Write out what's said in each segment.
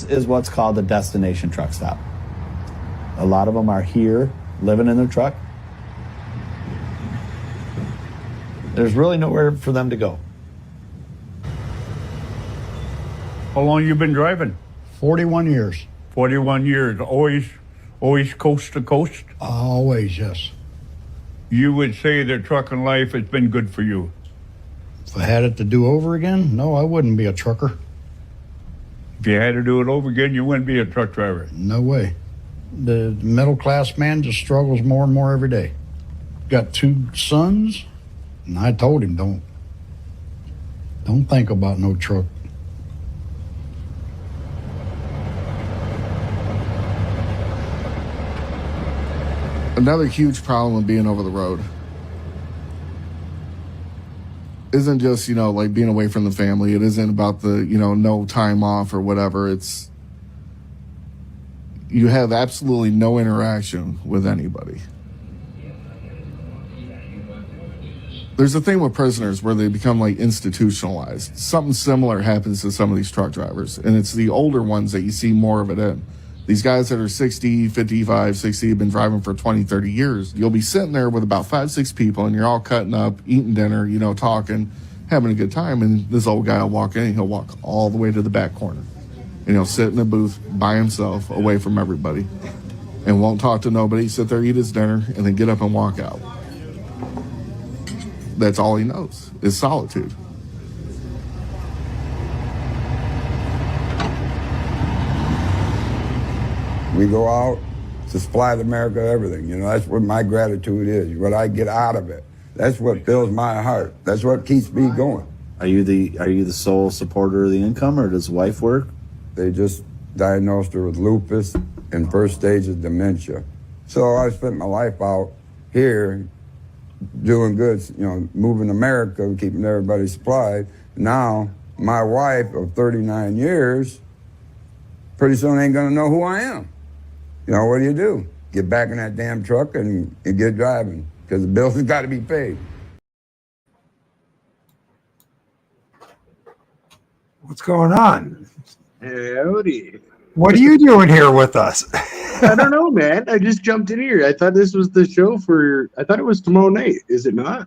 is what's called a destination truck stop. A lot of them are here, living in their truck. There's really nowhere for them to go. How long you been driving? 41 years. 41 years. Always coast to coast? Always, yes. You would say that trucking life has been good for you? If I had it to do over again, no, I wouldn't be a trucker. If you had to do it over again, you wouldn't be a truck driver? No way. The middle-class man just struggles more and more every day. Got 2 sons, and I told him, don't think about no truck. Another huge problem with being over the road isn't just, like being away from the family. It isn't about the, no time off or whatever. It's you have absolutely no interaction with anybody. There's a thing with prisoners where they become like institutionalized. Something similar happens to some of these truck drivers, and it's the older ones that you see more of it in. These guys that are 60, 55, 60, have been driving for 20, 30 years. You'll be sitting there with about 5, 6 people, and you're all cutting up, eating dinner, talking, having a good time. And this old guy will walk in, and he'll walk all the way to the back corner. And he'll sit in a booth by himself, away from everybody, and won't talk to nobody, sit there, eat his dinner, and then get up and walk out. That's all he knows, is solitude. We go out to supply America everything. That's what my gratitude is, what I get out of it. That's what fills my heart. That's what keeps me going. Are you the sole supporter of the income, or does wife work? They just diagnosed her with lupus and first stage of dementia. So I spent my life out here doing good, moving America, keeping everybody supplied. Now, my wife of 39 years, pretty soon ain't gonna know who I am. What do? Get back in that damn truck and get driving, because the bills have got to be paid. What's going on? Howdy. What are you doing here with us? I don't know, man. I just jumped in here. I thought this was the show I thought it was tomorrow night. Is it not?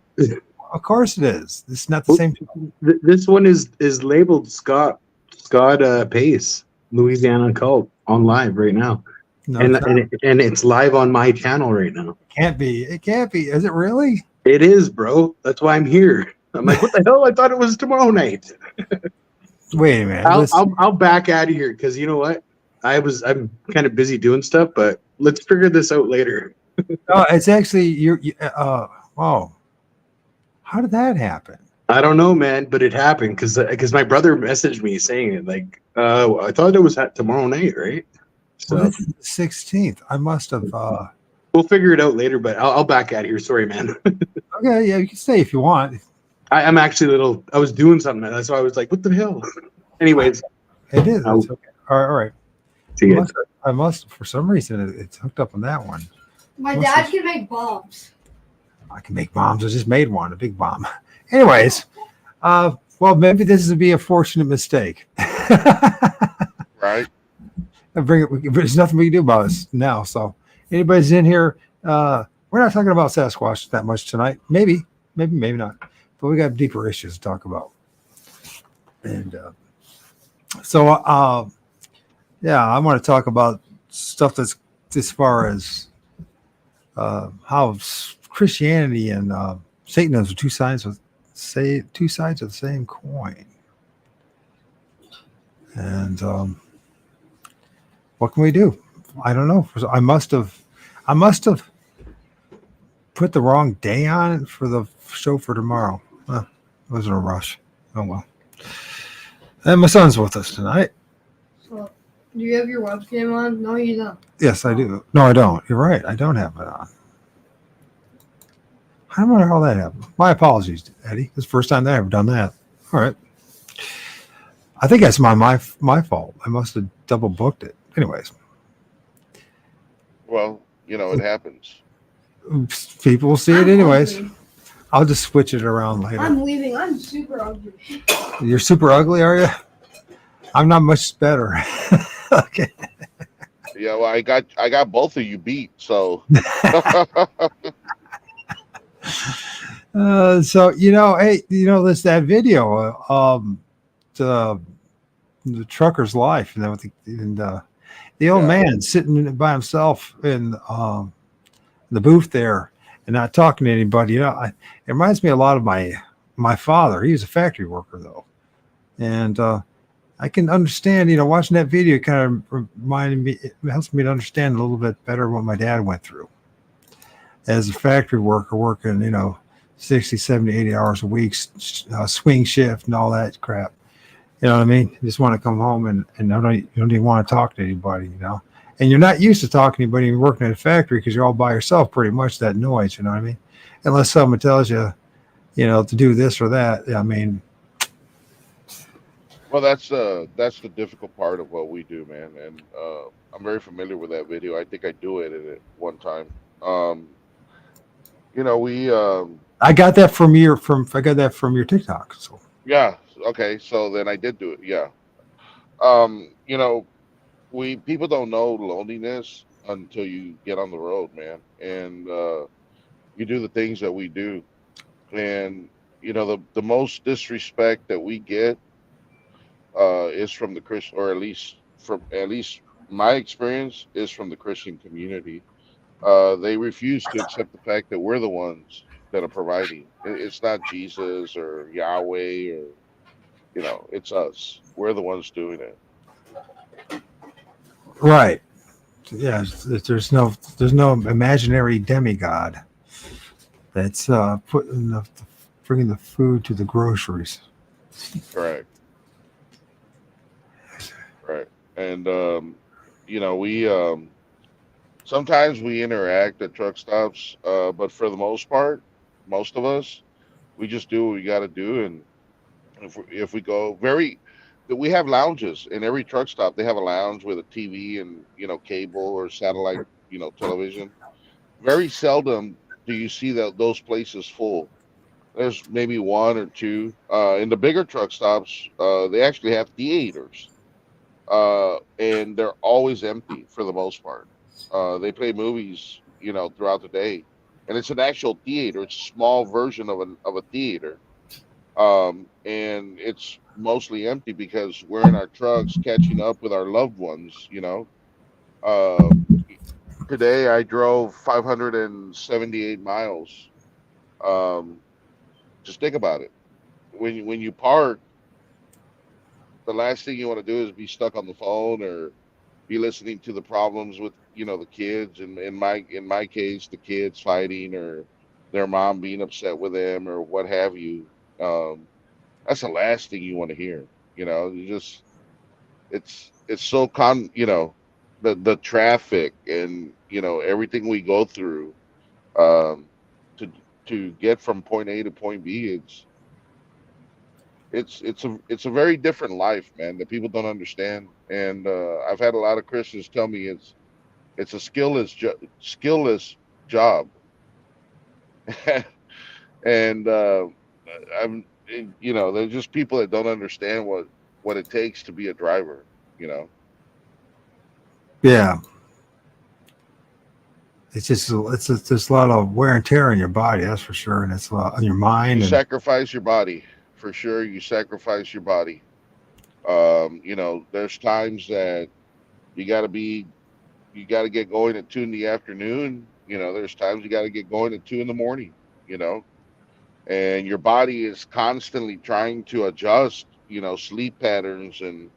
Of course it is. It's not the same. This one is labeled Scott Pace, Louisiana Cult, on live right now. No, and it's live on my channel right now. It can't be. Is it really? It is, bro. That's why I'm here. I'm like, what the hell? I thought it was tomorrow night. Wait a minute. I'll back out of here, because you know what? I'm kind of busy doing stuff, but let's figure this out later. No, it's actually wow. How did that happen? I don't know, man, but it happened because my brother messaged me saying it, like, I thought it was tomorrow night, right? So well, this is the 16th. I must have. We'll figure it out later, but I'll back out of here. Sorry, man. Okay, yeah, you can stay if you want. I'm actually I was doing something, that's why I was like, what the hell? Anyways. It is. It's okay. All right. I must, for some reason, it's hooked up on that one. My dad can make bombs. I can make bombs. I just made one, a big bomb. Anyways, well, maybe this would be a fortunate mistake. Right. There's nothing we can do about this now. So, anybody's in here, we're not talking about Sasquatch that much tonight. Maybe not. But we got deeper issues to talk about. And yeah, I want to talk about stuff that's as far as how Christianity and Satanism are two sides of the same coin. And what can we do? I don't know. I must have put the wrong day on it for the show for tomorrow. It wasn't a rush. Oh well. And my son's with us tonight. So, do you have your webcam on? No, you don't. Yes, I do. No, I don't. You're right. I don't have it on. I don't know how that happened. My apologies, Eddie. It's the first time that I've ever done that. All right. I think that's my fault. I must have double booked it. Anyways. Well, it happens. People will see it anyways. Ugly. I'll just switch it around later. I'm leaving. I'm super ugly. You're super ugly, are you? I'm not much better. Okay. Yeah, well, I got both of you beat. So So hey, this that video, the trucker's life, the old yeah, man sitting by himself in the booth there and not talking to anybody. It reminds me a lot of my father. He was a factory worker though, and I can understand. Watching that video kind of reminded me. It helps me to understand a little bit better what my dad went through as a factory worker, working 60, 70, 80 hours a week, swing shift and all that crap. You know what I mean? You just want to come home and you don't even want to talk to anybody, And you're not used to talking to anybody when you're working at a factory because you're all by yourself pretty much, that noise, you know what I mean? Unless someone tells you, to do this or that. I mean, well, that's the difficult part of what we do, man. And I'm very familiar with that video. I think I do it at it one time. We I got that from your TikTok. So yeah, okay. So then I did do it. Yeah. Um, you know, we people don't know loneliness until you get on the road, man, and you do the things that we do, and the most disrespect that we get is from the Christian, or at least my experience is from the Christian community. They refuse to accept the fact that we're the ones that are providing. It's not Jesus or Yahweh, or it's us. We're the ones doing it. right. Yeah, there's no imaginary demigod that's bringing the food to the groceries. Correct. Right. And we sometimes we interact at truck stops, but for the most part, most of us, we just do what we got to do. And if we go we have lounges in every truck stop. They have a lounge with a TV and cable or satellite television. Very seldom do you see those places full. There's maybe one or two. In the bigger truck stops, they actually have theaters, and they're always empty for the most part. They play movies, throughout the day, and it's an actual theater. It's a small version of a theater, and it's mostly empty because we're in our trucks catching up with our loved ones. Uh, Today I drove 578 miles. Um, just think about it. When you park, the last thing you want to do is be stuck on the phone or be listening to the problems with the kids, and in my case the kids fighting or their mom being upset with them or what have you. um that's the last thing you want to hear. You just it's so the traffic and everything we go through, um to get from point A to point B. It's a very different life, man, that people don't understand. And I've had a lot of Christians tell me it's a skillless job. And I'm there's just people that don't understand what it takes to be a driver. Yeah, it's a lot of wear and tear on your body, that's for sure, and it's a lot on your You mind. And sacrifice your body, for sure. You sacrifice your body. There's times that you got to be you got to get going at 2 in the afternoon. There's times you got to get going at 2 in the morning. you know and your body is constantly trying to adjust, sleep patterns and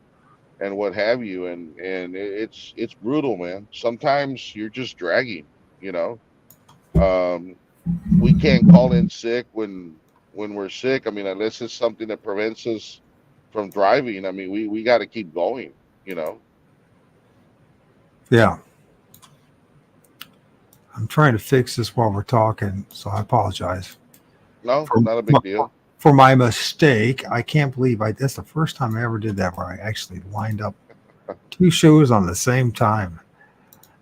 what have you. And it's brutal, man. Sometimes you're just dragging. you know um we can't call in sick when we're sick. I mean, unless it's something that prevents us from driving. I mean, we got to keep going. you know yeah, I'm trying to fix this while we're talking, so I apologize no, for not a big deal. my mistake. I can't believe that's the first time I ever did that, where I actually lined up two shows on the same time.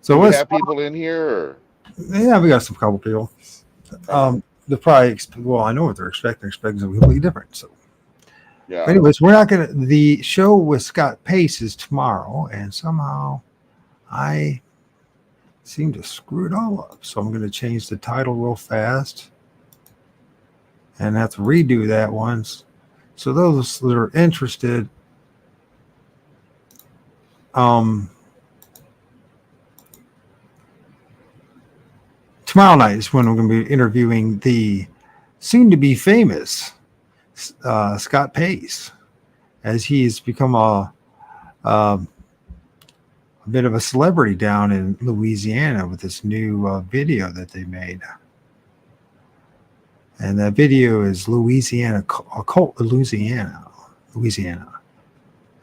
So Do we let's have people in here, or? yeah, we got some couple people. They're probably well, I know what they're expecting. They're expecting something completely different. So Yeah. Anyways, we're not gonna. The show with Scott Pace is tomorrow, and somehow I seem to screw it all up. So I'm going to change the title real fast, and have to redo that once. So those that are interested, tomorrow night is when we're going to be interviewing the soon-to-be famous Scott Pace, as he's become a bit of a celebrity down in Louisiana with this new video that they made. And that video is Louisiana.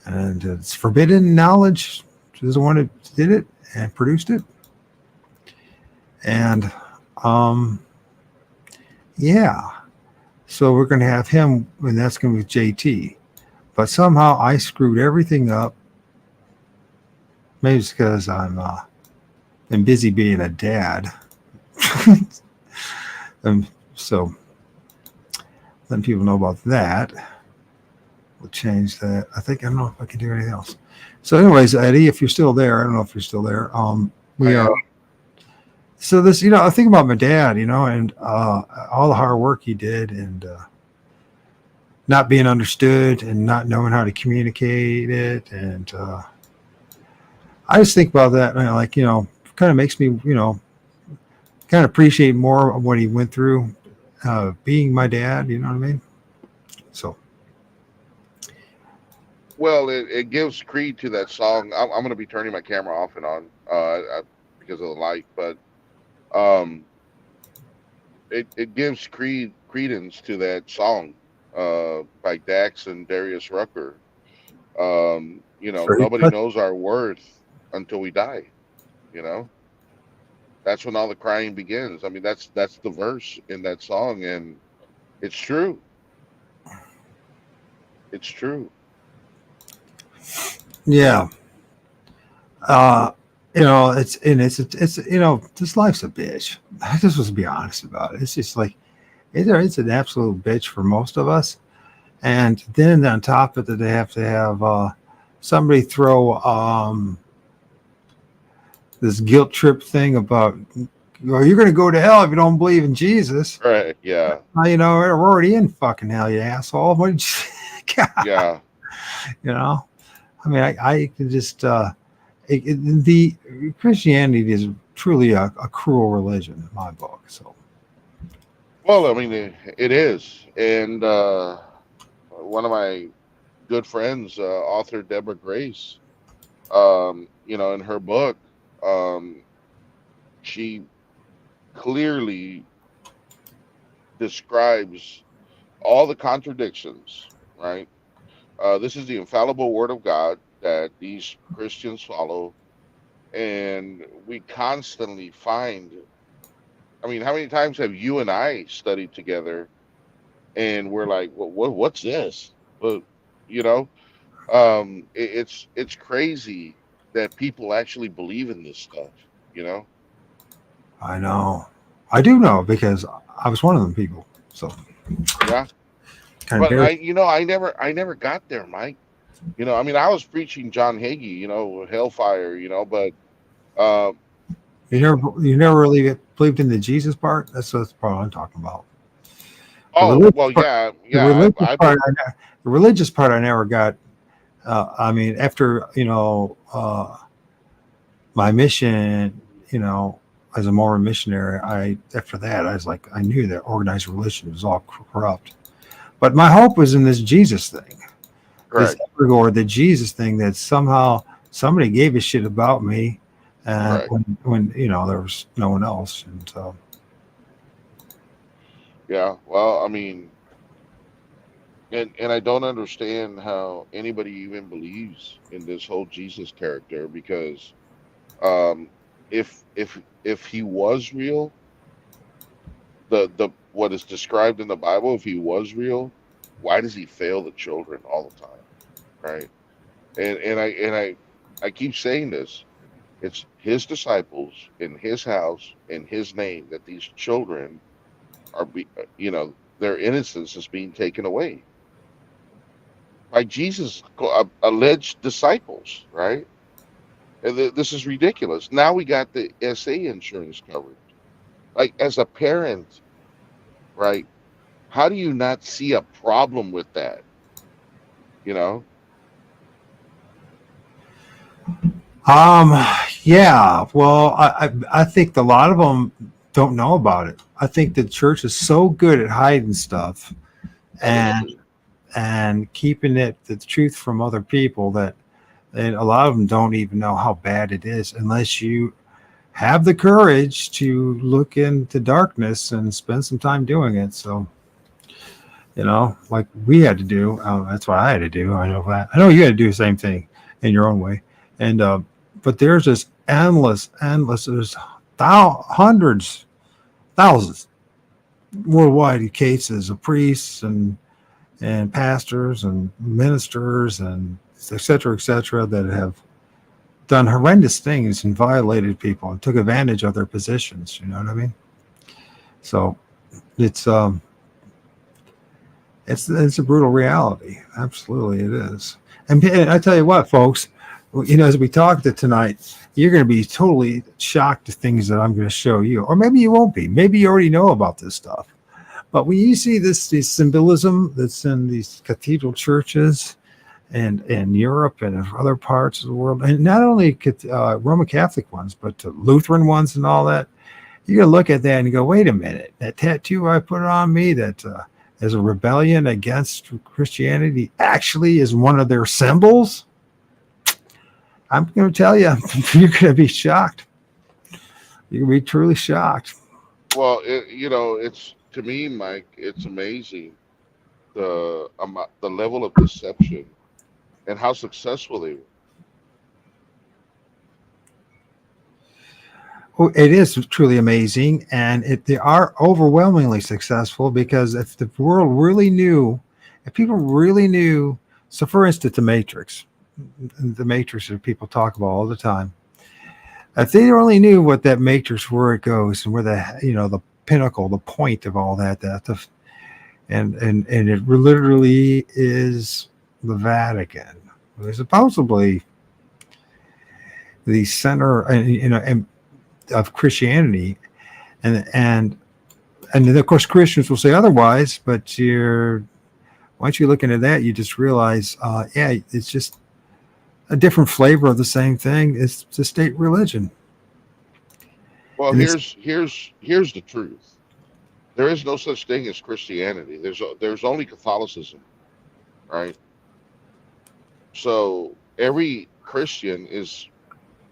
And it's Forbidden Knowledge is the one that did it and produced it. And yeah. So we're going to have him, and that's going to be JT. But somehow I screwed everything up. Maybe it's because I'm been busy being a dad. So letting people know about that. We'll change that. I don't know if I can do anything else. So anyways, Eddie, if you're still there, I don't know if you're still there. We are. So this, I think about my dad, and all the hard work he did, and not being understood and not knowing how to communicate it. And I just think about that, and kind of makes me, kind of appreciate more of what he went through being my dad, you know what I mean? So. Well, it gives creed to that song. I'm going to be turning my camera off and on because of the light, but it gives credence to that song by Dax and Darius Rucker. Nobody knows our worth until we die. That's when all the crying begins. I mean, that's the verse in that song, and it's true. It's true. Yeah. It's this life's a bitch. I just was to be honest about it. It's just like it's an absolute bitch for most of us. And then on top of it, they have to have somebody throw this guilt trip thing about, you're going to go to hell if you don't believe in Jesus. Right. Yeah. We're already in fucking hell, you asshole. What did you? God. Yeah. I mean, I can just the Christianity is truly a cruel religion in my book. So, well, I mean, it is, and one of my good friends, author Deborah Grace, in her book, she clearly describes all the contradictions, right? This is the infallible word of God that these Christians follow, and we constantly find. I mean, how many times have you and I studied together, and we're like, "What's this?" Well, it's crazy that people actually believe in this stuff. I know, I do know, because I was one of them people. So yeah. But I never got there, Mike. I mean, I was preaching John Hagee, hellfire, but you never really believed in the Jesus part. That's the part I'm talking about. The religious part I never got. I mean, after my mission, as a Mormon missionary, after that I was like, I knew that organized religion was all corrupt. But my hope was in this Jesus thing, or the Jesus thing, that somehow somebody gave a shit about me, when there was no one else, and so. Yeah, well, I mean, and I don't understand how anybody even believes in this whole Jesus character, because if he was real, the what is described in the Bible, if he was real, why does he fail the children all the time, right? And I keep saying this. It's his disciples in his house, in his name, that these children are their innocence is being taken away. by Jesus' alleged disciples, right? And this is ridiculous. Now we got the SA insurance coverage. Like, as a parent, right? How do you not see a problem with that? You know? Yeah. Well, I think a lot of them don't know about it. I think the church is so good at hiding stuff and keeping the truth from other people that a lot of them don't even know how bad it is unless you have the courage to look into darkness and spend some time doing it. So, like we had to do. That's what I had to do. I know that. I know you had to do the same thing in your own way. And but there's this endless. There's hundreds, thousands worldwide cases of priests and pastors and ministers and et cetera, that have done horrendous things and violated people and took advantage of their positions. You know what I mean? So it's a brutal reality. Absolutely, it is. And I tell you what, folks, as we talked tonight, you're going to be totally shocked at things that I'm going to show you, or maybe you won't be. Maybe you already know about this stuff. But when you see this symbolism that's in these cathedral churches and in Europe and in other parts of the world, and not only Roman Catholic ones, but Lutheran ones and all that, you're going to look at that and go, wait a minute, that tattoo I put on me that as a rebellion against Christianity actually is one of their symbols? I'm going to tell you, you're going to be shocked. You're going to be truly shocked. Well, it's, to me, Mike, it's amazing the level of deception and how successful they were. Well, it is truly amazing, and they are overwhelmingly successful, because if the world really knew, if people really knew, so for instance, the Matrix that people talk about all the time, if they only knew what that Matrix, where it goes and where the pinnacle, the point of all that and it literally is the Vatican. It's supposedly the center, and of Christianity, and of course Christians will say otherwise, but once you look into that, you just realize, it's just a different flavor of the same thing. It's a state religion. Well, here's the truth. There is no such thing as Christianity. There's only Catholicism, right? So every Christian is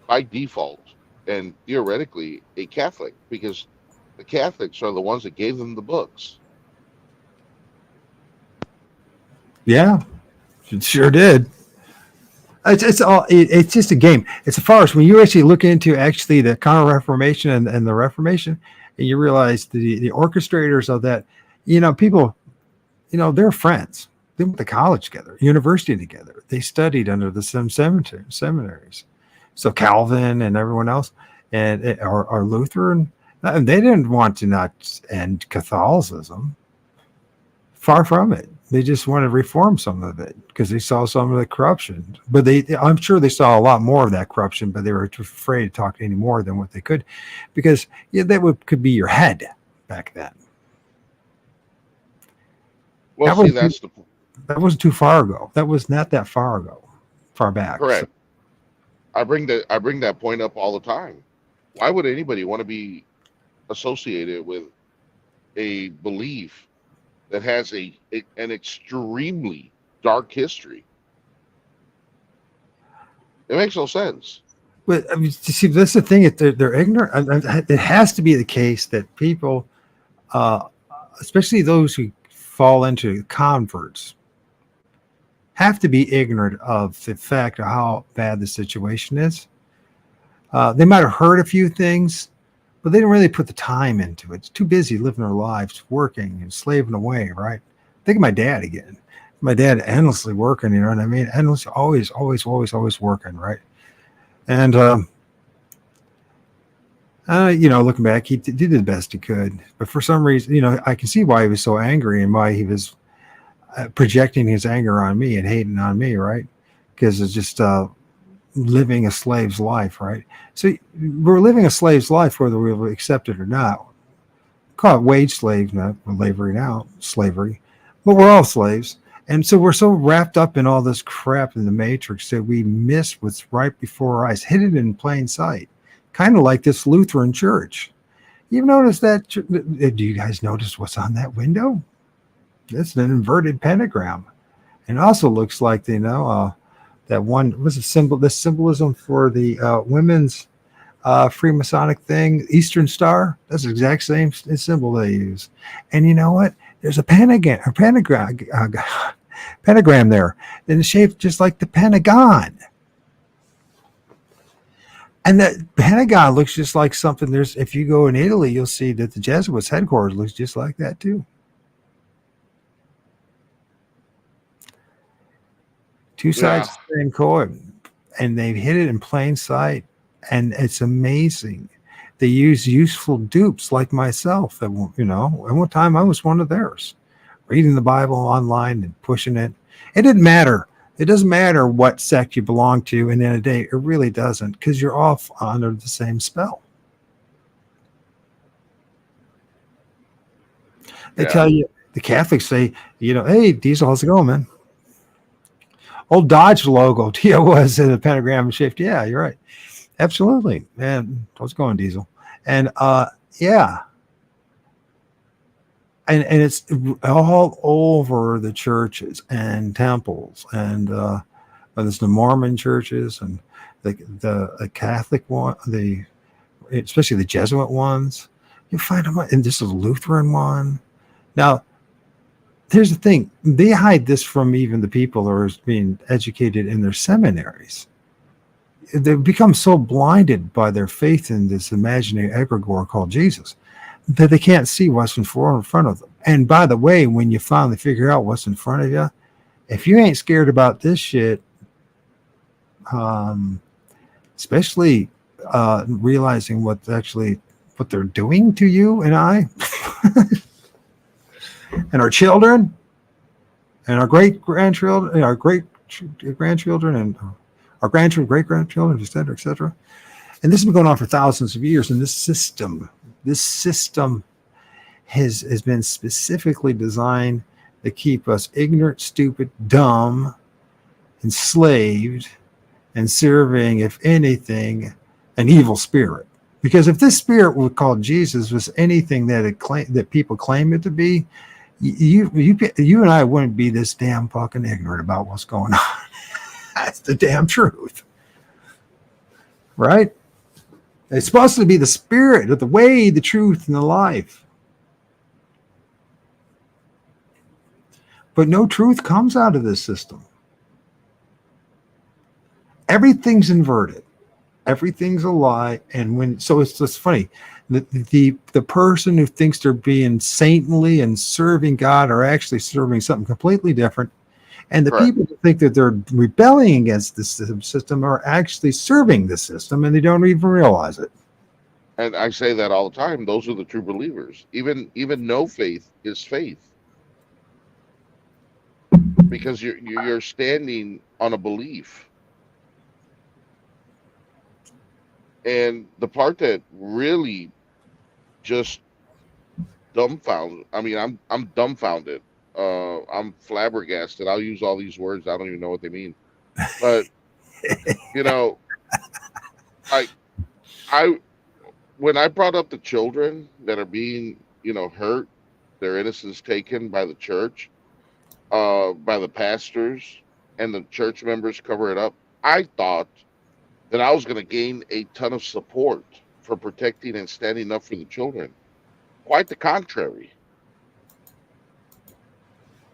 by default and theoretically a Catholic, because the Catholics are the ones that gave them the books. Yeah, it sure did. It's just a game. It's as far as when you actually look into the Counter-Reformation and the Reformation, and you realize the orchestrators of that, people, they're friends. They went to college together, university together. They studied under the same seminaries. So Calvin and everyone else, or Lutheran, and they didn't want to not end Catholicism. Far from it. They just wanted to reform some of it because they saw some of the corruption. But I'm sure they saw a lot more of that corruption, but they were too afraid to talk any more than what they could, because that could be your head back then. Well, that wasn't too far ago. That was not that far back. Correct. So, I bring that point up all the time. Why would anybody want to be associated with a belief that has an extremely dark history? It makes no sense. But I mean, see, that's the thing. They're ignorant. It has to be the case that people, especially those who fall into converts, have to be ignorant of the fact of how bad the situation is. They might have heard a few things, but they didn't really put the time into it. It's too busy living their lives, working and slaving away, right? Think of my dad again. My dad endlessly working, you know what I mean? Endlessly, always working, right? And, looking back, he did the best he could. But for some reason, I can see why he was so angry and why he was projecting his anger on me and hating on me, right? Because it's just living a slave's life, right? So we're living a slave's life whether we accept it or not. Call it wage slave, not slavery now, slavery, but we're all slaves. And so we're so wrapped up in all this crap in the matrix that we miss what's right before our eyes, hidden in plain sight, kind of like this Lutheran church. You've noticed that? Do you guys notice what's on that window? It's an inverted pentagram. And it also looks like, that one was a symbol, the symbolism for the women's Freemasonic thing, Eastern Star. That's the exact same symbol they use. And you know what? There's a pentagram there, and it's shaped just like the Pentagon. And that Pentagon looks just like something. If you go in Italy, you'll see that the Jesuits' headquarters looks just like that too. Two sides of the same coin, and they've hid it in plain sight, and it's amazing. They use useful dupes like myself. At one time I was one of theirs, reading the Bible online and pushing it. It didn't matter. It doesn't matter what sect you belong to, and in a day, it really doesn't, because you're all under the same spell. They tell you, the Catholics say, hey, Diesel, how's it going, man? Old Dodge logo, TOS in the pentagram shaped. Yeah, you're right. Absolutely. Man, how's it going, Diesel? And yeah. And it's all over the churches and temples, and there's the Mormon churches and the Catholic one, especially the Jesuit ones. You find them, and this is a Lutheran one. Now, here's the thing: they hide this from even the people who are being educated in their seminaries. They become so blinded by their faith in this imaginary egregore called Jesus that they can't see what's in front of them. And by the way, when you finally figure out what's in front of you, if you ain't scared about this shit, especially realizing what they're doing to you and I, and our children, and our great-grandchildren, and our great-grandchildren, and our grandchildren, great-grandchildren, et cetera, and this has been going on for thousands of years. And this system has been specifically designed to keep us ignorant, stupid, dumb, enslaved, and serving, if anything, an evil spirit. Because if this spirit we call Jesus was anything that people claim it to be, you and I wouldn't be this damn fucking ignorant about what's going on. That's the damn truth, right? It's supposed to be the spirit of the way, the truth, and the life. But no truth comes out of this system. Everything's inverted. Everything's a lie. And so it's just funny. The person who thinks they're being saintly and serving God are actually serving something completely different. And the people who think that they're rebelling against the system are actually serving the system, and they don't even realize it. And I say that all the time. Those are the true believers. Even no faith is faith, because you're standing on a belief. And the part that really just dumbfounded. I mean, I'm dumbfounded. I'm flabbergasted. I'll use all these words. I don't even know what they mean. But when I brought up the children that are being, hurt, their innocence taken by the church, by the pastors, and the church members cover it up, I thought that I was going to gain a ton of support for protecting and standing up for the children. Quite the contrary.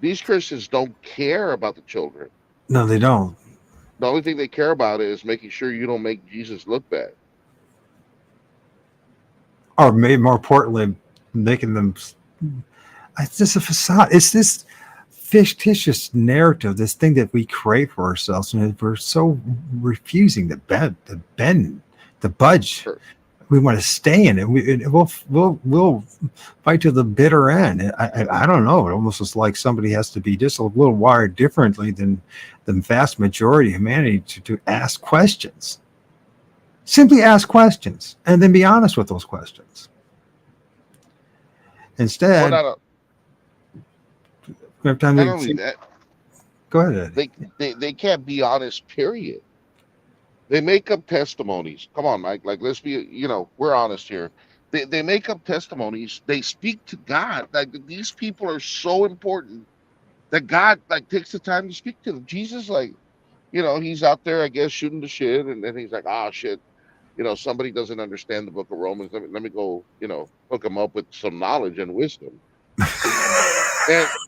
These Christians don't care about the children. No, they don't. The only thing they care about is making sure you don't make Jesus look bad. Or maybe more importantly, making them. It's just a facade. It's this fictitious narrative, this thing that we create for ourselves, and we're so refusing to bend, to budge. Sure. We want to stay in it. We'll fight to the bitter end. I don't know. It almost is like somebody has to be just a little wired differently than the vast majority of humanity to ask questions. Simply ask questions and then be honest with those questions. Instead, Well, not only that, go ahead, Eddie. they can't be honest, period. They make up testimonies. Come on, Mike. Like, let's be, we're honest here. They make up testimonies. They speak to God. Like, these people are so important that God, like, takes the time to speak to them. Jesus, like, he's out there, I guess, shooting the shit. And then he's like, shit. Somebody doesn't understand the book of Romans. Let me go, hook them up with some knowledge and wisdom.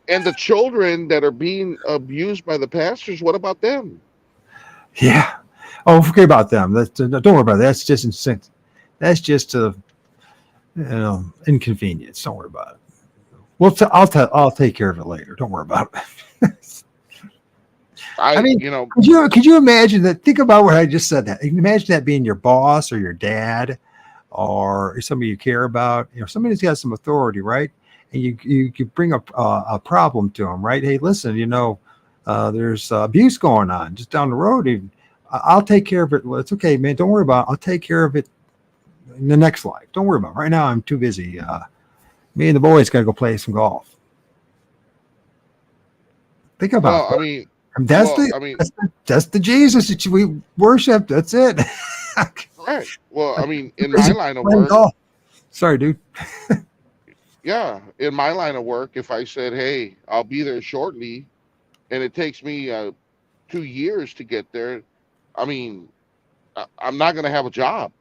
and the children that are being abused by the pastors, what about them? Yeah. Oh, forget about them. Don't worry about that. That's just a inconvenience. Don't worry about it. I'll take care of it later. Don't worry about it. I mean, could you imagine that? Think about what I just said. That imagine that being your boss or your dad or somebody you care about. Somebody's got some authority, right? And you bring a problem to them, right? Hey, listen, there's abuse going on just down the road. I'll take care of it. Well, it's okay, man. Don't worry about it. I'll take care of it in the next life. Don't worry about it. Right now, I'm too busy. Me and the boys got to go play some golf. Think about it. That's the Jesus that we worship. That's it. Right. Well, I mean, in my line of work. Sorry, dude. Yeah. In my line of work, if I said, hey, I'll be there shortly, and it takes me 2 years to get there, I mean, I'm not going to have a job.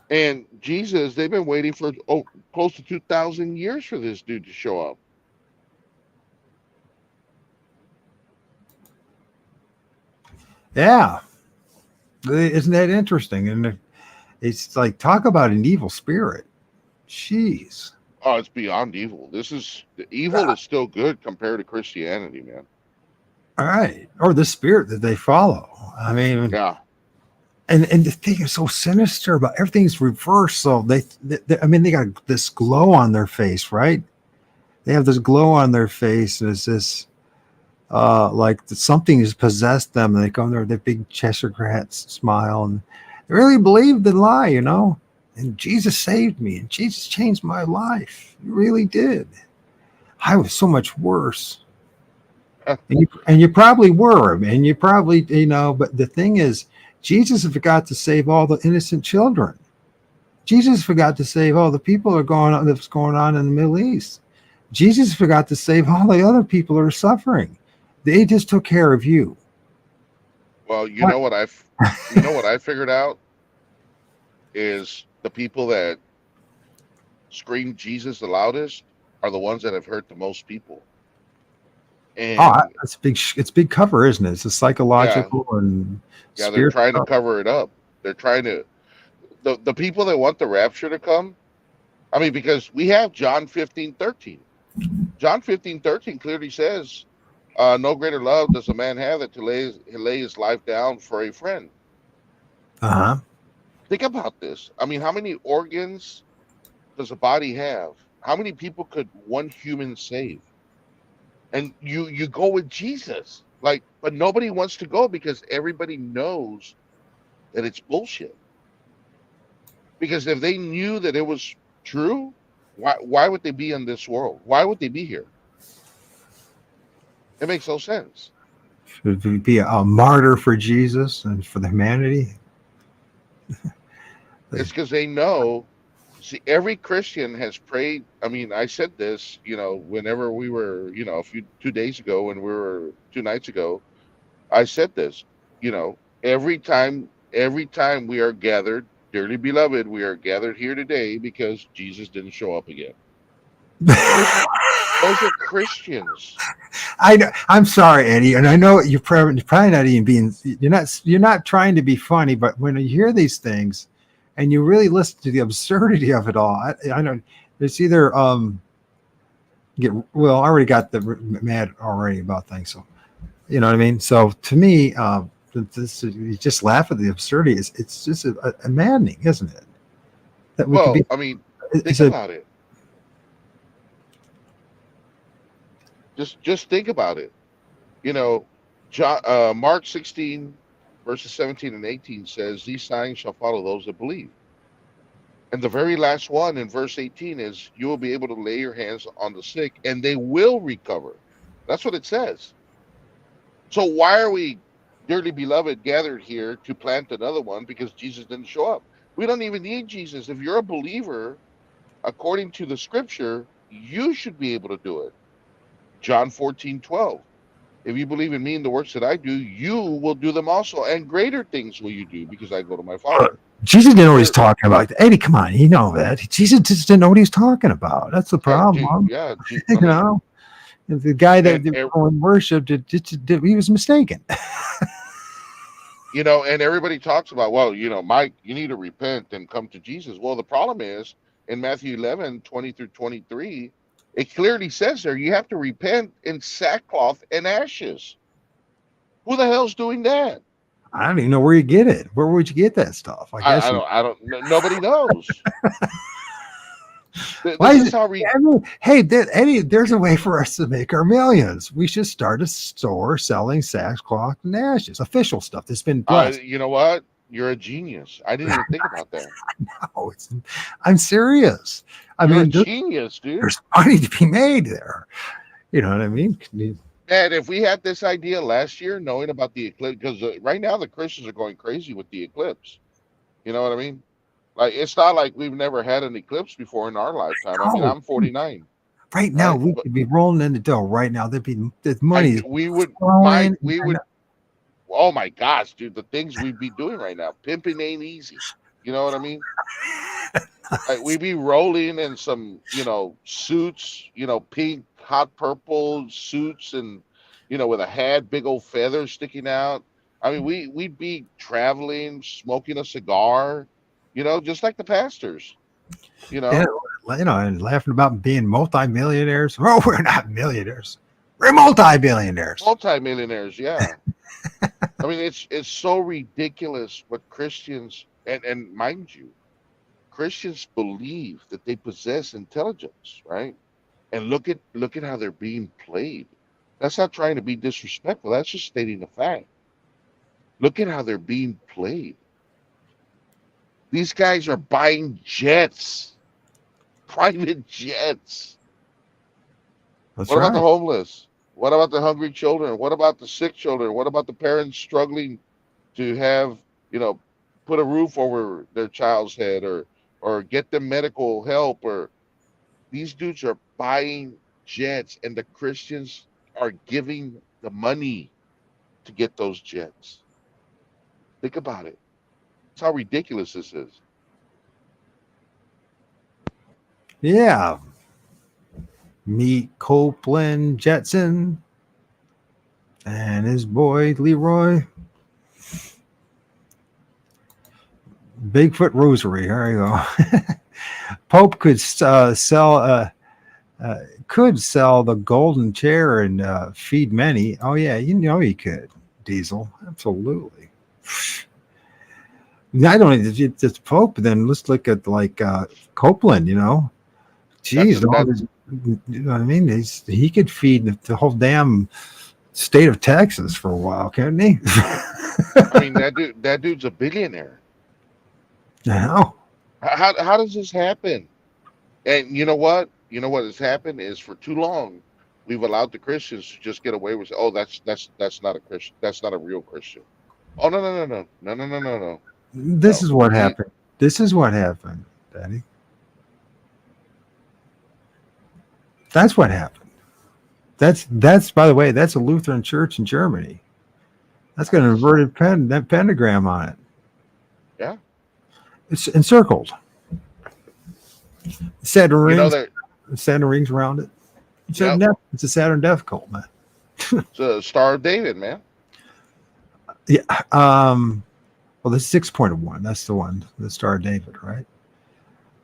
And Jesus, they've been waiting for close to 2,000 years for this dude to show up. Yeah. Isn't that interesting? And it's like, talk about an evil spirit. Jeez. Oh, it's beyond evil. Evil is still good compared to Christianity, man. All right. Or the spirit that they follow. I mean, yeah. And the thing is so sinister about everything's reversed. So they got this glow on their face, right? They have this glow on their face, and it's this like something has possessed them, and they come there with their big Cheshire cat smile, and they really believe the lie, And Jesus saved me, and Jesus changed my life. He really did. I was so much worse. And you probably were, and you probably, but the thing is, Jesus forgot to save all the innocent children. Jesus forgot to save all the people that's going on in the Middle East. Jesus forgot to save all the other people that are suffering. They just took care of you. Well, know what I figured out is the people that scream Jesus the loudest are the ones that have hurt the most people. And it's big. It's big cover, isn't it? It's a psychological and they're trying to cover it up. They're trying to the people that want the rapture to come. I mean, because we have John 15:13. John 15:13 clearly says, "No greater love does a man have than to lay his life down for a friend." Think about this. I mean, how many organs does a body have? How many people could one human save? And you go with Jesus, but nobody wants to go because everybody knows that it's bullshit. Because if they knew that it was true, why would they be in this world? Why would they be here? It makes no sense. Should we be a martyr for Jesus and for the humanity? It's because they know. See, every Christian has prayed. I mean, I said this, whenever we were, 2 days ago, when we were 2 nights ago, I said this, every time we are gathered, dearly beloved, we are gathered here today because Jesus didn't show up again. Those are Christians. I know. I'm sorry, Eddie, and I know you're probably not even being. You're not trying to be funny, but when you hear these things, and you really listen to the absurdity of it all, I know it's either I already got the mad already about things, so you know what I mean. So to me, This you just laugh at the absurdity. It's just a maddening, isn't it? That we could Well, be. I mean, It's think about it. Just think about it. You know, Mark 16, verses 17 and 18 says, "These signs shall follow those that believe." And the very last one in verse 18 is, "You will be able to lay your hands on the sick, and they will recover." That's what it says. So why are we, dearly beloved, gathered here to plant another one because Jesus didn't show up? We don't even need Jesus. If you're a believer, according to the scripture, you should be able to do it. John 14:12. If you believe in me and the works that I do, you will do them also, and greater things will you do, because I go to my Father. Jesus didn't know what he's talking about. Eddie, come on, you know that. Jesus just didn't know what he's talking about. That's the problem. Yeah, You know, the guy that and- worshipped, he was mistaken. you know, and everybody talks about, well, you know, Mike, you need to repent and come to Jesus. Well, the problem is in Matthew 11:20 through 23, it clearly says there you have to repent in sackcloth and ashes. Who the hell's doing that? I don't even know where you get it. Where would you get that stuff? I guess I don't. Nobody knows. Why This is is how hey, Eddie, there's a way for us to make our millions. We should start a store selling sackcloth and ashes, official stuff that's been blessed. you know what? You're a genius. I didn't even think about that. No, I'm serious. I You're mean, a genius, dude. there's money to be made there. You know what I mean? Man, if we had this idea last year, knowing about the eclipse, because right now the Christians are going crazy with the eclipse. You know what I mean? Like, it's not like we've never had an eclipse before in our lifetime. I mean, I'm 49. Right now, Right, we but- could be rolling in the dough right now. There's money. We would. flowing. Oh my gosh, dude! The things we'd be doing right now, pimping ain't easy. You know what I mean? Like, we'd be rolling in some, you know, suits, you know, pink, hot purple suits, and, you know, with a hat, big old feathers sticking out. I mean, we'd be traveling, smoking a cigar, you know, just like the pastors. You know, And laughing about being multimillionaires. Oh, we're not millionaires. We're multi-billionaires. multimillionaires, yeah. I mean, it's so ridiculous what Christians, and mind you, Christians believe that they possess intelligence, right? And look at how they're being played. That's not trying to be disrespectful. That's just stating the fact. Look at how they're being played. These guys are buying jets, private jets. That's What right. about the homeless? What about the hungry children? What about the sick children? What about the parents struggling to have, you know, put a roof over their child's head, or get them medical help? Or these dudes are buying jets, and the Christians are giving the money to get those jets. Think about it. That's how ridiculous this is. Yeah. Meet Copeland Jetson and his boy Leroy. Bigfoot Rosary. There you go. Pope could sell the golden chair and feed many. Oh yeah, you know he could. Diesel, absolutely. Not only did the Pope, then let's look at like Copeland. You know, geez, you know what I mean? He could feed the whole damn state of Texas for a while, couldn't he? I mean, that dude's a billionaire. I know. How does this happen? And you know what? You know what has happened is, for too long, we've allowed the Christians to just get away with, oh, that's not a Christian. That's not a real Christian. Oh, no. This is what happened. This is what happened, Daddy. That's what happened. That's by the way, that's a Lutheran church in Germany. That's got an inverted pentagram on it. Yeah. It's encircled. Saturn You rings. know, Saturn rings around it. Yep. It's a Saturn death cult, man. it's a Star of David, man. Yeah. Well, the 6.1. That's the one, the Star of David, right?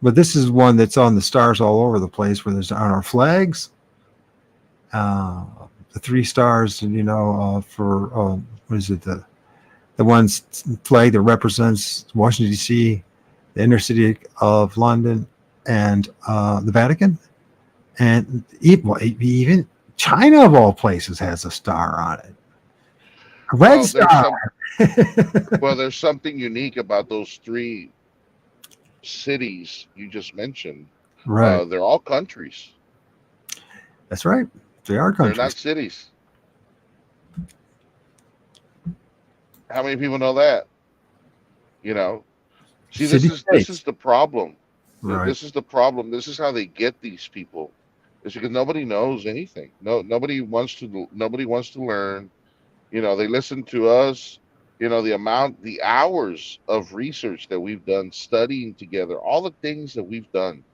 But this is one that's on the stars all over the place, where there's on our flags. The 3 stars, you know, for what is it? the one flag that represents Washington, D.C., the inner city of London, and the Vatican. And even China, of all places, has a star on it. A red Well, star. there's something unique about those three cities you just mentioned. Right. They're all countries. That's right. They are They're not countries. cities. How many people know that? You know, see, this City is states. the problem. Right. This is the problem. This is how they get these people. It's because nobody knows anything. Nobody wants to. Nobody wants to learn. You know, they listen to us. You know, the hours of research that we've done, studying together, all the things that we've done.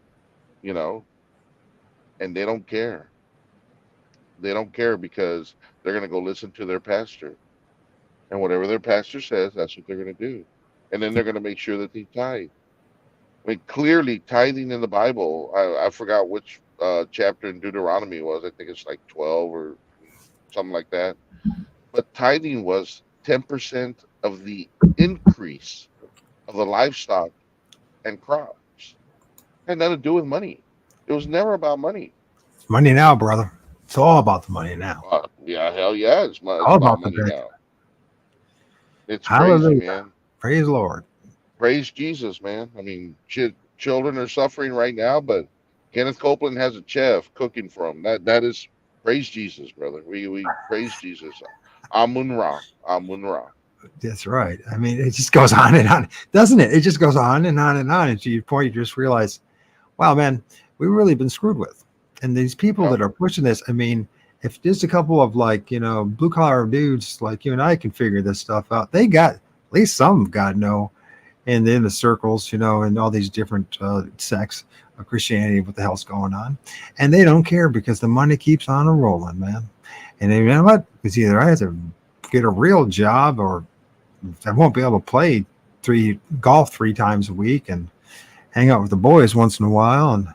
You know, and they don't care. They don't care because they're going to go listen to their pastor, and whatever their pastor says, that's what they're going to do, and then they're going to make sure that they tithe. I mean, clearly, tithing in the Bible. I forgot which chapter in Deuteronomy was. I think it's like 12 or something like that. But tithing was 10% of the increase of the livestock and crops. It had nothing to do with money. It was never about money. It's money now, brother. It's all about the money now. Yeah, hell yeah, it's All about about the money Benjamin. now. It's crazy, Hallelujah. man. Praise the Lord. Praise Jesus, man. I mean, children are suffering right now, but Kenneth Copeland has a chef cooking for them. That is praise Jesus, brother. We praise Jesus. Amun Ra, Amun Ra. That's right. I mean, it just goes on and on, doesn't it? It just goes on and on and on. And to your point, you just realize, wow, man, we've really been screwed with. And these people Yep. that are pushing this, I mean, if just a couple of like, blue collar dudes like you and I can figure this stuff out, they got at least some God know. And in the circles, and all these different sects of Christianity, what the hell's going on. And they don't care because the money keeps on rolling, man. And you know what? It's either I have to get a real job or I won't be able to play golf 3 times a week and hang out with the boys once in a while and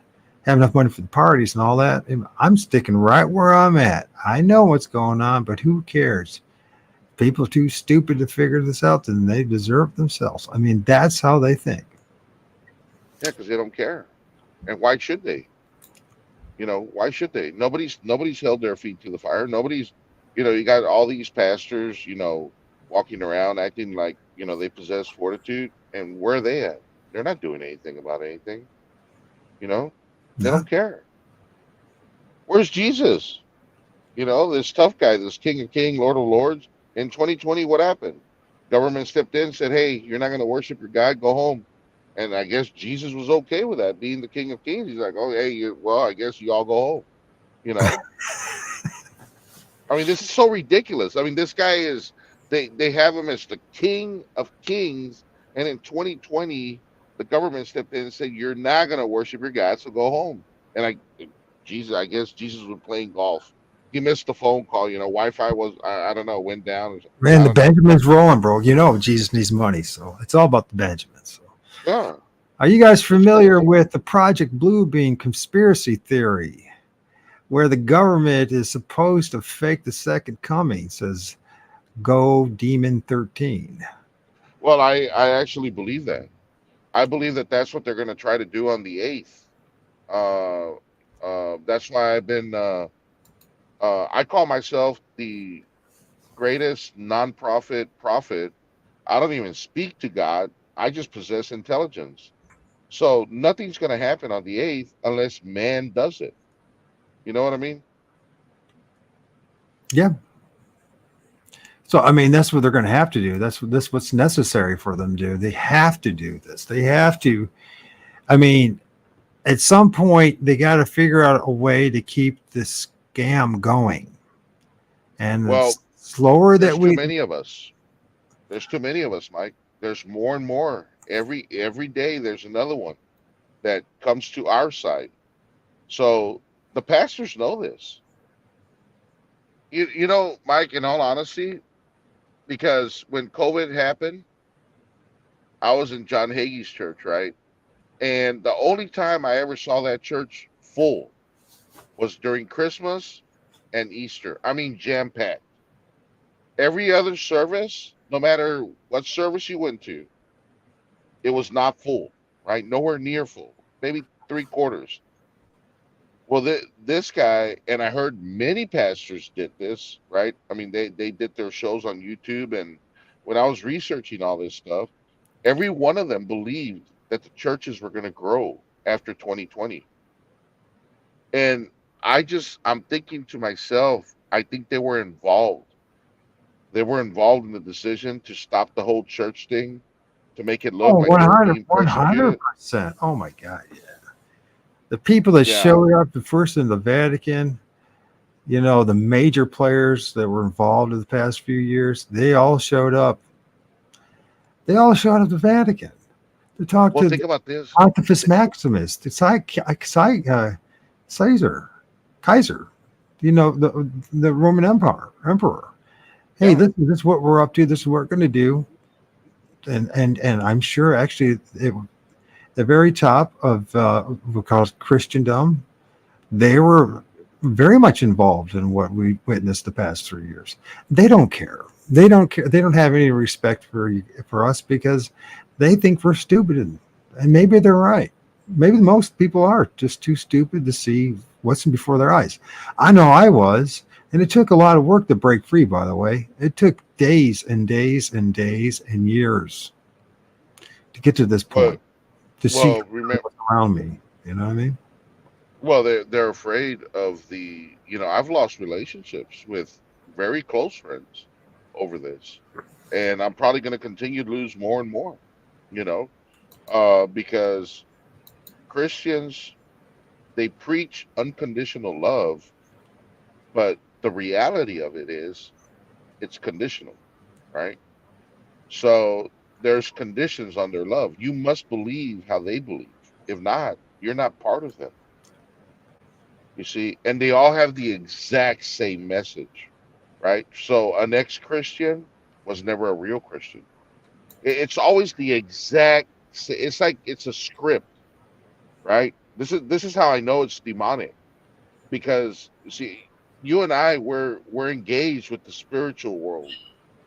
have enough money for the parties and all that. I'm sticking right where I'm at. I know what's going on, but who cares? People are too stupid to figure this out, and they deserve themselves. I mean, that's how they think. Yeah, because they don't care. And why should they? Why should they? Nobody's held their feet to the fire. Nobody's, you got all these pastors, walking around acting like, they possess fortitude. And where are they at? They're not doing anything about anything. They don't care. Where's Jesus? This tough guy, this King of Kings, Lord of Lords. In 2020, what happened? Government stepped in and said, hey, you're not going to worship your God, go home. And I guess Jesus was okay with that, being the King of Kings. He's like, oh, hey, I guess you all go home. I mean, this is so ridiculous. I mean, this guy is, they have him as the King of Kings. And in 2020, the government stepped in and said, you're not going to worship your God, so go home. And I guess Jesus was playing golf. He missed the phone call. Wi-Fi was, I don't know, went down. Man, the Benjamin's rolling, bro. Jesus needs money, so it's all about the Benjamins. So. Yeah. Are you guys familiar with the Project Blue being conspiracy theory, where the government is supposed to fake the second coming? Says, go Demon 13. Well, I actually believe that. I believe that that's what they're going to try to do on the 8th. That's why I've been. I call myself the greatest non-profit prophet. I don't even speak to God. I just possess intelligence. So nothing's going to happen on the 8th unless man does it. You know what I mean? Yeah. So, I mean, that's what they're going to have to do. That's what's necessary for them to do. They have to do this. They have to. I mean, at some point, they got to figure out a way to keep this scam going. And well, the slower that too many of us. There's too many of us, Mike. There's more and more. Every day, there's another one that comes to our side. So the pastors know this. Mike, in all honesty, because when COVID happened, I was in John Hagee's church, right? And the only time I ever saw that church full was during Christmas and Easter. I mean, jam-packed. Every other service, no matter what service you went to, it was not full, right? Nowhere near full, maybe three quarters. Well, this guy, and I heard many pastors did this, right? I mean, they did their shows on YouTube, and when I was researching all this stuff, every one of them believed that the churches were going to grow after 2020. And I'm thinking to myself, I think they were involved. They were involved in the decision to stop the whole church thing, to make it look Oh, like they were 100, being persecuted. 100%. Oh my God. Yeah. The people that Yeah. showed up the first in the Vatican, you know, the major players that were involved in the past few years, they all showed up. They all showed up at the Vatican to talk Well, to think about this. Pontifex Maximus, to Kaiser, you know, the Roman emperor. Hey, Yeah. this is what we're up to. This is what we're going to do. And I'm sure actually the very top of we call it Christiandom, they were very much involved in what we witnessed the past 3 years. They don't care. They don't care. They don't have any respect for us because they think we're stupid, and maybe they're right. Maybe most people are just too stupid to see what's before their eyes. I know I was, and it took a lot of work to break free. By the way, it took days and days and days and years to get to this point. To see Well, remember, what's around me. You know what I mean? well, they're afraid of the, I've lost relationships with very close friends over this, and I'm probably going to continue to lose more and more, you know, because Christians, they preach unconditional love, but the reality of it is it's conditional, right? So there's conditions on their love. You must believe how they believe. If not, you're not part of them. You see, and they all have the exact same message, right? So an ex-Christian was never a real Christian. It's always the exact. It's like it's a script, right? This is how I know it's demonic, because you see, you and I we're engaged with the spiritual world,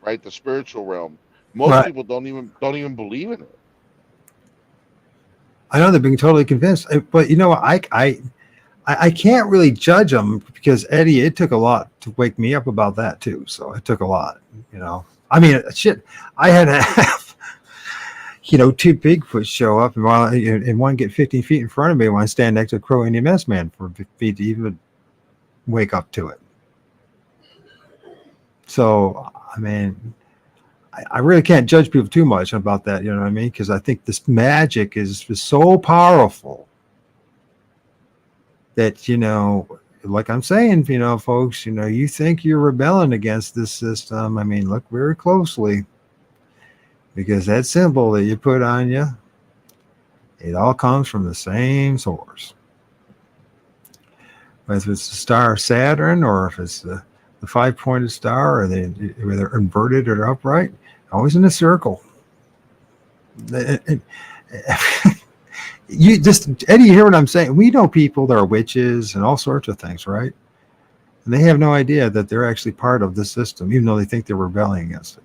right? The spiritual realm. Most Right. people don't even believe in it. I know they're being totally convinced, but you know what? I can't really judge them because Eddie, it took a lot to wake me up about that too. So it took a lot, you know. I mean, shit, I had to have, you know, two Bigfoot show up and one get 15 feet in front of me when I stand next to a Crow EMS man for me to even wake up to it. So, I mean, I really can't judge people too much about that, you know what I mean? Because I think this magic is so powerful that, you know, like I'm saying, you know, folks, you know, you think you're rebelling against this system. I mean, look very closely, because that symbol that you put on you, it all comes from the same source. Whether it's the star Saturn or if it's the five-pointed star, or they're inverted or upright, always in a circle. You just, Eddie, you hear what I'm saying? We know people that are witches and all sorts of things, right? And they have no idea that they're actually part of the system, even though they think they're rebelling against it.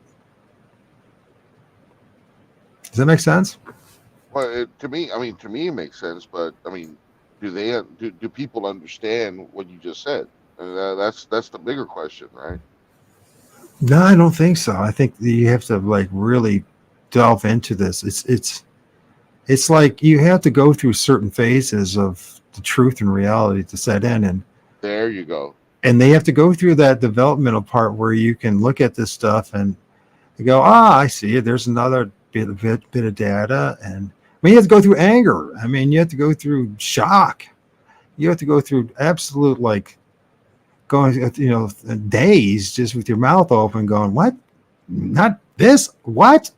Does that make sense? Well, to me, it makes sense. But I mean, do people understand what you just said? And that's the bigger question, right? No, I don't think so. I think that you have to like really delve into this. It's like you have to go through certain phases of the truth and reality to set in, and There you go. and they have to go through that developmental part where you can look at this stuff and you go, I see it. There's another bit of data, and I mean, you have to go through anger. I mean, you have to go through shock. You have to go through absolute like going, you know, days just with your mouth open, going, what? Not this? What?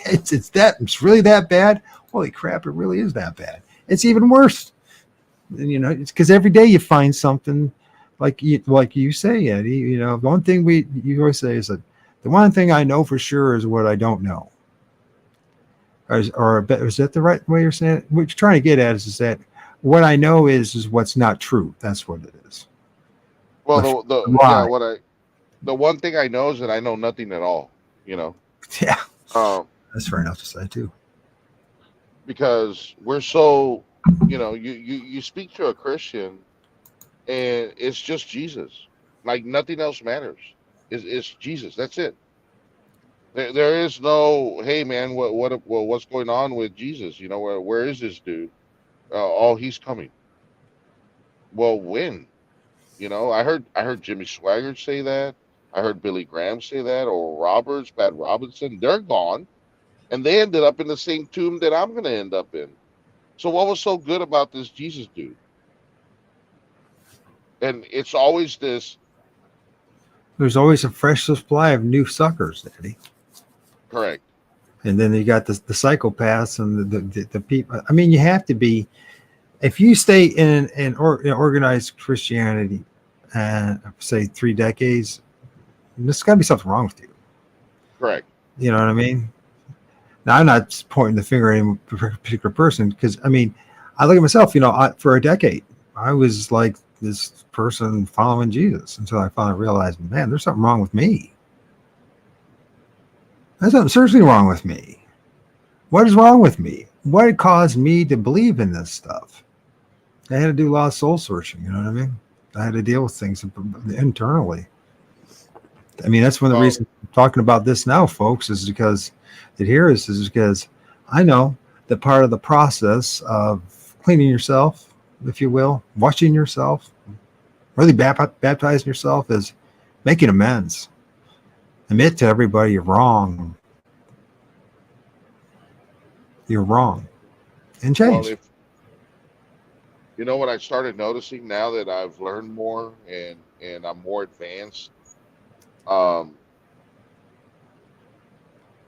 It's really that bad? Holy crap! It really is that bad. It's even worse. And, you know, it's because every day you find something like you say, Eddie. You know, the one thing you always say is that the one thing I know for sure is what I don't know. Is that the right way you're saying it? What you're trying to get at is that what I know is what's not true. That's what it is. Well, Why? the one thing I know is that I know nothing at all. You know, Yeah, Um, that's fair enough to say too. because we're so, you speak to a Christian and it's just Jesus. Like nothing else matters. It's Jesus. That's it. There is no, hey man, what's going on with Jesus? Where is this dude? Oh, he's coming. Well, when? I heard Jimmy Swaggart say that. I heard Billy Graham say that, or Roberts, Pat Robinson. They're gone, and they ended up in the same tomb that I'm going to end up in. So what was so good about this Jesus dude? And it's always this. There's always a fresh supply of new suckers, Eddie. Correct. And then you got the psychopaths and the people. I mean, you have to be, if you stay in organized Christianity, say 3 decades, there's got to be something wrong with you. Correct. You know what I mean? Now, I'm not pointing the finger at any particular person because, I mean, I look at myself, for a decade, I was like this person following Jesus until I finally realized, man, there's something wrong with me. There's something seriously wrong with me. What is wrong with me? What caused me to believe in this stuff? I had to do a lot of soul searching, you know what I mean? I had to deal with things internally. I mean, that's one of the reasons I'm talking about this now, folks, is because because I know that part of the process of cleaning yourself, if you will, washing yourself, really baptizing yourself is making amends. Admit to everybody you're wrong. You're wrong. And change. Well, what I started noticing now that I've learned more and I'm more advanced,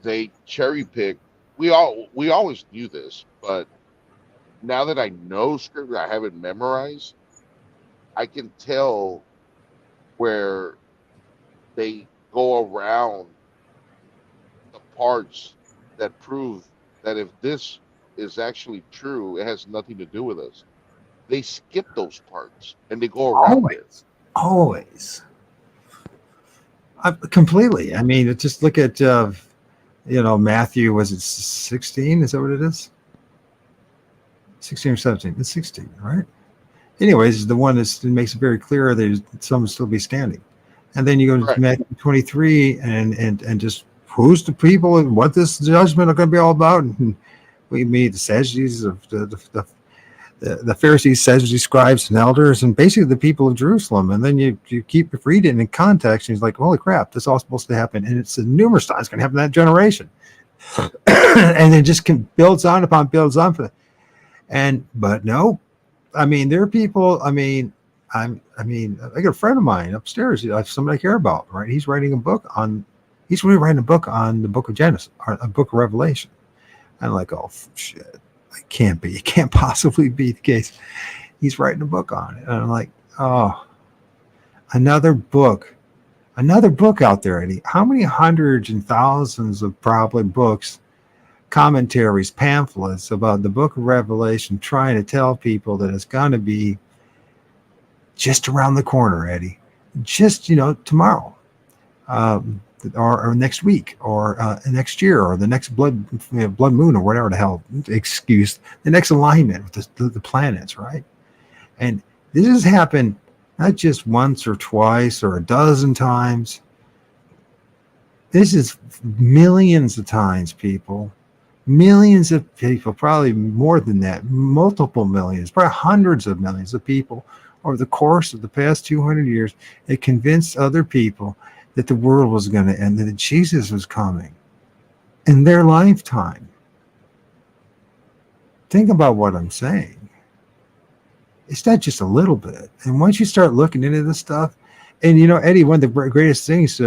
they cherry pick. We always knew this, but now that I know scripture, I have it memorized. I can tell where they go around the parts that prove that if this is actually true, it has nothing to do with us. They skip those parts and they go around it. Always. Completely. I mean, just look at, Matthew, was it 16? Is that what it is? 16 or 17? It's 16, right? Anyways, the one that makes it very clear that some will still be standing. And then you go to Matthew 23 and just who's the people and what this judgment are going to be all about. And we meet the Sadducees of the Pharisees, Sadducees, scribes, and elders, and basically the people of Jerusalem. And then you keep reading in context, and he's like, holy crap, this is all supposed to happen. And it's numerous times going to happen in that generation. And it just builds on. But no, I mean, there are people, I got a friend of mine upstairs, somebody I care about, right? He's writing a book on the book of Genesis, or a book of Revelation. I'm like, oh shit, it can't possibly be the case. He's writing a book on it. And I'm like, oh, another book out there, Eddie. How many hundreds and thousands of probably books, commentaries, pamphlets about the book of Revelation, trying to tell people that it's going to be just around the corner, Eddie, just, tomorrow, or next week, or next year, or the next blood moon, or whatever the hell excuse, the next alignment with the planets, right? And this has happened not just once or twice or a dozen times. This is millions of times, people. Millions of people, probably more than that, multiple millions, probably hundreds of millions of people over the course of the past 200 years that convinced other people that the world was going to end, that Jesus was coming in their lifetime. Think about what I'm saying. It's not just a little bit. And once you start looking into this stuff, and Eddie, one of the greatest things,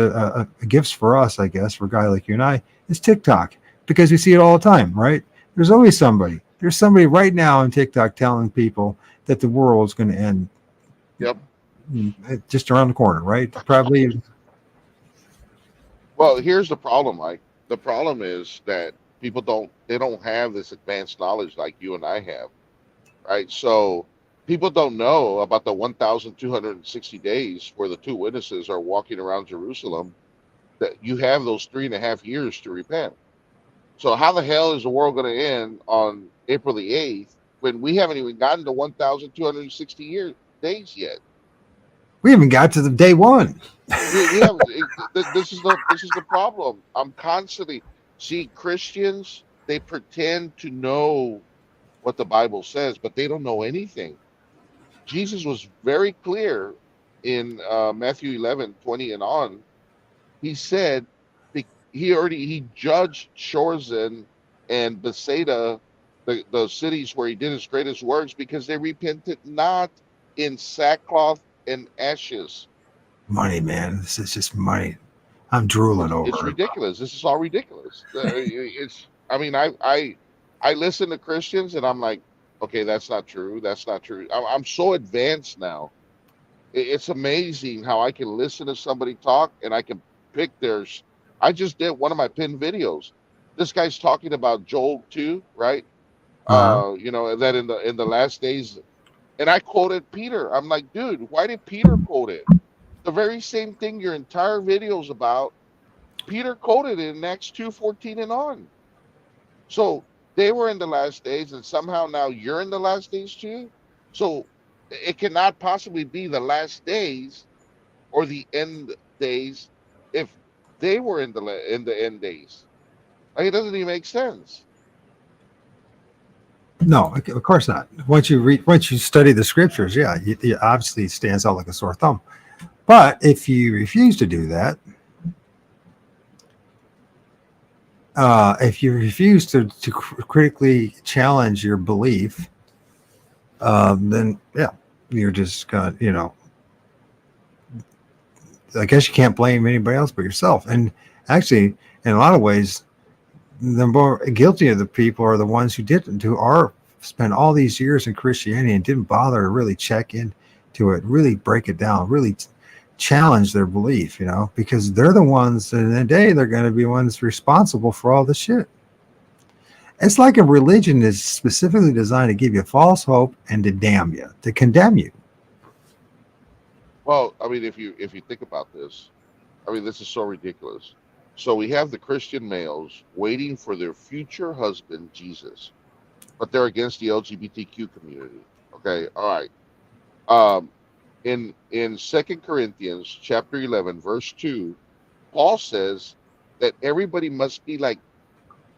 gifts for us, I guess, for a guy like you and I, is TikTok. Because we see it all the time, right? There's always somebody. There's somebody right now on TikTok telling people that the world is going to end. Yep. Just around the corner, right? Probably. Well, here's the problem, Mike. The problem is that people don't have this advanced knowledge like you and I have, right? So people don't know about the 1,260 days where the two witnesses are walking around Jerusalem that you have those 3.5 years to repent. So how the hell is the world going to end on April the 8th when we haven't even gotten to 1,260 days yet? We even got to the day one. We have this is the problem. I'm constantly see Christians, they pretend to know what the Bible says, but they don't know anything. Jesus was very clear in Matthew 11:20 and on. He said he judged Chorazin and Bethsaida, the cities where he did his greatest works, because they repented not in sackcloth and ashes. Money, man. This is just money. I'm drooling over It's it. ridiculous. This is all ridiculous. It's. I mean, I listen to Christians and I'm like, okay, that's not true. That's not true. I'm so advanced now. It's amazing how I can listen to somebody talk and I can pick theirs. I just did one of my pinned videos. This guy's talking about Joel 2, right? You know, that in the last days, and I quoted Peter. I'm like, dude, why did Peter quote it? The very same thing your entire video's about. Peter quoted it in Acts 2:14 and on. So they were in the last days, and somehow now you're in the last days too. So it cannot possibly be the last days or the end days if they were in the end days. Like, it doesn't even make sense. No, of course not. Once you study the scriptures, yeah, it obviously stands out like a sore thumb. But if you refuse to do that, if you refuse to critically challenge your belief, then yeah, you're just gonna, you know, I guess you can't blame anybody else but yourself. And actually, in a lot of ways, the more guilty of the people are the ones who spent all these years in Christianity and didn't bother to really check into it, really break it down, really challenge their belief, you know, because they're the ones in the day they're going to be ones responsible for all the shit. It's like a religion is specifically designed to give you false hope and to damn you, to condemn you. Well, I mean, if you think about this, I mean, this is so ridiculous. So we have the Christian males waiting for their future husband, Jesus, but they're against the LGBTQ community. Okay, all right. In 2 Corinthians chapter 11, verse 2, Paul says that everybody must be like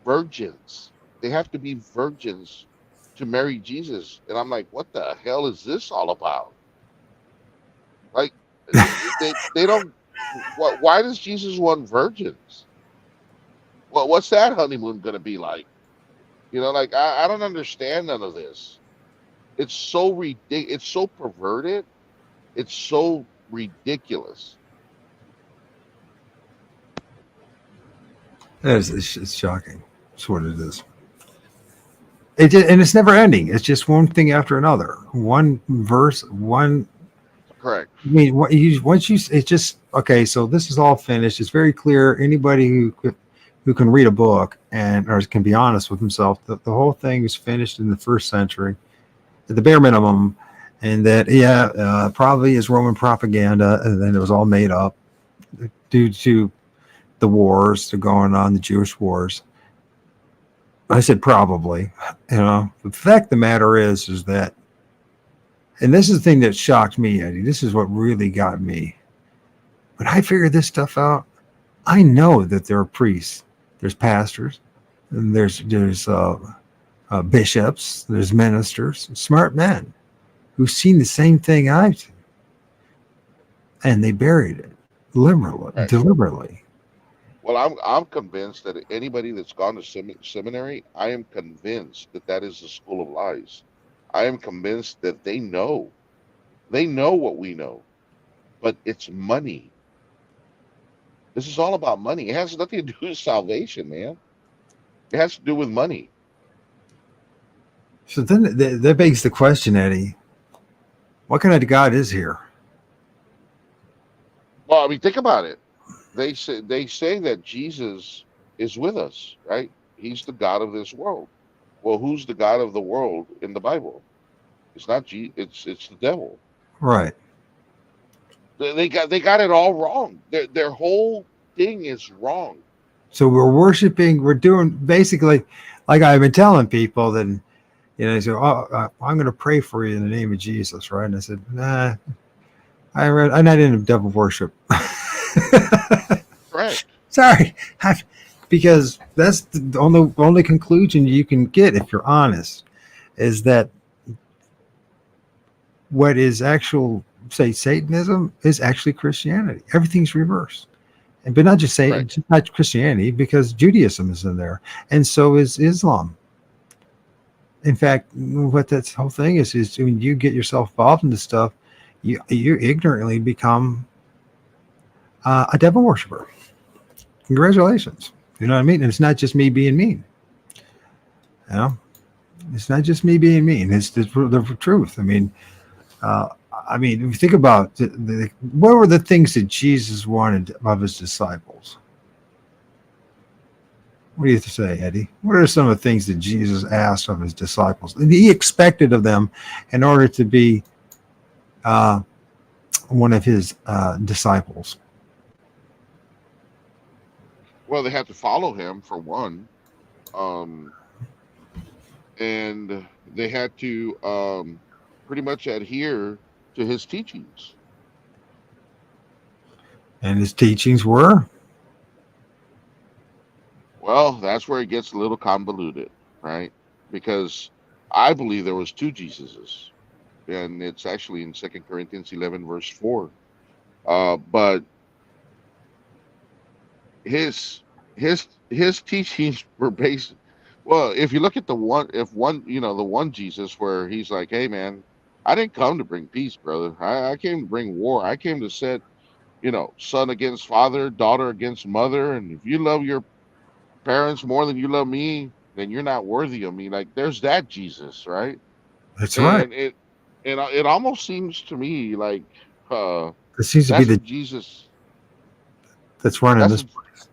virgins. They have to be virgins to marry Jesus. And I'm like, what the hell is this all about? Like, they don't. Why does Jesus want virgins? Well, what's that honeymoon going to be like? You know, like, I don't understand none of this. It's so ridiculous. It's so perverted. It's so ridiculous. It's shocking. That's what it is. And it's never ending. It's just one thing after another. One verse, one. Correct. I mean, it's just okay. So this is all finished. It's very clear. Anybody who can read a book or can be honest with himself, the whole thing is finished in the first century, at the bare minimum, and that probably is Roman propaganda, and then it was all made up due to the wars that are going on, the Jewish wars. I said probably. You know, the fact of the matter is that. And this is the thing that shocked me, Eddie. This is what really got me. When I figured this stuff out, I know that there are priests, there's pastors, and there's bishops, there's ministers, smart men who've seen the same thing I've seen, and they buried it Right. deliberately. Well, I'm convinced that anybody that's gone to seminary, I am convinced that is the school of lies. I am convinced that they know what we know, but it's money. This is all about money. It has nothing to do with salvation, man. It has to do with money. So then that begs the question, Eddie, what kind of God is here? Well, I mean, think about it. They say that Jesus is with us, right? He's the God of this world. Well, who's the God of the world in the Bible? It's not it's the devil. Right. They got it all wrong. Their whole thing is wrong. So we're doing basically like I've been telling people that, they say, "Oh, I'm going to pray for you in the name of Jesus," right? And I said, "Nah, I'm not into devil worship." Correct. Sorry, because that's the only conclusion you can get if you're honest, is that what is actual, say, Satanism is actually Christianity. Everything's reversed. But not just Satan, Correct. not Christianity, because Judaism is in there, and so is Islam. In fact, what that whole thing is when you get yourself involved in this stuff, you ignorantly become a devil worshiper. Congratulations. You know what I mean? And it's not just me being mean. You know, it's not just me being mean. It's the truth. I mean, if you think about what were the things that Jesus wanted of his disciples? What do you say, Eddie? What are some of the things that Jesus asked of his disciples? And he expected of them in order to be one of his disciples. Well, they had to follow him for one, and they had to pretty much adhere to his teachings. And his teachings were? Well, that's where it gets a little convoluted, right? Because I believe there was two Jesuses, and it's actually in 2 Corinthians 11, verse 4. But his teachings were based. Well, if you look at the one Jesus where he's like, "Hey, man, I didn't come to bring peace, brother. I came to bring war. I came to set, son against father, daughter against mother, and if you love your parents more than you love me, then you're not worthy of me." Like, there's that Jesus, right? That's right. And it almost seems to me like This seems to be that's the what Jesus. that's running That's this what, place.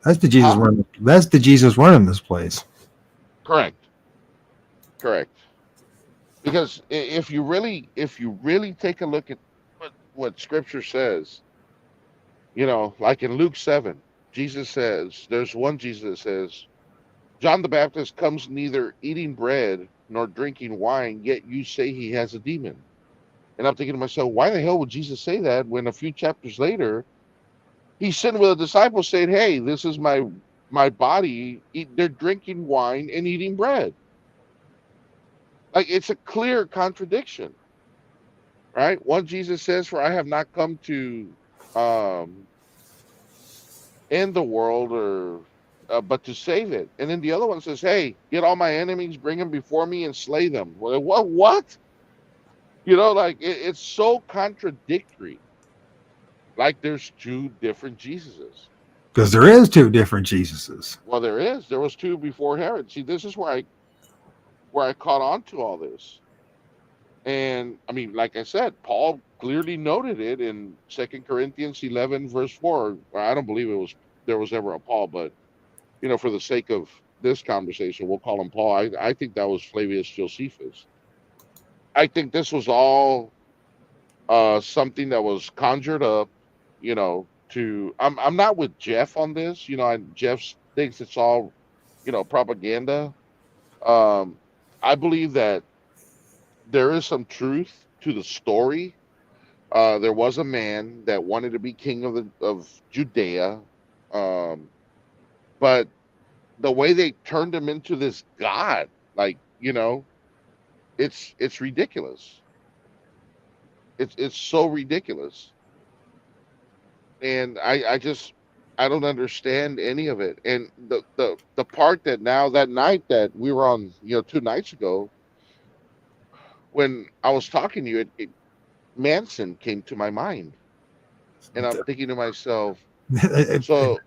That's the Jesus huh? running. That's the Jesus running this place. Correct. Correct. Because if you really take a look at what Scripture says, like in Luke 7, Jesus says, there's one Jesus that says, John the Baptist comes neither eating bread nor drinking wine, yet you say he has a demon. And I'm thinking to myself, why the hell would Jesus say that when a few chapters later he's sitting with a disciple saying, "Hey, this is my body. They're drinking wine and eating bread." Like, it's a clear contradiction, right? One Jesus says, "For I have not come to um, end the world, or but to save it." And then the other one says, "Hey, get all my enemies, bring them before me, and slay them." Well, what? What? Like it's so contradictory. Like there's two different Jesuses. Because there is two different Jesuses. Well, there is. There was two before Herod. See, this is where I caught on to all this. And I mean, like I said, Paul clearly noted it in 2 Corinthians 11, verse 4. I don't believe there was ever a Paul, but for the sake of this conversation, we'll call him Paul. I think that was Flavius Josephus. I think this was all something that was conjured up, to I'm not with Jeff on this. Jeff thinks it's all, propaganda. Um, I believe that there is some truth to the story. There was a man that wanted to be king of Judea, um, but the way they turned him into this god, like, it's ridiculous. It's so ridiculous, and I don't understand any of it. And the part that night that we were on, 2 nights ago, when I was talking to you, Manson came to my mind, and I'm thinking to myself, so.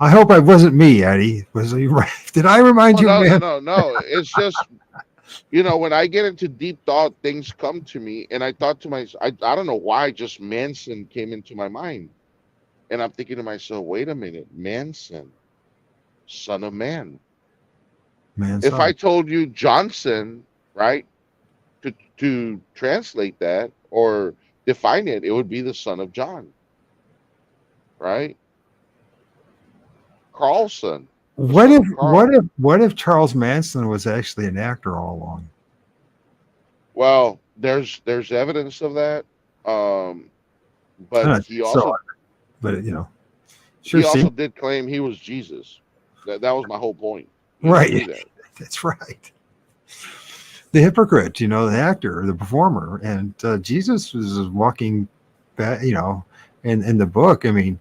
I hope it wasn't me, Eddie. Was you right? Did I remind Well, you, no, no, man? no, no. It's just, when I get into deep thought, things come to me, and I thought to myself, I don't know why, just Manson came into my mind, and I'm thinking to myself, wait a minute, Manson, son of man. Man, If I son. told you Johnson, right, to translate that or define it, it would be the son of John, right? Carlson. The What son if of Carl. what if Charles Manson was actually an actor all along? Well, there's evidence of that. But he So, also but he sure also seems did claim he was Jesus. That was my whole point. He did right. do that. That's right. The hypocrite, the actor, the performer, and Jesus was a walking, in the book. I mean,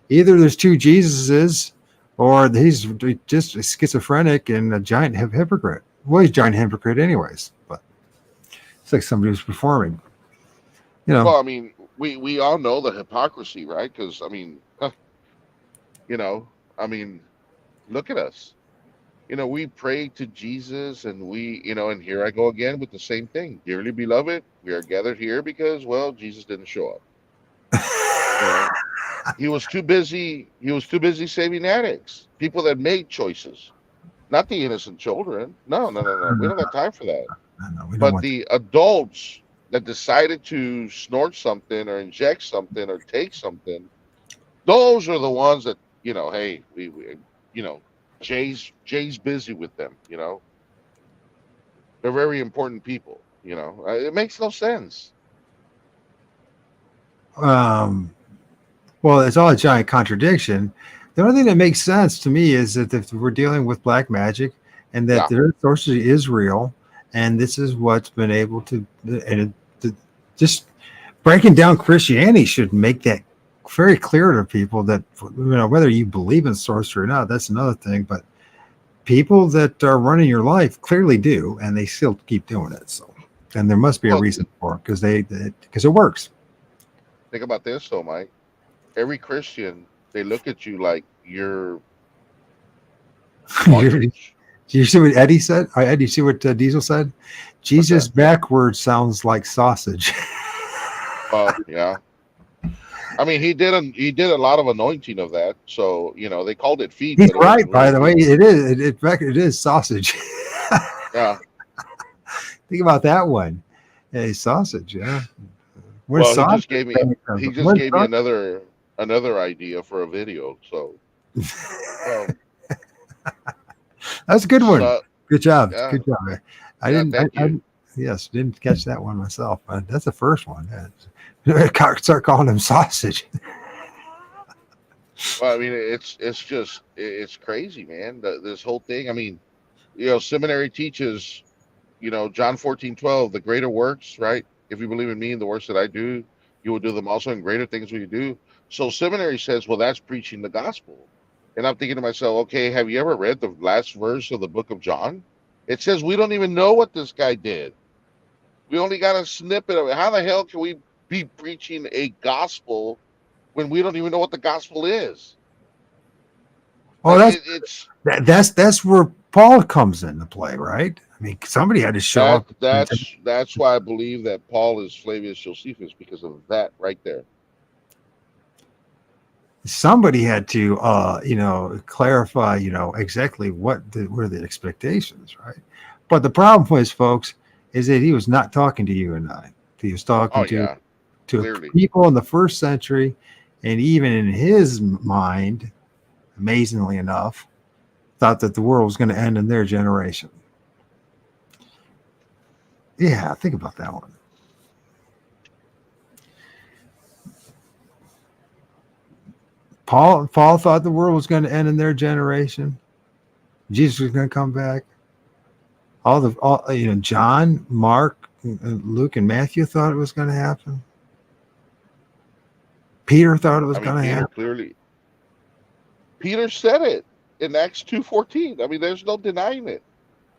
either there's two Jesuses, or he's just a schizophrenic and a giant hypocrite. Well, he's a giant hypocrite, anyways. But it's like somebody who's performing. Well, I mean, we all know the hypocrisy, right? Because I mean, I mean, look at us. We pray to Jesus, and and here I go again with the same thing. Dearly beloved, we are gathered here because, well, Jesus didn't show up. He was too busy. He was too busy saving addicts, people that made choices, not the innocent children. No, no, no, no. We don't have time for that. We don't But want the adults that decided to snort something or inject something or take something, those are the ones that hey, we Jay's busy with them. They're very important people. It makes no sense. Well, it's all a giant contradiction. The only thing that makes sense to me is that if we're dealing with black magic, and that their sorcery is real, and this is what's been able to, just breaking down Christianity should make that very clear to people that whether you believe in sorcery or not, that's another thing. But people that are running your life clearly do, and they still keep doing it. So, and there must be a reason for it because it works. Think about this, though, Mike. Every Christian, they look at you like you're. Do you see what Eddie said? Eddie, you see what Diesel said? Jesus backwards sounds like sausage. Yeah. I mean, he did a lot of anointing of that. So they called it feet. He's right, by the way. It is. It is sausage. Yeah. Think about that one. Hey, sausage. Yeah. Well, he just gave me another idea for a video. So. That's a good one. Good job. Yeah. Good job. I didn't catch that one myself. That's the first one. Start calling him sausage. Well, I mean, it's crazy, man. This whole thing. I mean, seminary teaches, John 14:12, the greater works, right? If you believe in me and the works that I do, you will do them also, and greater things will you do. So seminary says, well, that's preaching the gospel. And I'm thinking to myself, okay, have you ever read the last verse of the book of John? It says we don't even know what this guy did. We only got a snippet of it. How the hell can we be preaching a gospel when we don't even know what the gospel is? Oh, that's where Paul comes into play, right? I mean, somebody had to show up. That's why I believe that Paul is Flavius Josephus, because of that right there. Somebody had to, clarify, exactly what were the expectations, right? But the problem was, folks, is that he was not talking to you and I. He was talking to people in the first century, and even in his mind, amazingly enough, thought that the world was going to end in their generation. Yeah, think about that one. Paul thought the world was going to end in their generation. Jesus was going to come back. John, Mark, Luke, and Matthew thought it was going to happen. Peter thought it was going to happen. Clearly, Peter said it in Acts 2:14. I mean, there's no denying it.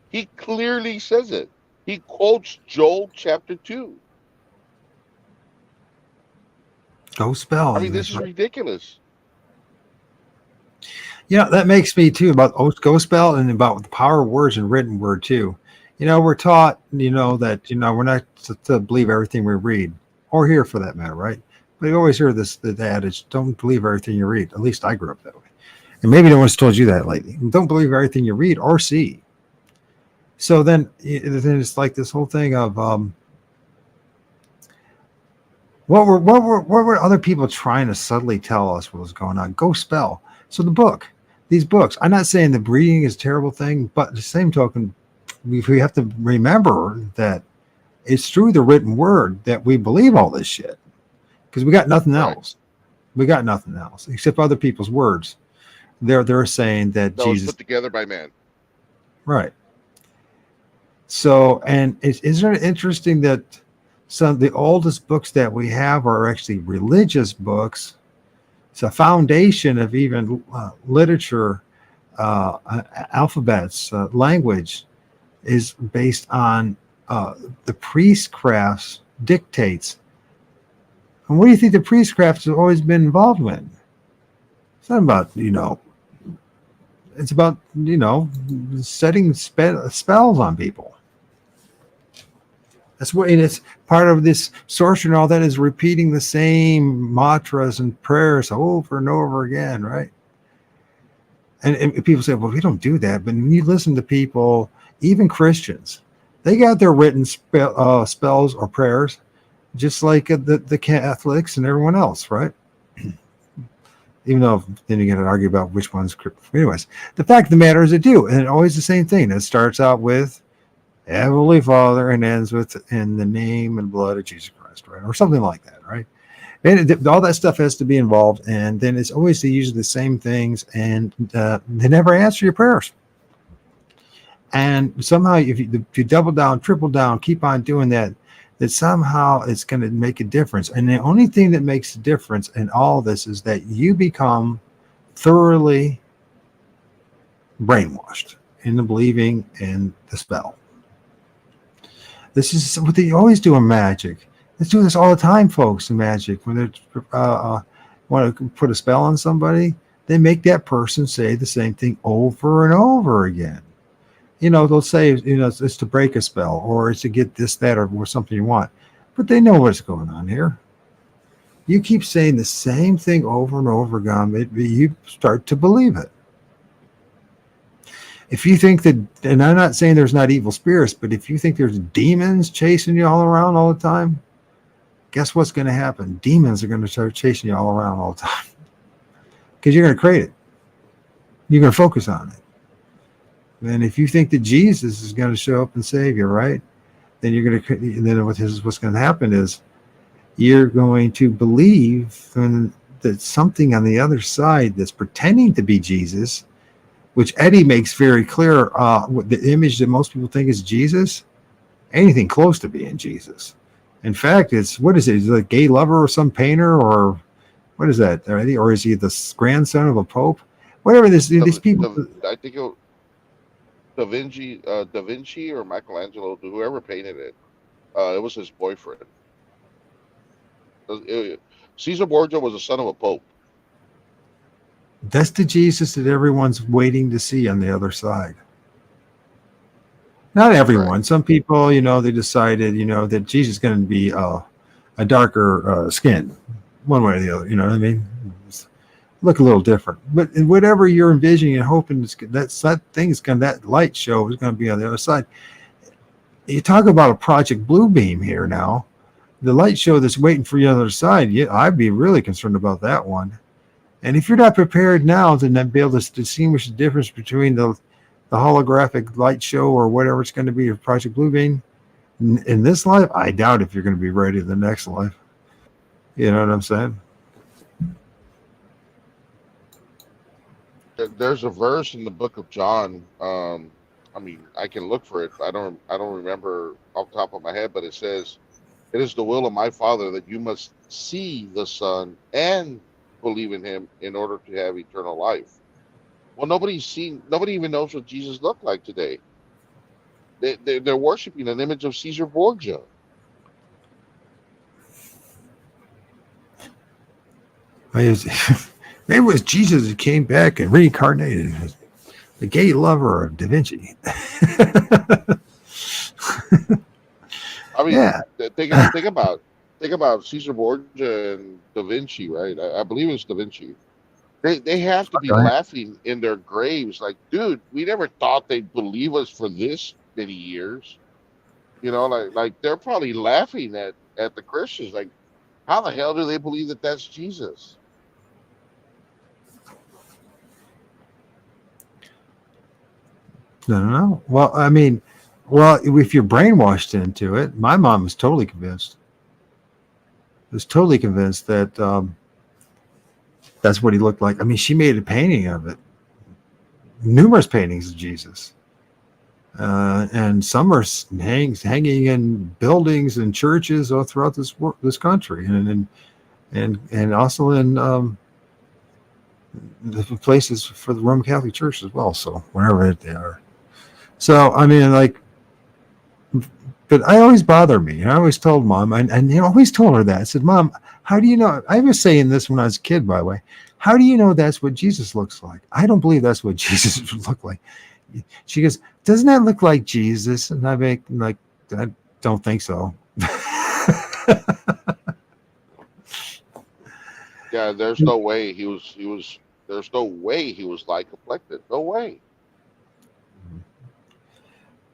He clearly says it. He quotes Joel chapter 2. Go spell. I mean, this is ridiculous. That makes me too about go spell and about the power of words and written word too. We're taught, that, we're not to believe everything we read or hear for that matter, right? But you always hear the adage, don't believe everything you read. At least I grew up that way. And maybe no one's told you that lately. Don't believe everything you read or see. So then it's like this whole thing of what were other people trying to subtly tell us what was going on? Go spell. So the book these books. I'm not saying the breeding is a terrible thing, but the same token, we have to remember that it's through the written word that we believe all this shit, because we got nothing Right. else. We got nothing else except other people's words. They're saying that That was Jesus, put together by man. right? So, and isn't it interesting that some of the oldest books that we have are actually religious books? It's a foundation of even literature, alphabets, language is based on the priestcraft's dictates. And what do you think the priestcraft has always been involved with? It's not about, it's about, setting spells on people. That's what, and it's part of this sorcery and all that is repeating the same mantras and prayers over and over again, right? And people say, well, we don't do that. But when you listen to people, even Christians, they got their written spells or prayers, just like the Catholics and everyone else, right? Even though then you get to argue about which one's. Anyways, the fact of the matter is they do. And always the same thing. It starts out with Heavenly Father and ends with in the name and blood of Jesus Christ, right? Or something like that, right? And all that stuff has to be involved. And then it's always usually the same things. And they never answer your prayers. And somehow if you double down, triple down, keep on doing that, that somehow it's going to make a difference. And the only thing that makes a difference in all this is that you become thoroughly brainwashed into believing in the spell. This is what they always do in magic. They do this all the time, folks, in magic. When they want to put a spell on somebody, they make that person say the same thing over and over again. They'll say, it's to break a spell, or it's to get this, that, or something you want. But they know what's going on here. You keep saying the same thing over and over again, you start to believe it. If you think that, and I'm not saying there's not evil spirits, but if you think there's demons chasing you all around all the time, guess what's going to happen? Demons are going to start chasing you all around all the time. Because you're going to create it. You're going to focus on it. And if you think that Jesus is going to show up and save you, right? Then you're going to, then what's going to happen is you're going to believe that something on the other side that's pretending to be Jesus, which Eddie makes very clear, the image that most people think is Jesus, anything close to being Jesus. In fact, what is it? Is it a gay lover or some painter, or what is that, Eddie? Or is he the grandson of a pope? Whatever these people. I think Da Vinci or Michelangelo, whoever painted it, it was his boyfriend. Caesar Borgia was the son of a pope. That's the Jesus that everyone's waiting to see on the other side. Not everyone. Right. Some people, they decided, that Jesus is going to be a darker skin, one way or the other. You know what I mean? Look a little different. But whatever you're envisioning and hoping that light show is going to be on the other side. You talk about a Project Bluebeam here now. The light show that's waiting for you on the other side, I'd be really concerned about that one. And if you're not prepared now to be able to distinguish the difference between the holographic light show or whatever it's going to be, or Project Bluebeam, in this life, I doubt if you're going to be ready in the next life. You know what I'm saying? There's a verse in the book of John. I can look for it. I don't remember off the top of my head, but it says, "It is the will of my Father that you must see the Son and believe in him in order to have eternal life." Well, nobody even knows what Jesus looked like today. They're worshiping an image of Caesar Borgia. Maybe it was Jesus that came back and reincarnated as the gay lover of Da Vinci. I mean, yeah. think about Caesar Borgia and Da Vinci, right? I believe it's Da Vinci. They have to be laughing in their graves, like, dude, we never thought they'd believe us for this many years. Like they're probably laughing at the Christians, like, how the hell do they believe that that's Jesus? No. Well, I mean, if you're brainwashed into it, my mom was totally convinced. Was totally convinced that that's what he looked like. I mean, she made a painting of it, numerous paintings of Jesus, and some are hanging in buildings and churches all throughout this country, and also in the places for the Roman Catholic Church as well. So wherever they are. So I mean, like, but I always bother me. I always told Mom, and you know, always told her that. I said, Mom, how do you know? I was saying this when I was a kid, by the way. How do you know that's what Jesus looks like? I don't believe that's what Jesus would look like. She goes, doesn't that look like Jesus? And I make like, I don't think so. Yeah, there's no way he was. There's no way he was like afflicted. No way.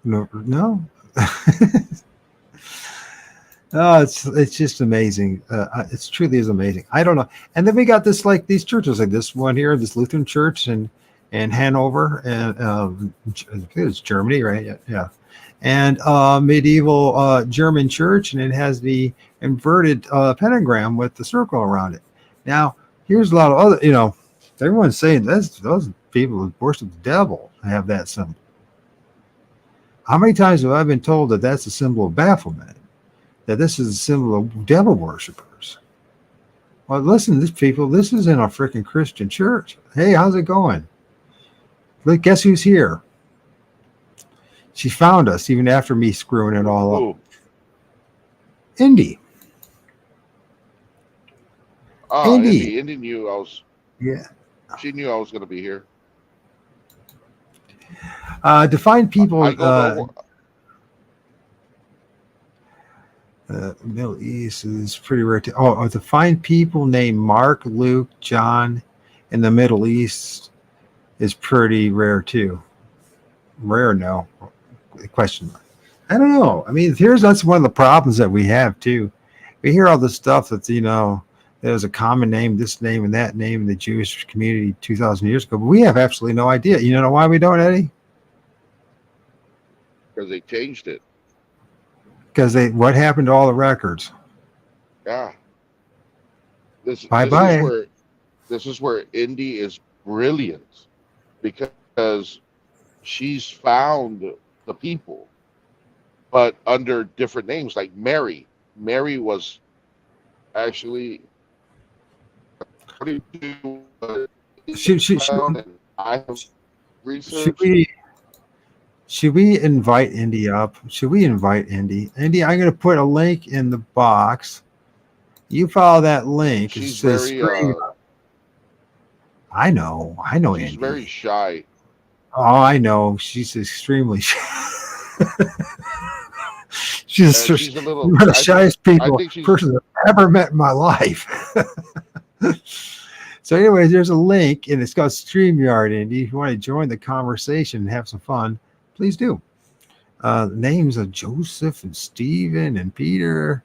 No. Oh, it's just amazing. It's truly is amazing. I don't know. And then we got this, like these churches, like this one here, this Lutheran church in Hanover, and I think it's Germany, right? Yeah. And medieval German church, and it has the inverted pentagram with the circle around it. Now, here's a lot of other, you know, everyone's saying those people who worship the devil have that symbol. How many times have I been told that that's a symbol of bafflement? That this is a symbol of devil worshipers? Well, listen, this is in a freaking Christian church. Hey, how's it going? Look, guess who's here? She found us even after me screwing it all up. Indy. Oh, Indy knew I was. Yeah. She knew I was going to be here. To find people. Middle East is pretty rare. To find people named Mark, Luke, John in the Middle East is pretty rare too. Rare, no. Question mark. I don't know. I mean, that's one of the problems that we have too. We hear all this stuff that, you know, there's a common name, this name and that name in the Jewish community 2,000 years ago, but we have absolutely no idea. You know why we don't, Eddie? Because they changed it. Because what happened to all the records? Yeah. This is where Indy is brilliant, because she's found the people, but under different names, like Mary. Mary was actually. Should we invite Indy up? Should we invite Indy? Indy, I'm going to put a link in the box. You follow that link. She's very. I know, Indy. She's very shy. Oh, I know. She's extremely shy. she's a little. One of the shyest person I've ever met in my life. So, anyways, there's a link, and it's got StreamYard, Indy. If you want to join the conversation and have some fun, please do. Names of Joseph and Stephen and Peter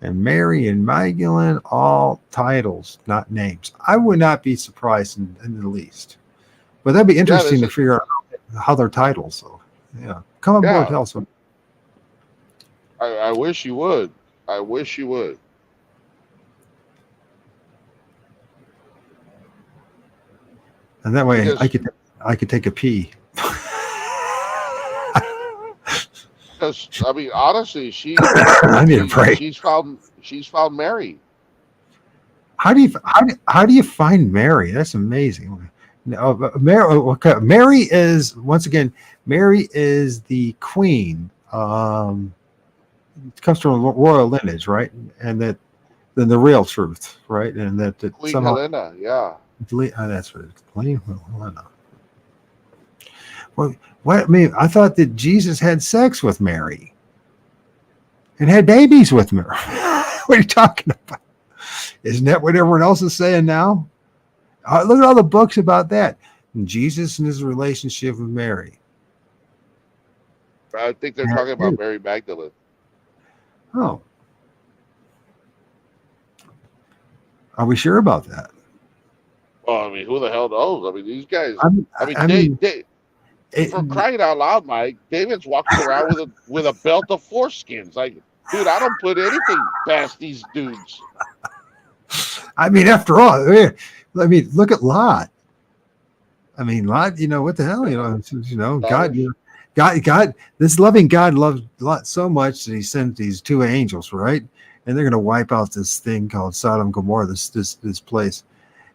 and Mary and Magdalene, all titles, not names. I would not be surprised in the least. But that'd be interesting to figure out how they're titles. So, yeah. Come on board, tell us. I wish you would. I wish you would. And that way I could take a pee. Because I mean, honestly, I need a break. She's found Mary. How do you find Mary? That's amazing. Mary is, once again, Mary is the queen. It comes from royal lineage, right? And that then the real truth, right? And that Queen Helena, yeah. That's what it's Queen Helena. Well, what? I mean, I thought that Jesus had sex with Mary and had babies with Mary. What are you talking about? Isn't that what everyone else is saying now? Look at all the books about that. And Jesus and his relationship with Mary. I think they're talking about Mary Magdalene. Oh. Are we sure about that? Well, I mean, who the hell knows? I mean, these guys. For crying out loud, Mike, David's walking around with a belt of foreskins. Like, dude, I don't put anything past these dudes. I mean, after all, I mean, look at Lot. I mean, Lot, what the hell, God, this loving God loved Lot so much that he sent these two angels, right? And they're going to wipe out this thing called Sodom and Gomorrah, this place.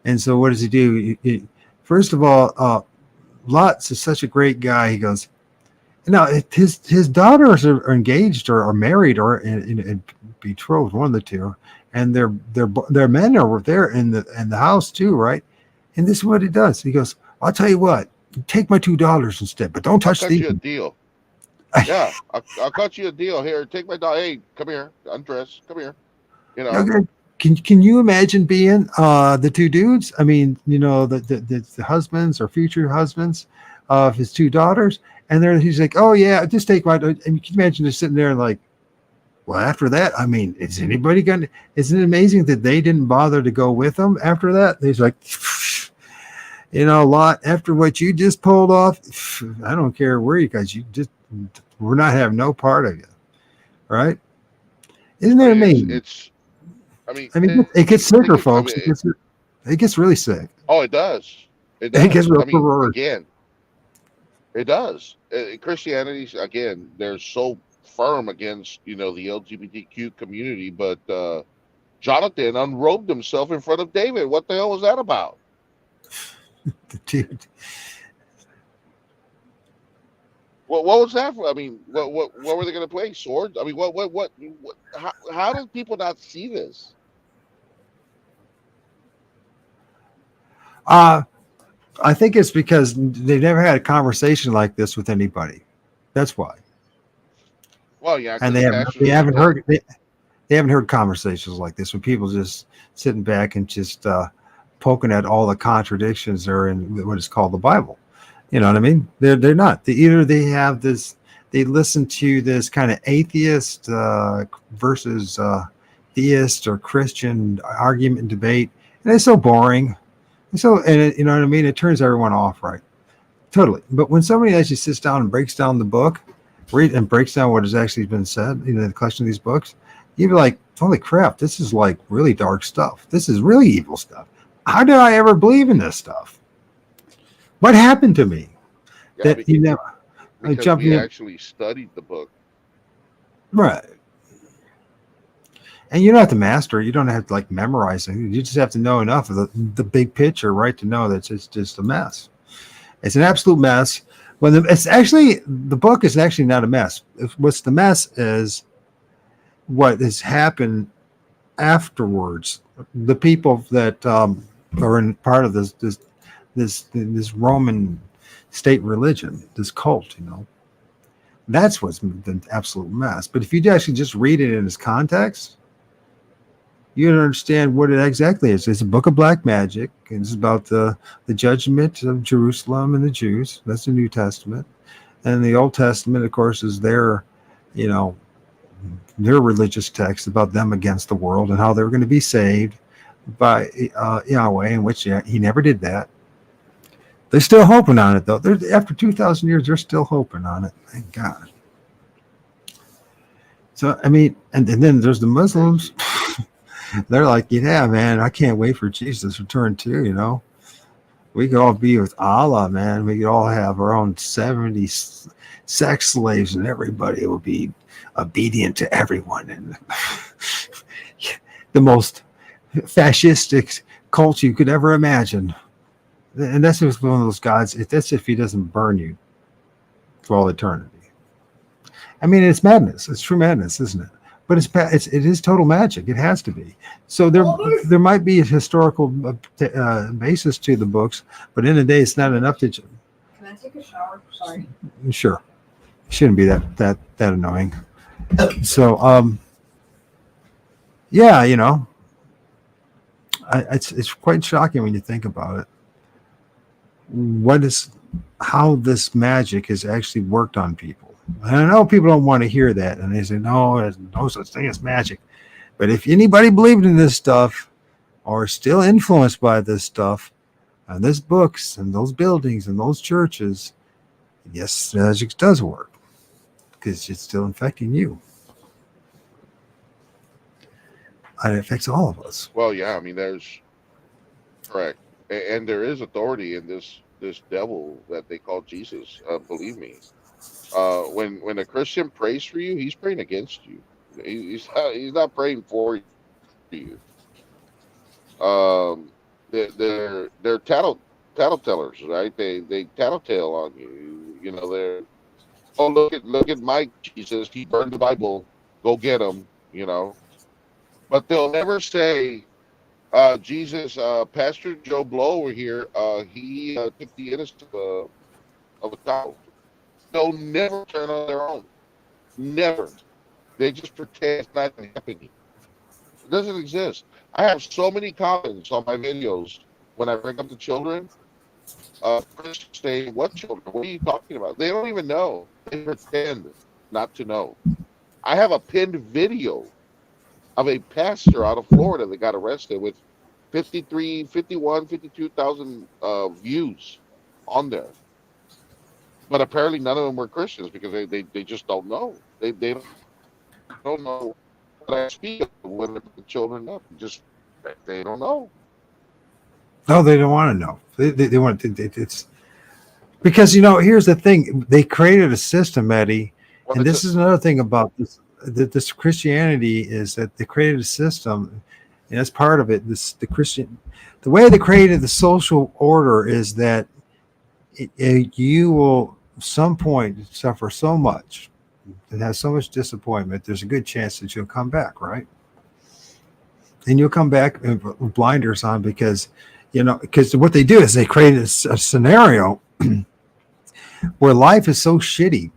And so what does he do? First of all, Lot's is such a great guy. He goes, now his daughters are engaged or are married or in betrothed, one of the two, and their men are there in the house too, right? And this is what he does. He goes, I'll tell you what, take my $2 instead, but don't touch these. I'll cut you a deal. Yeah, I'll cut you a deal here. Take my $. Hey, come here, undress. Come here. Okay. Can you imagine being the two dudes? I mean, the husbands or future husbands of his two daughters, and he's like, oh yeah, just take my. And you can imagine just sitting there and like, well, after that, I mean, isn't it amazing that they didn't bother to go with him after that? He's like, Lot, after what you just pulled off, I don't care where you guys, we're not having no part of you, right? Isn't that amazing? It gets sicker, folks. It gets really sick. Oh, it does. It gets real again. It does. Christianity, again, they're so firm against the LGBTQ community, but Jonathan unrobed himself in front of David. What the hell was that about? Dude. What was that for? I mean, what were they going to play? Swords? I mean, what how did people not see this? I think it's because they've never had a conversation like this with anybody. That's why. Well, yeah, and they haven't heard conversations like this with people just sitting back and just poking at all the contradictions that are in what is called the Bible. You know what I mean? They're not. They have this. They listen to this kind of atheist versus theist or Christian argument and debate, and it's so boring. You know what I mean? It turns everyone off, right? Totally. But when somebody actually sits down and breaks down the book, and breaks down what has actually been said, the collection of these books, you'd be like, holy crap, this is like really dark stuff. This is really evil stuff. How did I ever believe in this stuff? What happened to me? Yeah, because we actually studied the book. Right. And you don't have to master it. You don't have to memorize it. You just have to know enough of the big picture, right, to know that it's just a mess. It's an absolute mess. When the book is actually not a mess. What's the mess is what has happened afterwards. The people that are in part of this Roman state religion, this cult, that's what's the absolute mess. But if you actually just read it in its context, you don't understand what it exactly is. It's a book of black magic. It's about the judgment of Jerusalem and the Jews. That's the New Testament. And the Old Testament, of course, is their religious text about them against the world and how they were going to be saved by Yahweh, in which he never did that. They're still hoping on it, though. After 2,000 years, they're still hoping on it. Thank God. So, I mean, and then there's the Muslims. They're like, yeah, man, I can't wait for Jesus' return too, We could all be with Allah, man. We could all have our own 70 sex slaves and everybody will be obedient to everyone. And the most fascistic cult you could ever imagine. And that's just one of those gods. That's if he doesn't burn you for all eternity. I mean, it's madness. It's true madness, isn't it? But it is total magic. It has to be. So there might be a historical basis to the books, but in the day, it's not enough to. Can I take a shower? Sorry. Sure. Shouldn't be that annoying. So yeah, it's quite shocking when you think about it. How this magic has actually worked on people. And I know people don't want to hear that, and they say, no, there's no such thing as magic. But if anybody believed in this stuff or still influenced by this stuff, and these books and those buildings and those churches, Yes, magic does work because it's still infecting you. And it affects all of us. Well, yeah, I mean, there's correct, and there is authority in this devil that they call Jesus. Believe me, when a Christian prays for you, he's praying against you. He's not praying for you. Um, they're tattletellers, right? They tattletale on you. You know, they're, oh, look at Mike Jesus. He burned the Bible. Go get him. You know, but they'll never say, Jesus, Pastor Joe Blow over here, he took the innocence of a child. They'll never turn on their own. Never. They just pretend it's not happening. It doesn't exist. I have so many comments on my videos when I bring up the children. Christians say, "What children? What are you talking about?" They don't even know. They pretend not to know. I have a pinned video of a pastor out of Florida that got arrested with 53, 51, 52,000 views on there. But apparently none of them were Christians because they just don't know. They don't know what I speak of when they put the children up. Just they don't know. No, they don't want to know. They want it's because here's the thing. They created a system, Eddie, Well, and this is another thing about this Christianity is that they created a system, and that's part of it. The way they created the social order is that you will at some point suffer so much and have so much disappointment. There's a good chance that you'll come back, right? And you'll come back with blinders on because what they do is they create a scenario where life is so shitty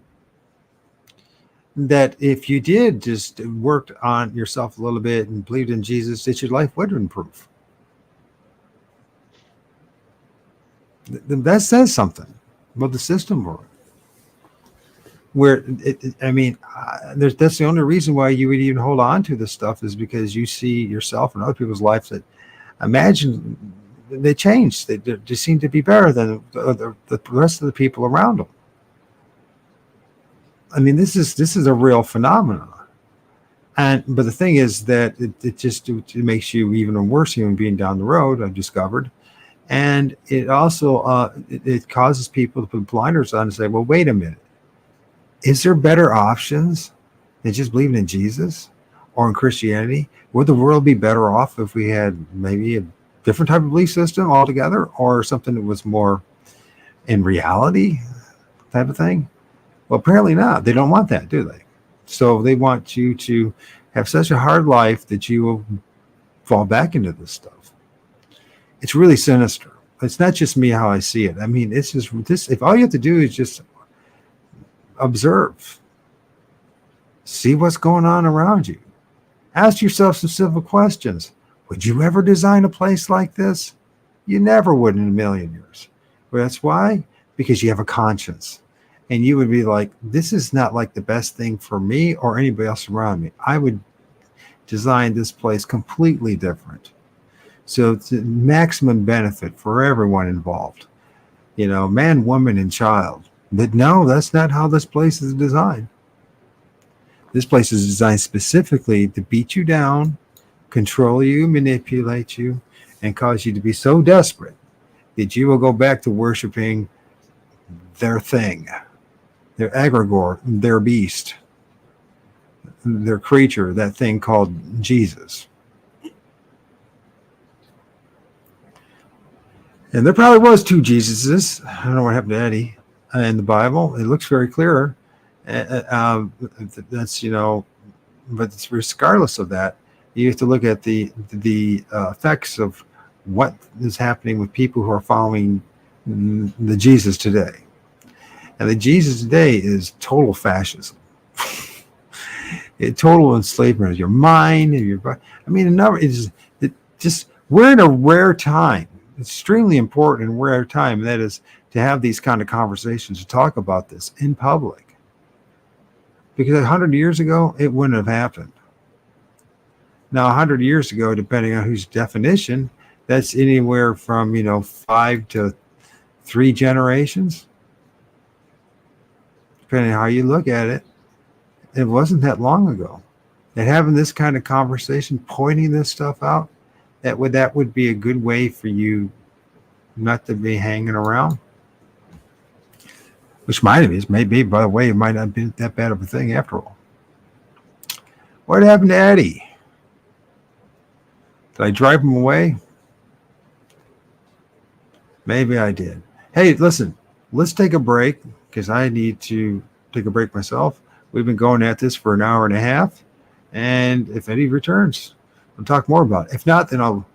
that if you did just worked on yourself a little bit and believed in Jesus, that your life would improve. That says something about the system world. That's the only reason why you would even hold on to this stuff is because you see yourself and other people's lives that imagine they changed. They seem to be better than the rest of the people around them. I mean, this is a real phenomenon. But the thing is that it makes you even a worse human being down the road, I've discovered. And it also it causes people to put blinders on and say, well, wait a minute. Is there better options than just believing in Jesus or in Christianity? Would the world be better off if we had maybe a different type of belief system altogether or something that was more in reality type of thing? Well, apparently not. They don't want that, do they? So they want you to have such a hard life that you will fall back into this stuff. It's really sinister. It's not just me how I see it. I mean, it's just this. If all you have to do is just observe, see what's going on around you, ask yourself some simple questions. Would you ever design a place like this? You never would in a million years. Well, that's why, because you have a conscience. And you would be like, this is not like the best thing for me or anybody else around me. I would design this place completely different. So it's a maximum benefit for everyone involved. Man, woman, and child. But no, that's not how this place is designed. This place is designed specifically to beat you down, control you, manipulate you, and cause you to be so desperate that you will go back to worshiping their thing, their egregore, their beast, their creature, that thing called Jesus. And there probably was two Jesuses. I don't know what happened to Eddie in the Bible. It looks very clear. But it's regardless of that, you have to look at the effects of what is happening with people who are following the Jesus today. And the Jesus today is total fascism. Total enslavement of your mind and your body. I mean, we're in a rare time, extremely important and rare time, and that is to have these kind of conversations, to talk about this in public. Because 100 years ago, it wouldn't have happened. Now, 100 years ago, depending on whose definition, that's anywhere from 5 to 3 generations. depending on how you look at it. It wasn't that long ago. And having this kind of conversation, pointing this stuff out, that would be a good way for you not to be hanging around. Which might have, maybe, by the way, it might not be that bad of a thing after all. What happened to Eddie? Did I drive him away? Maybe I did. Hey, listen, let's take a break because I need to take a break myself. We've been going at this for an hour and a half. And if Eddie returns, we'll talk more about it. If not, then I'll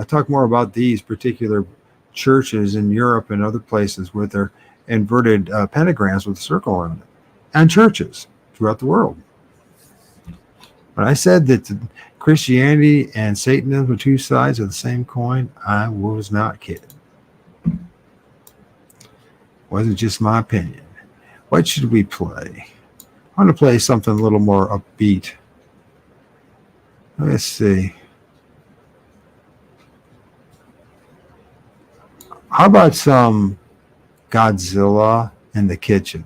talk more about these particular churches in Europe and other places with their inverted pentagrams with a circle around it, and churches throughout the world. When I said that Christianity and Satanism were two sides of the same coin, I was not kidding. Wasn't just my opinion. What should we play? I want to play something a little more upbeat. Let's see. How about some Godzilla in the Kitchen?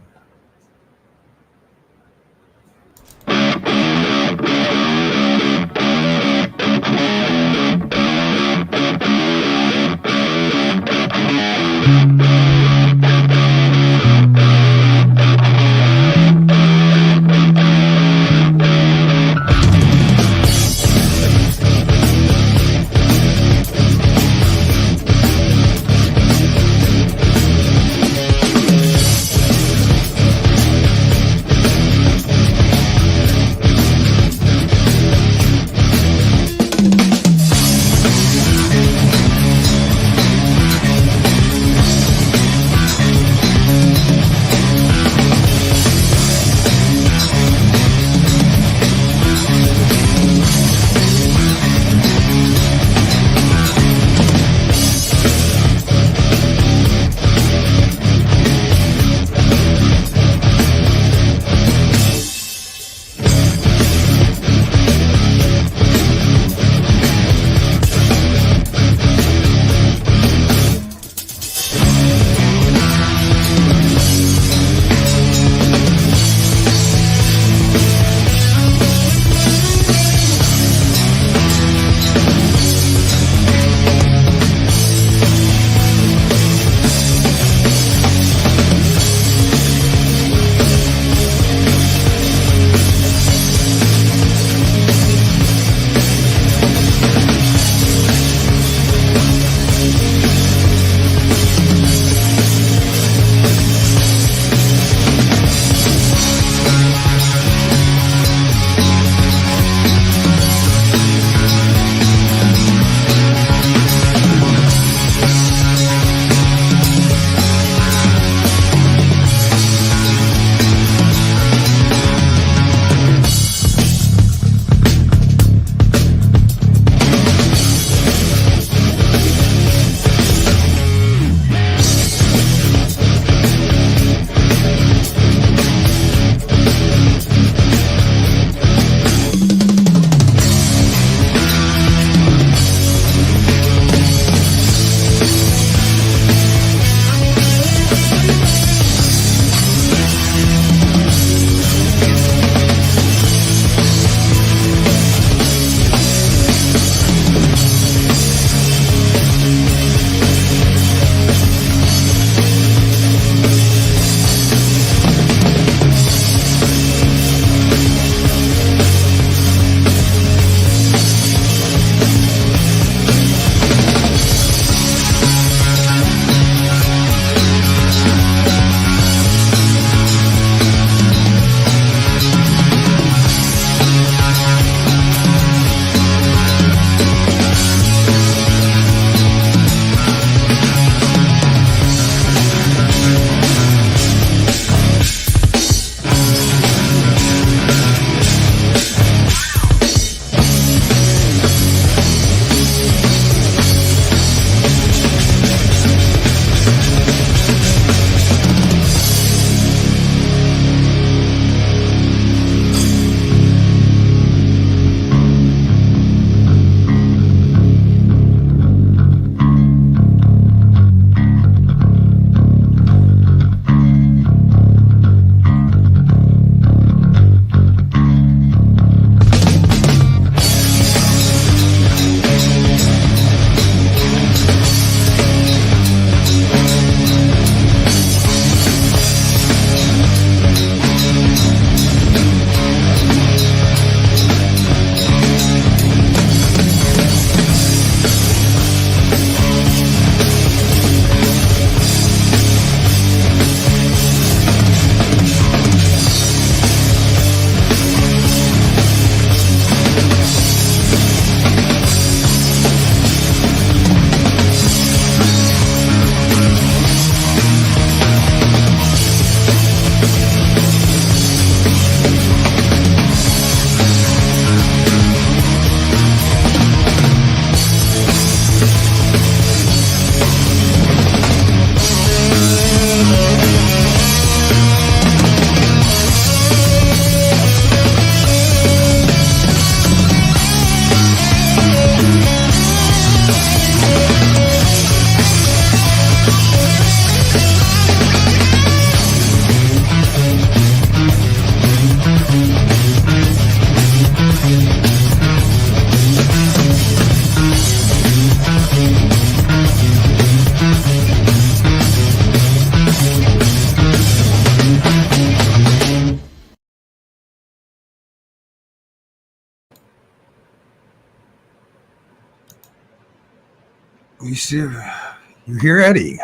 You see, you hear Eddie?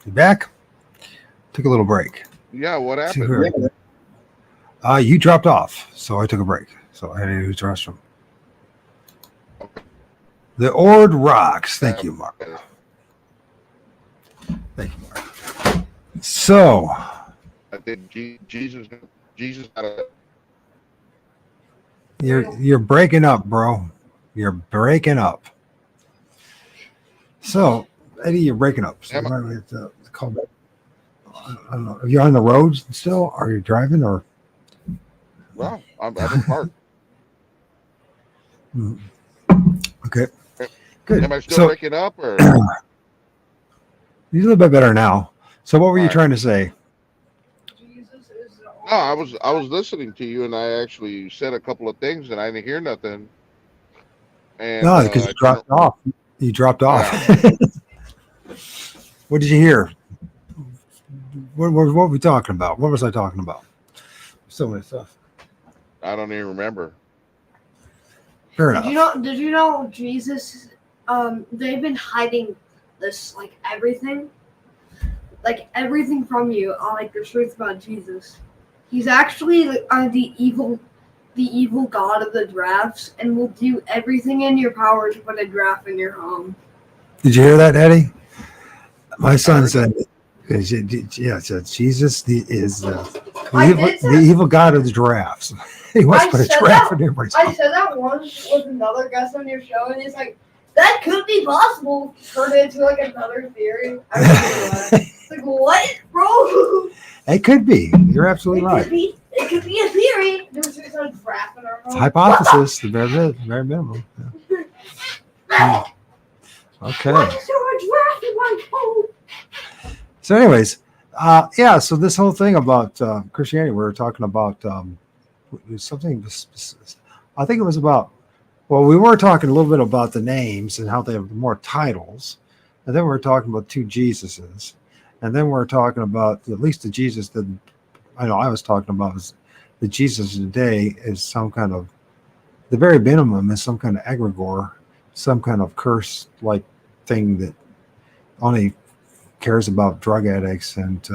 You back? Took a little break. Yeah, what See happened? where- You dropped off, so I took a break. So I had to use the restroom. The O.R.D rocks. Thank you, Mark. Thank you, Mark. So I think Jesus got a you're breaking up, bro. You're breaking up. So Eddie, you're breaking up. So Am I- we might have to call back. I don't know. Are you on the roads still? Are you driving or? well, I'm in park. Okay. Good. Am I still So breaking up or? you're a little bit better now. So what were you All right. trying to say? Jesus is the No, I was listening to you, and I actually said a couple of things, and I didn't hear nothing. And No, because you dropped off. You dropped off. What did you hear? What were we talking about? What was I talking about? So many stuff. I don't even remember. Fair Did enough. Did you know Jesus? They've been hiding this, like everything from you, like the truth about Jesus. He's actually the evil god of the drafts, and will do everything in your power to put a draft in your home. Did you hear that, Eddie? My son said, "Yeah, it said Jesus is the evil god of the drafts. He wants to put a draft in everybody's I home." said that once with another guest on your show, and he's like, "That could be possible." Turned it into like another theory. I was like, "What, bro?" It could be. You're absolutely right. It could be a theory. There's a draft in our It's a home. hypothesis, the very minimum. Yeah. Okay. Why is there a draft in my home? So, anyways, so this whole thing about Christianity, we were talking about something. I think it was about. Well, we were talking a little bit about the names and how they have more titles, and then we were talking about two Jesuses, and then we were talking about at least the Jesus that I know I was talking about was the Jesus today is some kind of the very minimum is some kind of egregore, some kind of curse-like thing that only cares about drug addicts and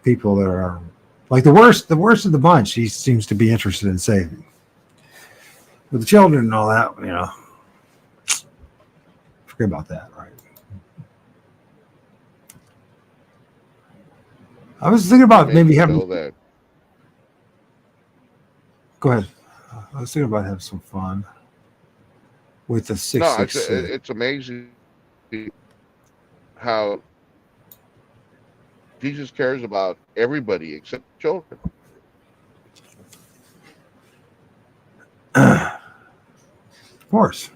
people that are like the worst of the bunch. He seems to be interested in saving. With the children and all that, forget about that, right? I was thinking about maybe having. That. Go ahead. I was thinking about having some fun with the No, 666. it's amazing how Jesus cares about everybody except children. Of course.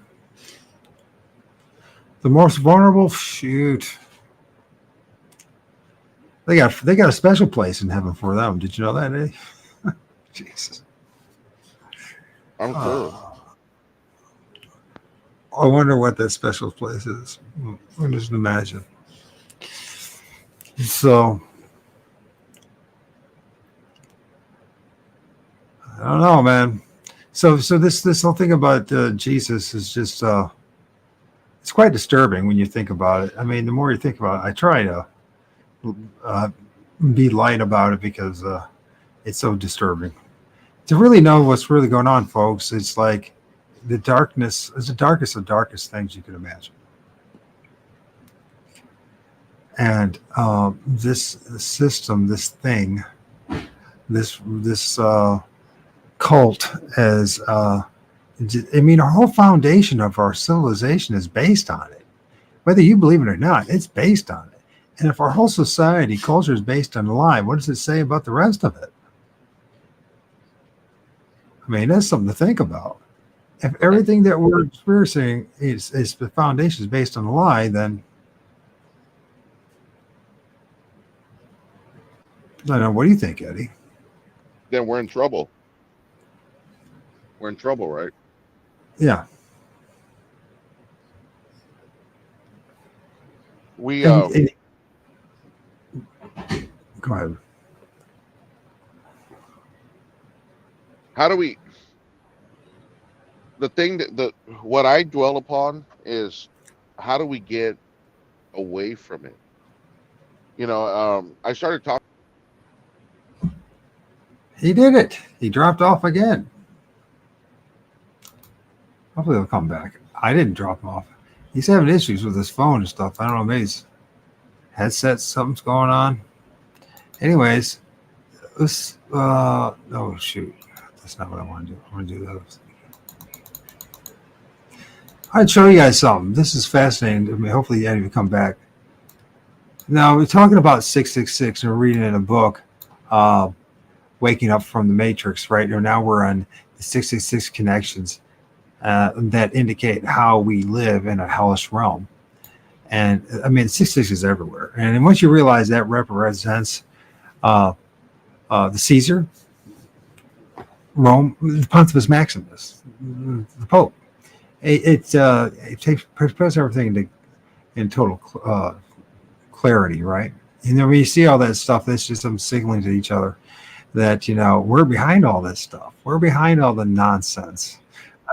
The most vulnerable, shoot. They got a special place in heaven for them. Did you know that, eh? Jesus. I'm sure. I wonder what that special place is. I can just imagine. So I don't know, man. So this whole thing about Jesus is just it's quite disturbing when you think about it. I mean, the more you think about it, I try to be light about it because it's so disturbing. To really know what's really going on, folks, it's like the darkness is the darkest of darkest things you could imagine. And this system, this thing, this cult as our whole foundation of our civilization is based on it. Whether you believe it or not, it's based on it. And if our whole society, culture is based on a lie, what does it say about the rest of it? I mean, that's something to think about. If everything that we're experiencing is the foundation is based on a lie, then I don't know. What do you think, Eddie? Then we're in trouble. We're in trouble, right? Yeah. We Go ahead. how do we the thing that what I dwell upon is how do we get away from it. I started talking. He did it. He dropped off again. Hopefully he'll come back. I didn't drop him off. He's having issues with his phone and stuff. I don't know, maybe his headset, something's going on. Anyways, let's oh shoot. That's not what I want to do. I want to do those. I'd show you guys something. This is fascinating. I mean, hopefully Eddie will come back. Now we're talking about 666 and we're reading in a book, Waking Up from the Matrix, right? Or now we're on the 666 connections that indicate how we live in a hellish realm. And I mean, 666 is everywhere. And once you realize that represents the Caesar, Rome, the Pontifex Maximus, the Pope. It puts everything in total clarity, right? And then when you see all that stuff, that's just them signaling to each other that, we're behind all this stuff. We're behind all the nonsense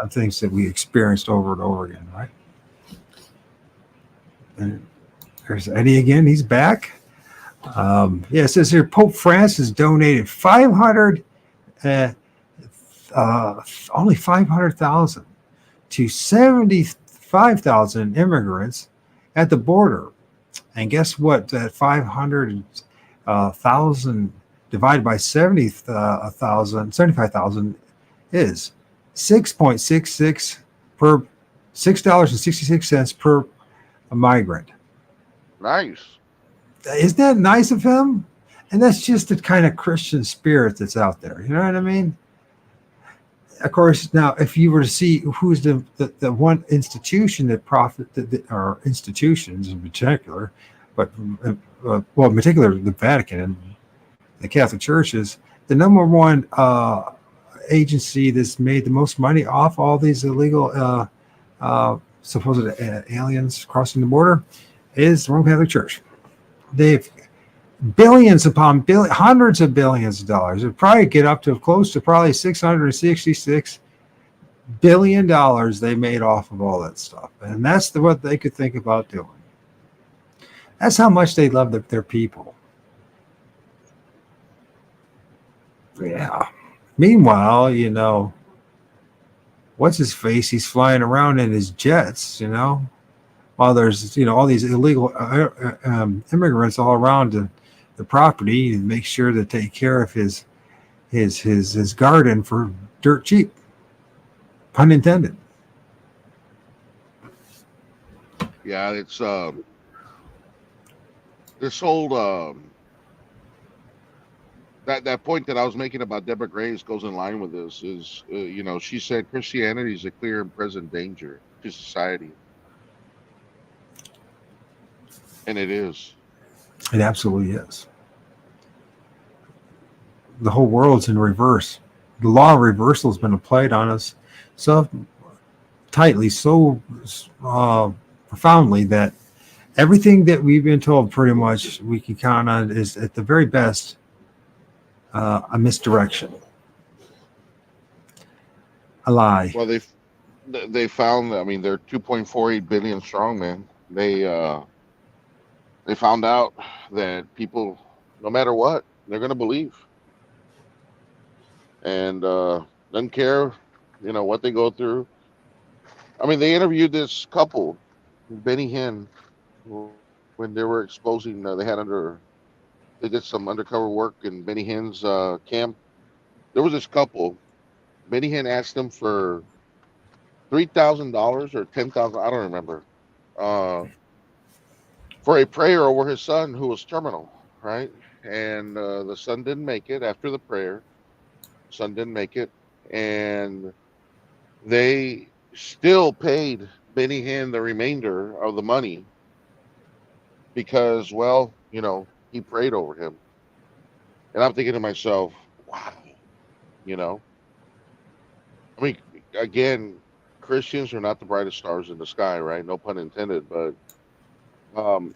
of things that we experienced over and over again, right? And there's Eddie again. He's back. It says here, Pope Francis donated only 500,000 to 75,000 immigrants at the border. And guess what? That 500,000 divided by 75,000 is $6.66 per $6.66 per migrant. Nice. Isn't that nice of him? And that's just the kind of Christian spirit that's out there. You know what I mean? Of course, now if you were to see who's the one institution that or institutions in particular, but in particular the Vatican and the Catholic churches, the number one agency that's made the most money off all these illegal supposed aliens crossing the border is the Roman Catholic Church. They've billions upon billions, hundreds of billions of dollars. It'd probably get up to close to probably $666 billion they made off of all that stuff. And that's what they could think about doing. That's how much they love their people. Yeah. Meanwhile, what's his face? He's flying around in his jets, while there's, all these illegal immigrants all around the property and make sure to take care of his garden for dirt cheap. Pun intended. Yeah, it's this whole that point that I was making about Deborah Grace goes in line with this. Is she said Christianity is a clear and present danger to society, and it is. It absolutely is. The whole world's in reverse. The law of reversal has been applied on us so tightly, so profoundly that everything that we've been told pretty much we can count on is at the very best a misdirection, a lie. Well, they found. I mean, they're 2.48 billion strong, man. They found out that people, no matter what, they're going to believe, and doesn't care, what they go through. I mean, they interviewed this couple, Benny Hinn, when they were exposing. They did some undercover work in Benny Hinn's camp. There was this couple. Benny Hinn asked them for $3,000 or $10,000. I don't remember. For a prayer over his son who was terminal, right? And the son didn't make it after the prayer. Son didn't make it, and they still paid Benny Hinn the remainder of the money because, he prayed over him. And I'm thinking to myself, wow, I mean, again, Christians are not the brightest stars in the sky, right? No pun intended, but how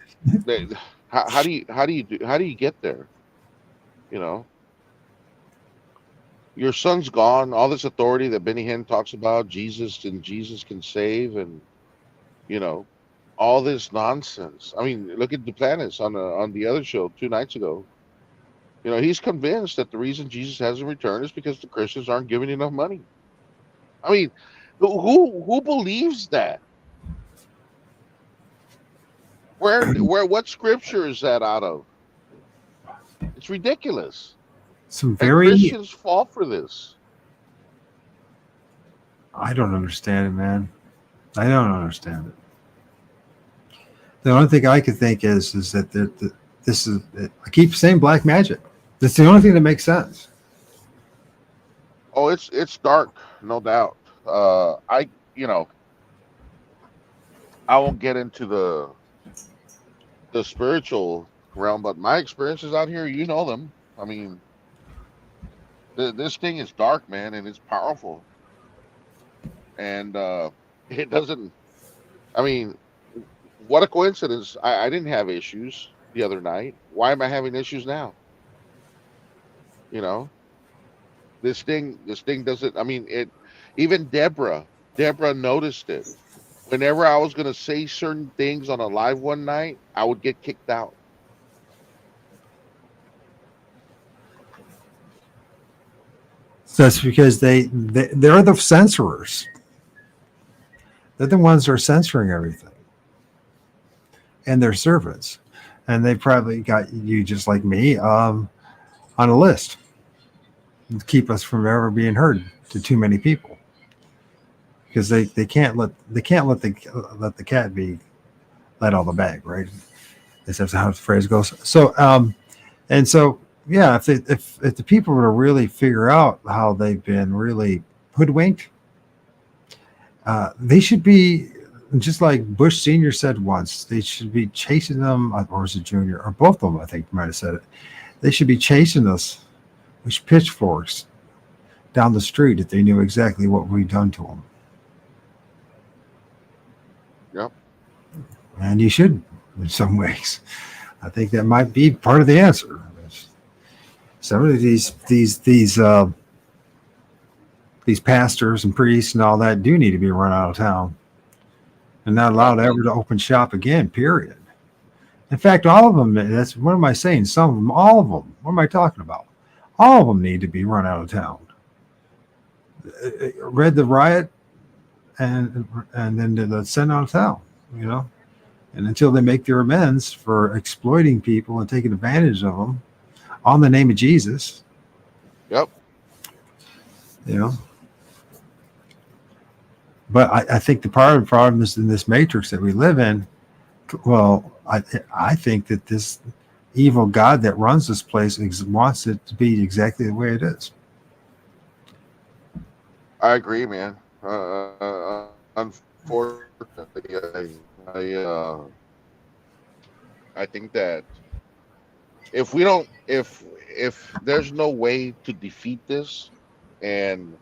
do you get there? Your son's gone. All this authority that Benny Hinn talks about, Jesus can save, and all this nonsense. I mean, look at the planets on the other show 2 nights ago. He's convinced that the reason Jesus hasn't returned is because the Christians aren't giving enough money. I mean, who believes that? What scripture is that out of? It's ridiculous. Some And very, Christians fall for this. I don't understand it, man. I don't understand it. The only thing I could think is that this is, I keep saying black magic. That's the only thing that makes sense. Oh, it's dark, no doubt. I I won't get into the spiritual realm, but my experiences out here, you know them. I mean, this thing is dark, man, and it's powerful. And it doesn't. I mean, what a coincidence! I didn't have issues the other night. Why am I having issues now? You know, this thing doesn't. I mean, it. Even Deborah noticed it. Whenever I was gonna say certain things on a live one night, I would get kicked out. So that's because they're the censorers. They're the ones that are censoring everything, and they're servants, and they probably got you just like me on a list to keep us from ever being heard to too many people, because they can't let the cat be let out of the bag, right? That's how the phrase goes. So and so yeah, if the people were to really figure out how they've been really hoodwinked, they should be, just like Bush Senior said once, they should be chasing them, or was it Junior, or both of them, I think might have said it. They should be chasing us with pitchforks down the street if they knew exactly what we've done to them. Yep. And you should, in some ways. I think that might be part of the answer. Some of these pastors and priests and all that do need to be run out of town and not allowed ever to open shop again, period. In fact, all of them, that's, what am I saying? Some of them, all of them. What am I talking about? All of them need to be run out of town. Read the riot and then they're sent out of town, and until they make their amends for exploiting people and taking advantage of them on the name of Jesus. Yep. But I think the part of the problem is in this matrix that we live in. Well, I think that this evil God that runs this place wants it to be exactly the way it is. I agree, man. Unfortunately, I think that if there's no way to defeat this and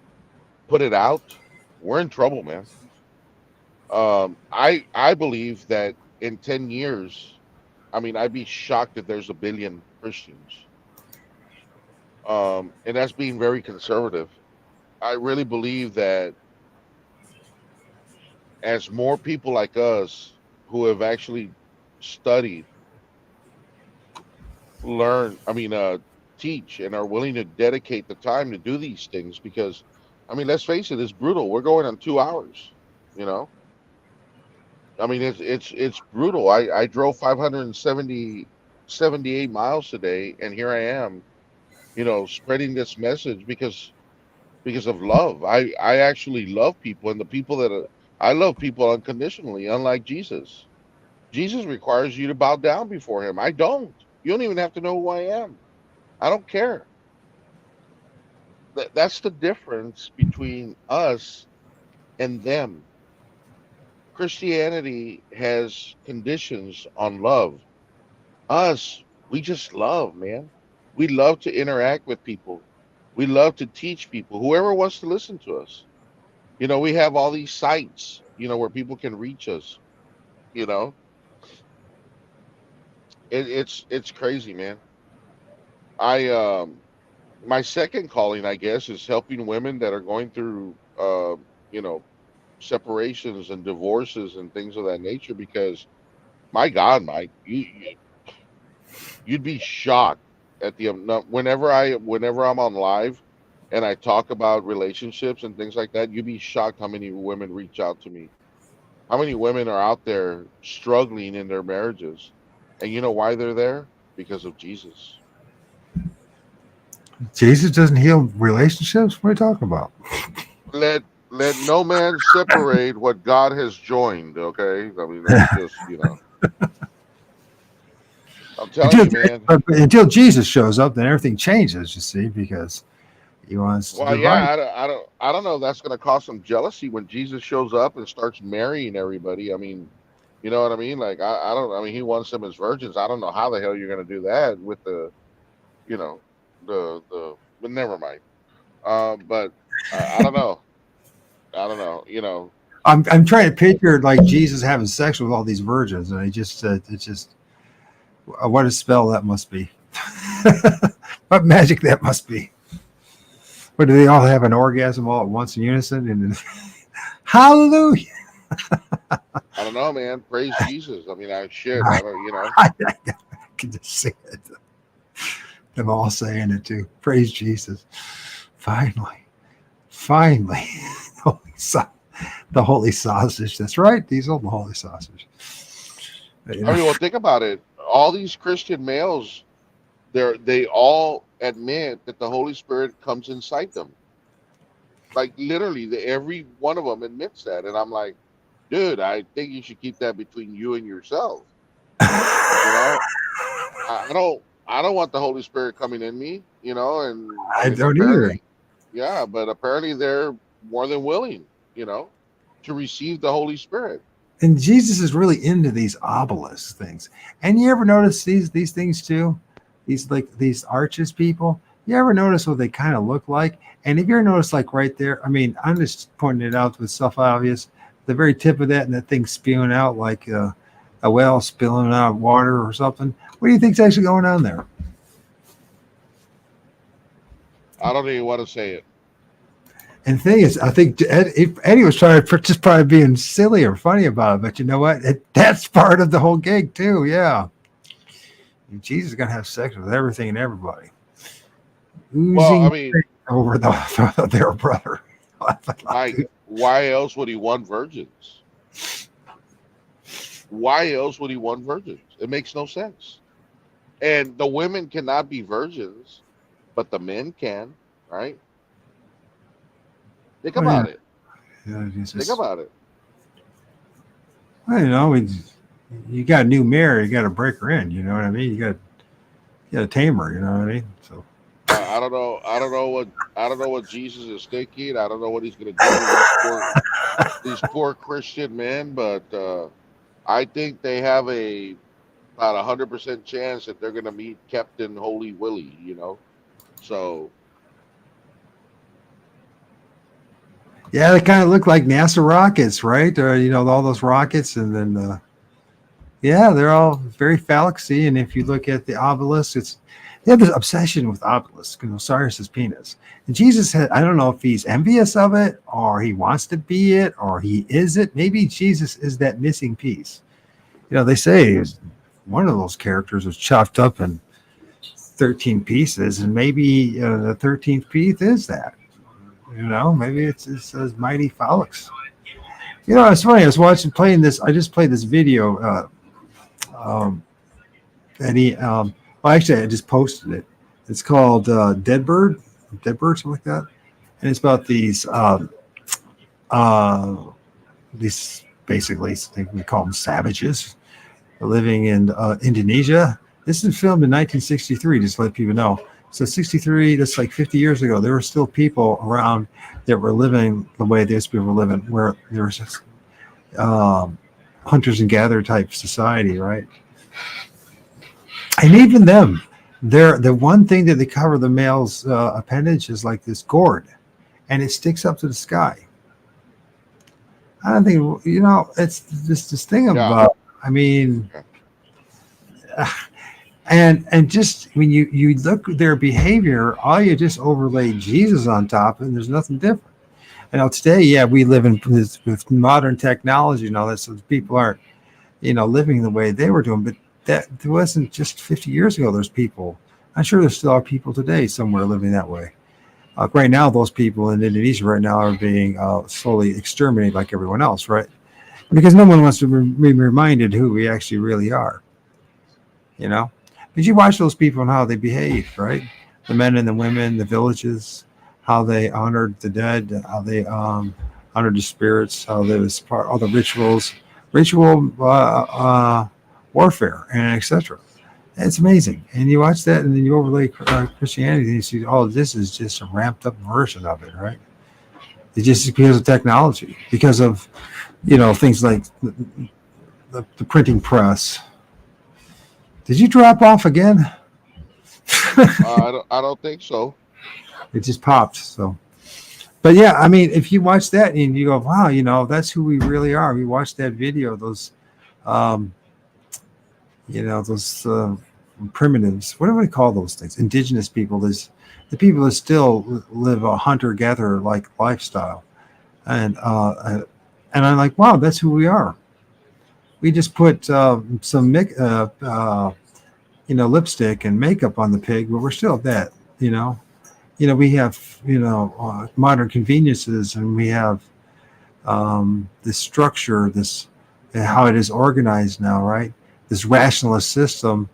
put it out, we're in trouble, man. I believe that in 10 years, I mean, I'd be shocked if there's a billion Christians. And that's being very conservative. I really believe that as more people like us who have actually studied, teach, and are willing to dedicate the time to do these things, because, I mean, let's face it, it's brutal. We're going on 2 hours, I mean, it's brutal. I drove 578 miles today, and here I am, spreading this message because of love. I actually love people, and the people I love people unconditionally, unlike Jesus. Jesus requires you to bow down before him. I don't. You don't even have to know who I am. I don't care. That's the difference between us and them. Christianity has conditions on love. Us, we just love, man. We love to interact with people. We love to teach people, whoever wants to listen to us. We have all these sites, where people can reach us. You know, it's crazy, man. I My second calling, I guess, is helping women that are going through, you know, separations and divorces and things of that nature. Because, my God, Mike, you'd be shocked at the whenever I'm on live and I talk about relationships and things like that. You'd be shocked how many women reach out to me. How many women are out there struggling in their marriages, and you know why they're there? Because of Jesus. Jesus doesn't heal relationships. What are you talking about? Let no man separate what God has joined. Okay, I mean that's just I'm telling you, man. Until Jesus shows up, then everything changes. You see, because he wants to Well, divide. yeah, I don't know. That's going to cause some jealousy when Jesus shows up and starts marrying everybody. I mean, you know what I mean? Like I don't. I mean, he wants them as virgins. I don't know how the hell you're going to do that with the, you know, the. But never mind. But I don't know. I don't know. You know. I'm trying to picture like Jesus having sex with all these virgins, and it's just what a spell that must be. What magic that must be. But do they all have an orgasm all at once in unison? And hallelujah! I don't know, man. Praise Jesus. I mean, I don't. You know. I can just see it. Them all saying it too. Praise Jesus. Finally. The holy sausage. That's right. Diesel, the holy sausage. I mean, well, think about it. All these Christian males, they all admit that the Holy Spirit comes inside them. Like literally, every one of them admits that, and I'm like, dude, I think you should keep that between you and yourself. You know, I don't want the Holy Spirit coming in me. You know, and I don't either. Yeah, but apparently they're more than willing. You know, to receive the Holy Spirit. And Jesus is really into these obelisk things. And you ever notice these things too? These arches people. You ever notice what they kind of look like? And if you ever notice, like right there, I mean, I'm just pointing it out with stuff obvious. The very tip of that and that thing spewing out like a whale spilling out water or something. What do you think's actually going on there? I don't even want to say it. And the thing is, I think Eddie was trying to just probably being silly or funny about it, but you know what? That's part of the whole gig too. Yeah, Jesus is gonna have sex with everything and everybody. Well, I mean, over their brother. Why else would he want virgins? Why else would he want virgins? It makes no sense. And the women cannot be virgins, but the men can, right? Think about it. Yeah, Think about it. Well, you know, you got a new mare, you got to break her in. You know what I mean? You got to tame her. You know what I mean? So I don't know what Jesus is thinking. I don't know what he's going to do with these poor Christian men. But I think they have about 100% chance that they're going to meet Captain Holy Willie. You know, so. Yeah, they kind of look like NASA rockets, right? Or you know, all those rockets, and then yeah, they're all very phallic-y. And if you look at the obelisk, they have this obsession with obelisk, Osiris's penis. And Jesus had, I don't know if he's envious of it, or he wants to be it, or he is it. Maybe Jesus is that missing piece. You know, they say one of those characters was chopped up in 13 pieces, and maybe the 13th piece is that. You know, maybe it's says mighty phallics. You know, it's funny. I was playing this. I just played this video. And he, well, actually, I just posted it. It's called Dead Bird, something like that. And it's about these basically, I think we call them savages, living in Indonesia. This is filmed in 1963, just to let people know. So 63, that's like 50 years ago, there were still people around that were living the way these people were living, where there was just hunters and gatherer type society, right? And even them, the one thing that they cover the male's appendage is like this gourd, and it sticks up to the sky. I don't think, you know, it's this thing about, I mean, and just when you look at their behavior, all you just overlay Jesus on top, and there's nothing different. And now today, yeah, we live in this with modern technology and all that, so people aren't, living the way they were doing. But that wasn't just 50 years ago. There's people. I'm sure there still are people today somewhere living that way. Right now, those people in Indonesia right now are being slowly exterminated like everyone else, right? Because no one wants to be reminded who we actually really are. But you watch those people and how they behave, right? The men and the women, the villages, how they honored the dead, how they honored the spirits, how there was all the ritual warfare, and etc. It's amazing. And you watch that, and then you overlay Christianity, and you see, oh, this is just a ramped up version of it, right? It's just because of technology, because of things like the printing press. Did you drop off again? I don't think so. It just popped. So, but yeah, I mean, if you watch that and you go, wow, that's who we really are. We watched that video, those primitives. What do we call those things? Indigenous people. There's the people that still live a hunter-gatherer like lifestyle, and I'm like, wow, that's who we are. We just put some lipstick and makeup on the pig, but we're still that. We have modern conveniences, and we have this structure, this how it is organized now, right? This rationalist system.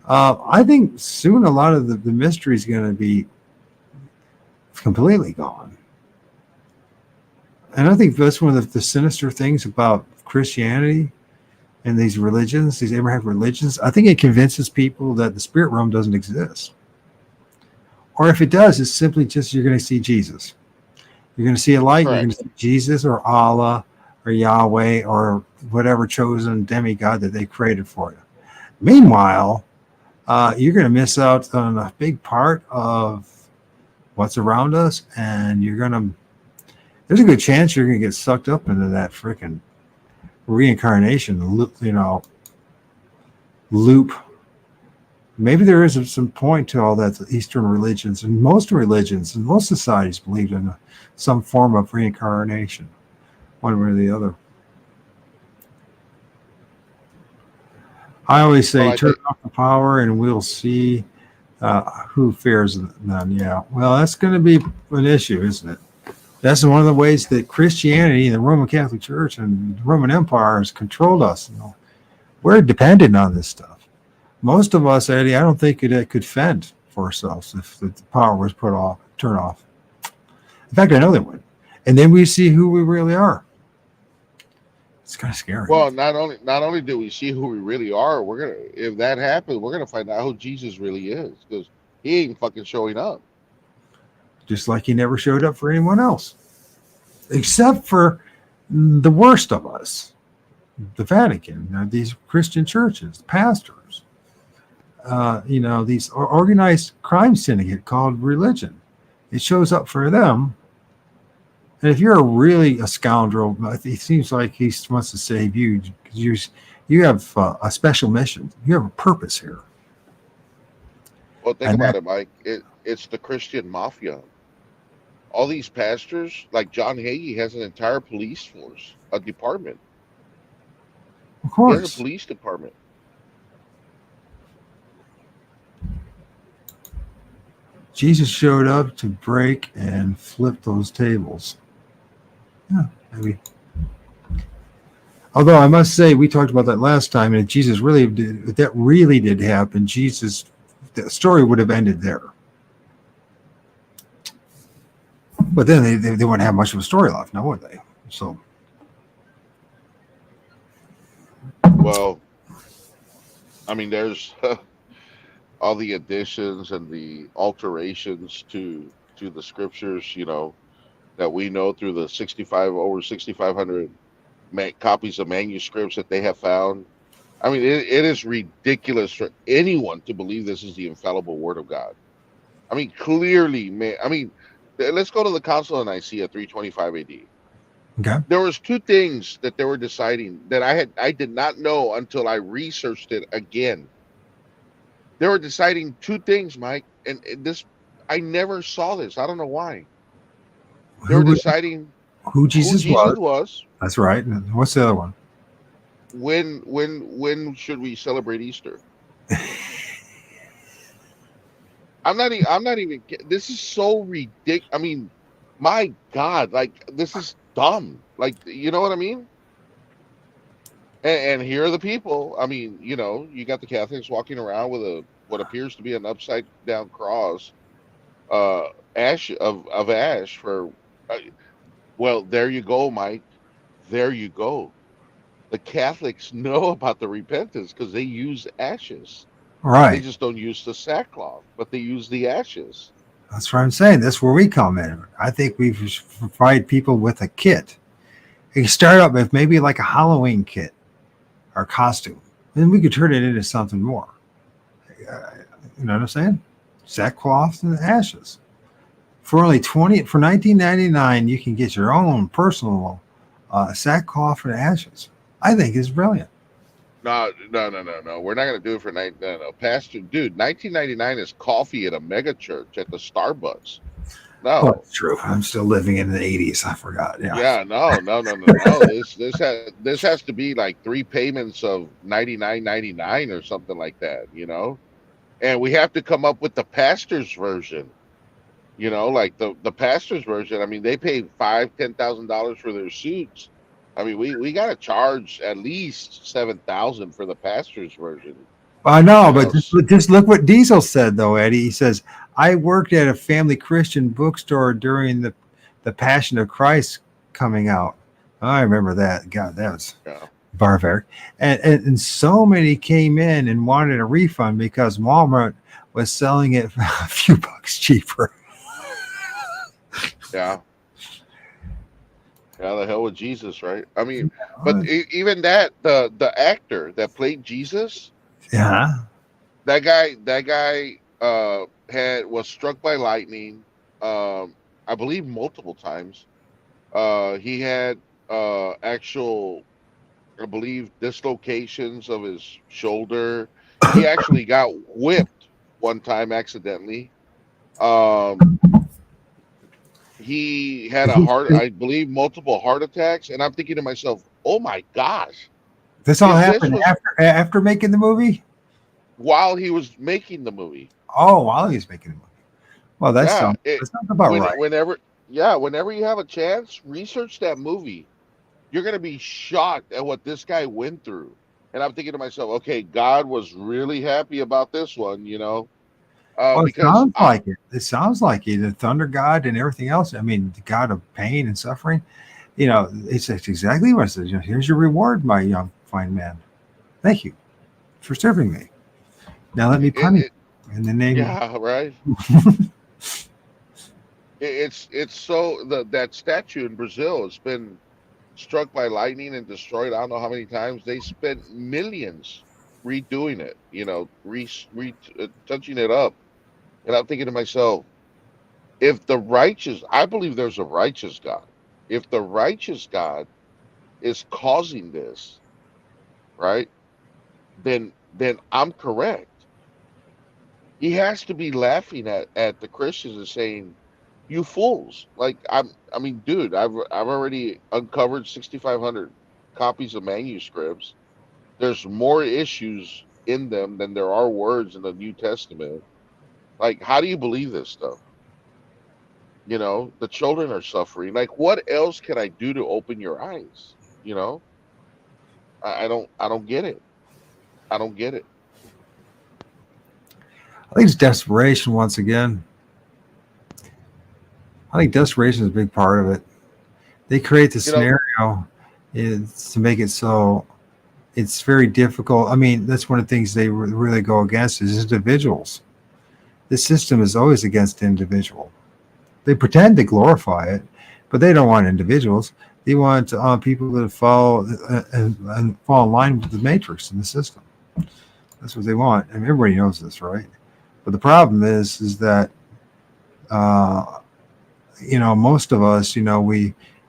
I think soon a lot of the mystery is going to be completely gone. And I think that's one of the sinister things about Christianity and these religions, these Abrahamic religions. I think it convinces people that the spirit realm doesn't exist. Or if it does, it's simply just you're going to see Jesus. You're going to see a light. Correct. You're going to see Jesus or Allah or Yahweh or whatever chosen demigod that they created for you. Meanwhile, you're going to miss out on a big part of what's around us, and there's a good chance you're going to get sucked up into that freaking reincarnation loop. Maybe there is some point to all that. The Eastern religions and most religions and most societies believe in some form of reincarnation, one way or the other. I always say, turn off the power and we'll see who fears none. Yeah, well, that's going to be an issue, isn't it? That's one of the ways that Christianity and the Roman Catholic Church and the Roman Empire has controlled us. We're dependent on this stuff. Most of us, Eddie, I don't think it could fend for ourselves if the power was turned off. In fact, I know they would. And then we see who we really are. It's kind of scary. Well, not only do we see who we really are, if that happens, we're gonna find out who Jesus really is, because he ain't fucking showing up. Just like he never showed up for anyone else, except for the worst of us, the Vatican, these Christian churches, pastors, these organized crime syndicate called religion. It shows up for them. And if you're really a scoundrel, it seems like he wants to save you because you have a special mission. You have a purpose here. Well, think about it, Mike. It's the Christian mafia. All these pastors, like John Hagee, has an entire police force, a department. Of course. He has a police department. Jesus showed up to break and flip those tables. Yeah, maybe. Although I must say, we talked about that last time, and if Jesus really did, if that really did happen, the story would have ended there. But then they wouldn't have much of a story left, now would they? So. Well, I mean, there's all the additions and the alterations to the scriptures, that we know through the over 6,500 copies of manuscripts that they have found. I mean, it is ridiculous for anyone to believe this is the infallible word of God. I mean, clearly, man. I mean, let's go to the Council of Nicaea, 325 AD. Okay. There was two things that they were deciding that I did not know until I researched it again. They were deciding two things, Mike, and this I never saw this. I don't know why. They were deciding who Jesus was. was. That's right. And what's the other one? When should we celebrate Easter? I'm not even. This is so ridiculous. I mean, my God, like this is dumb. Like, you know what I mean? And here are the people. I mean, you know, you got the Catholics walking around with what appears to be an upside down cross, ash of ash for. Well, there you go, Mike. There you go. The Catholics know about the repentance because they use ashes. They Right. just don't use the sackcloth, but they use the ashes. That's what I'm saying. That's where we come in. I think we provide people with a kit. You can start up with maybe like a Halloween kit or costume. Then we could turn it into something more. You know what I'm saying? Sackcloth and ashes. For only $19.99, you can get your own personal sackcloth and ashes. I think it's brilliant. No. We're not gonna do it for no. Pastor, dude, $19.99 is coffee at a mega church at the Starbucks. No. Oh, it's true. I'm still living in the 80s. I forgot. Yeah, no. This has to be like 3 payments of $99.99 or something like that, you know? And we have to come up with the pastor's version. You know, like the pastor's version. I mean, they pay $5,000-$10,000 for their suits. I mean, we got to charge at least $7,000 for the pastor's version. I know, but just look what Diesel said, though, Eddie. He says, I worked at a family Christian bookstore during the Passion of Christ coming out. I remember that. God, that was barbaric. And so many came in and wanted a refund because Walmart was selling it a few bucks cheaper. Yeah. Yeah, the hell with Jesus, right? I mean, but even that, the actor that played Jesus, yeah, that guy was struck by lightning, I believe multiple times. He had actual, I believe, dislocations of his shoulder. He actually got whipped one time accidentally. He had I believe, multiple heart attacks, and I'm thinking to myself, "Oh my gosh!" This all happened after making the movie. While he was making the movie. Oh, while he was making the movie. Well, that's not about right. Whenever you have a chance, research that movie. You're gonna be shocked at what this guy went through. And I'm thinking to myself, okay, God was really happy about this one, you know. It sounds like it. It sounds like it. The thunder god and everything else. I mean, the god of pain and suffering. You know, it's exactly what it says. Here's your reward, my young fine man. Thank you for serving me. Now let me punish you in the name. Yeah, right. It's so that statue in Brazil has been struck by lightning and destroyed. I don't know how many times. They spent millions redoing it. You know, touching it up. And I'm thinking to myself, if the righteous, I believe there's a righteous God. If the righteous God is causing this, right, then I'm correct. He has to be laughing at the Christians and saying, "You fools!" Like I mean, dude, I've already uncovered 6,500 copies of manuscripts. There's more issues in them than there are words in the New Testament. Like, how do you believe this stuff? You know, the children are suffering. Like, what else can I do to open your eyes? You know, I don't get it. I don't get it. I think it's desperation once again. I think desperation is a big part of it. They create the scenario to make it so it's very difficult. I mean, that's one of the things they really go against is individuals. The system is always against the individual. They pretend to glorify it, but they don't want individuals. They want people to follow and fall in line with the matrix in the system. That's what they want, and everybody knows this, right? But the problem is that you know, most of us, you know,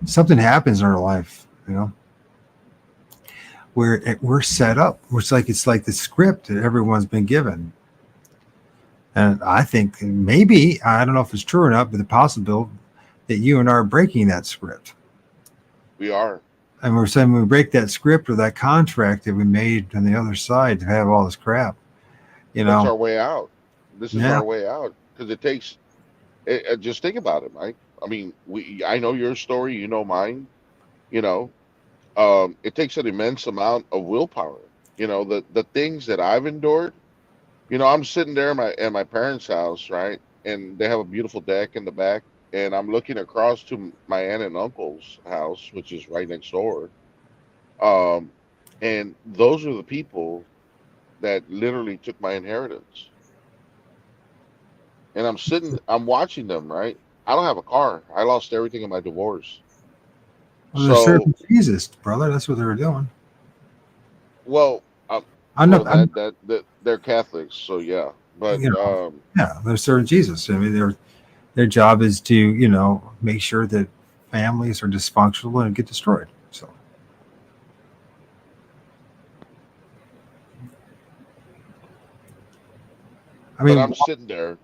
something happens in our life, you know, where we're set up. It's like the script that everyone's been given. And I think maybe, I don't know if it's true or not, but the that you and I are breaking that script. We are. And we're saying we break that script or that contract that we made on the other side to have all this crap. That's our way out. This is Yeah. our way out because it takes. Just think about it, Mike. I mean, I know your story. You know mine. You know, it takes an immense amount of willpower. You know, the things that I've endured. You know, I'm sitting there at my parents' house, right, and they have a beautiful deck in the back, and I'm looking across to my aunt and uncle's house, which is right next door. Um, and those are the people that literally took my inheritance. And I'm watching them, right? I don't have a car. I lost everything in my divorce. Well, they're So, serving Jesus, brother. That's what they were doing. well, I'm not. I'm, that they're Catholics, so yeah. But you know, yeah, they're serving Jesus. I mean, their job is to, you know, make sure that families are dysfunctional and get destroyed. So. I mean, but I'm sitting there,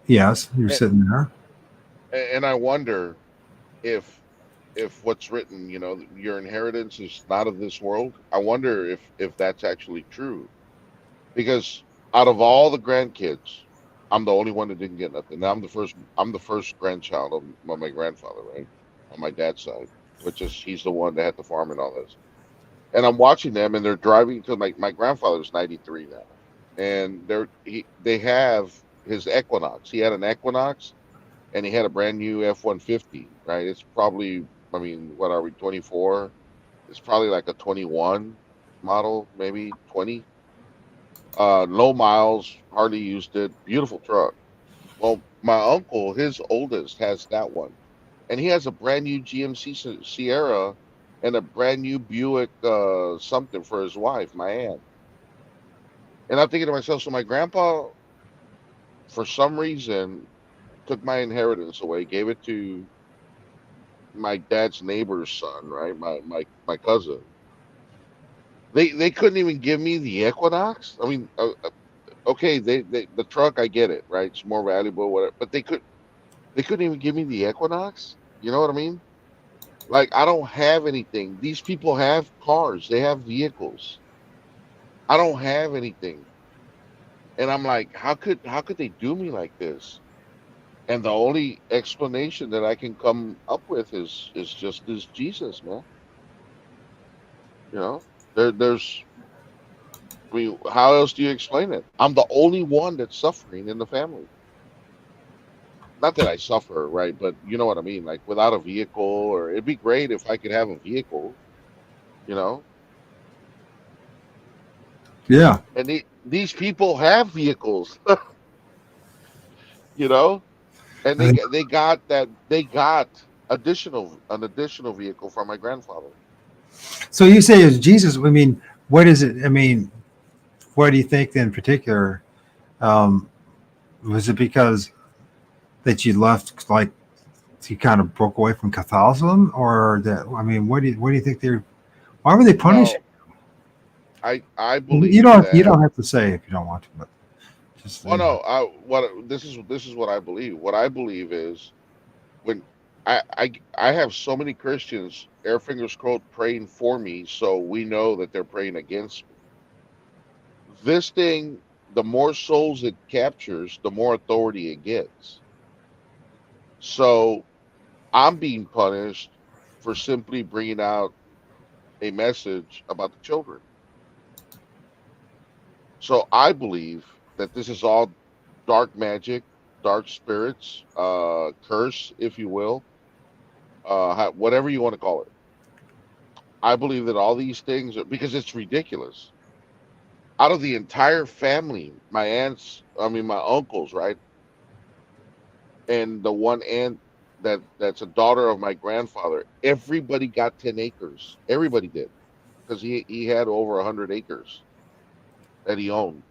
yes, you're and, sitting there. and I wonder if what's written, you know, your inheritance is not of this world. I wonder if that's actually true. Because out of all the grandkids, I'm the only one that didn't get nothing. Now I'm the first grandchild of my grandfather, right? On my dad's side, which is he's the one that had the farm and all this. And I'm watching them and they're driving to my grandfather's 93 now. And they have his Equinox. He had an Equinox and he had a brand new F-150, right? It's probably, I mean, what are we, 24? It's probably like a 21 model, maybe 20. Low miles, hardly used it. Beautiful truck. Well, my uncle, his oldest, has that one, and he has a brand new GMC Sierra and a brand new Buick something for his wife, my aunt. And I'm thinking to myself, so my grandpa, for some reason, took my inheritance away, gave it to my dad's neighbor's son, right? My cousin. They couldn't even give me the Equinox. I mean, okay, they the truck, I get it, right? It's more valuable, whatever. But they couldn't even give me the Equinox. You know what I mean? Like I don't have anything. These people have cars. They have vehicles. I don't have anything. And I'm like, how could they do me like this? And the only explanation that I can come up with is just this Jesus, man. You know, there's. I mean, how else do you explain it? I'm the only one that's suffering in the family. Not that I suffer, right? But you know what I mean. Like without a vehicle, or it'd be great if I could have a vehicle, you know. Yeah. And these people have vehicles, you know, and they got an additional vehicle from my grandfather. So you say it's Jesus. I mean, what is it? I mean, what do you think in particular? Was it because that you left, like you kind of broke away from Catholicism, or that? I mean, what do you think they're? Why were they punishing? I believe You don't have to say if you don't want to, but just. Well, no. This is what I believe. What I believe is when I have so many Christians, air fingers quote, praying for me, so we know that they're praying against me. This thing, the more souls it captures, the more authority it gets. So I'm being punished for simply bringing out a message about the children. So I believe that this is all dark magic, dark spirits, curse, if you will, whatever you want to call it. I believe that all these things are because it's ridiculous. Out of the entire family, my aunts, I mean my uncles, right, and the one aunt that's a daughter of my grandfather, everybody got 10 acres. Everybody did because he had over 100 acres that he owned.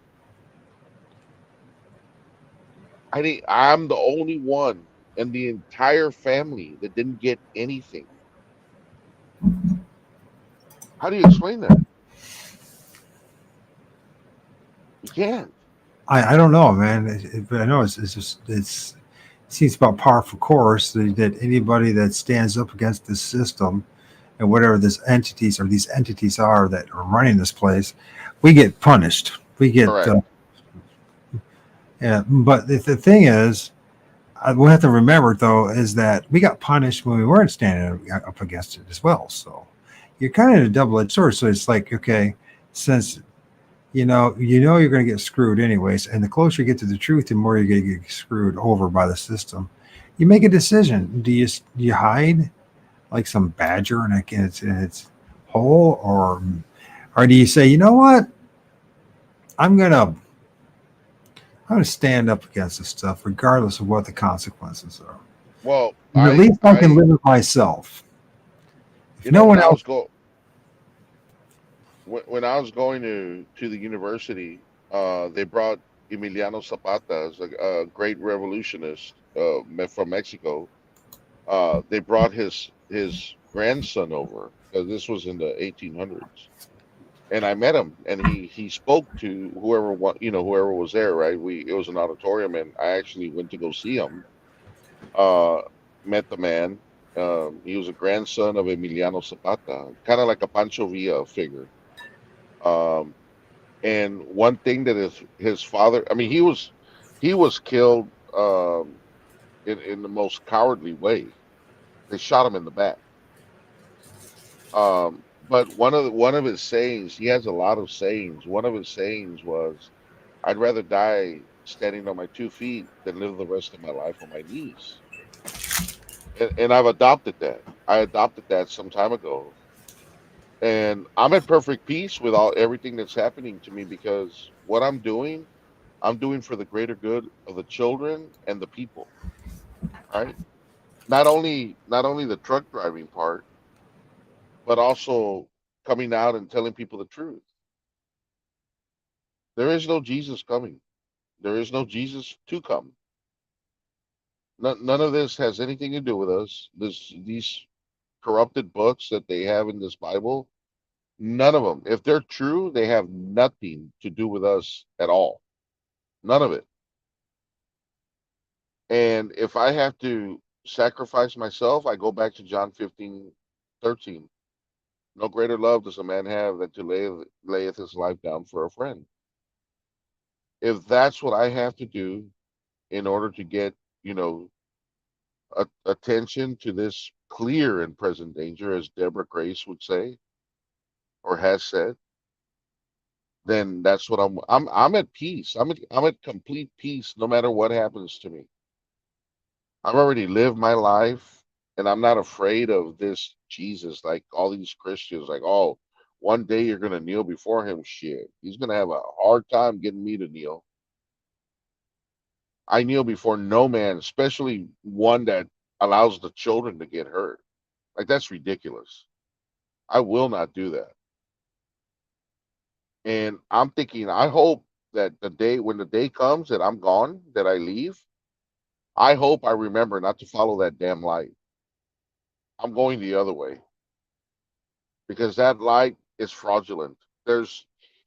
I'm the only one in the entire family that didn't get anything. How do you explain that? You can't. I don't know, man. But I know it's just seems about par for course that anybody that stands up against this system and whatever these entities are that are running this place, we get punished. We get, Correct. yeah. But the thing is, we'll have to remember though, is that we got punished when we weren't standing up against it as well. So you're kind of in a double-edged sword. So it's like, okay, since you know you're going to get screwed anyways, and the closer you get to the truth, the more you're going to get screwed over by the system. You make a decision. Do you hide like some badger in its hole, or do you say, you know what, I'm gonna stand up against this stuff regardless of what the consequences are. Well, At least I can live with myself. If no one else. When I was going to the university, they brought Emiliano Zapata as a great revolutionist from Mexico. They brought his grandson over because this was in the 1800s, and I met him, and he spoke to whoever was there. Right, it was an auditorium, and I actually went to go see him. Met the man. He was a grandson of Emiliano Zapata, kind of like a Pancho Villa figure. And one thing that his father, I mean, he was killed in the most cowardly way. They shot him in the back. But one of his sayings, he has a lot of sayings. One of his sayings was, "I'd rather die standing on my 2 feet than live the rest of my life on my knees." And I've adopted that. I adopted that some time ago, and I'm at perfect peace with everything that's happening to me because what I'm doing for the greater good of the children and the people. Right? Not only the truck driving part, but also coming out and telling people the truth. There is no Jesus coming. There is no Jesus to come. None of this has anything to do with us. These corrupted books that they have in this Bible, none of them, if they're true, they have nothing to do with us at all. None of it. And if I have to sacrifice myself, I go back to John 15:13. No greater love does a man have than to layeth his life down for a friend. If that's what I have to do in order to get, attention to this clear and present danger, as Deborah Grace would say, or has said, then that's what I'm at peace. I'm at complete peace no matter what happens to me. I've already lived my life, and I'm not afraid of this Jesus, like all these Christians, like, oh, one day you're gonna kneel before him. Shit, he's gonna have a hard time getting me to kneel. I kneel before no man, especially one that allows the children to get hurt. Like, that's ridiculous. I will not do that. And I'm thinking, I hope that when the day comes that I'm gone, that I leave, I hope I remember not to follow that damn light. I'm going the other way because that light is fraudulent. There's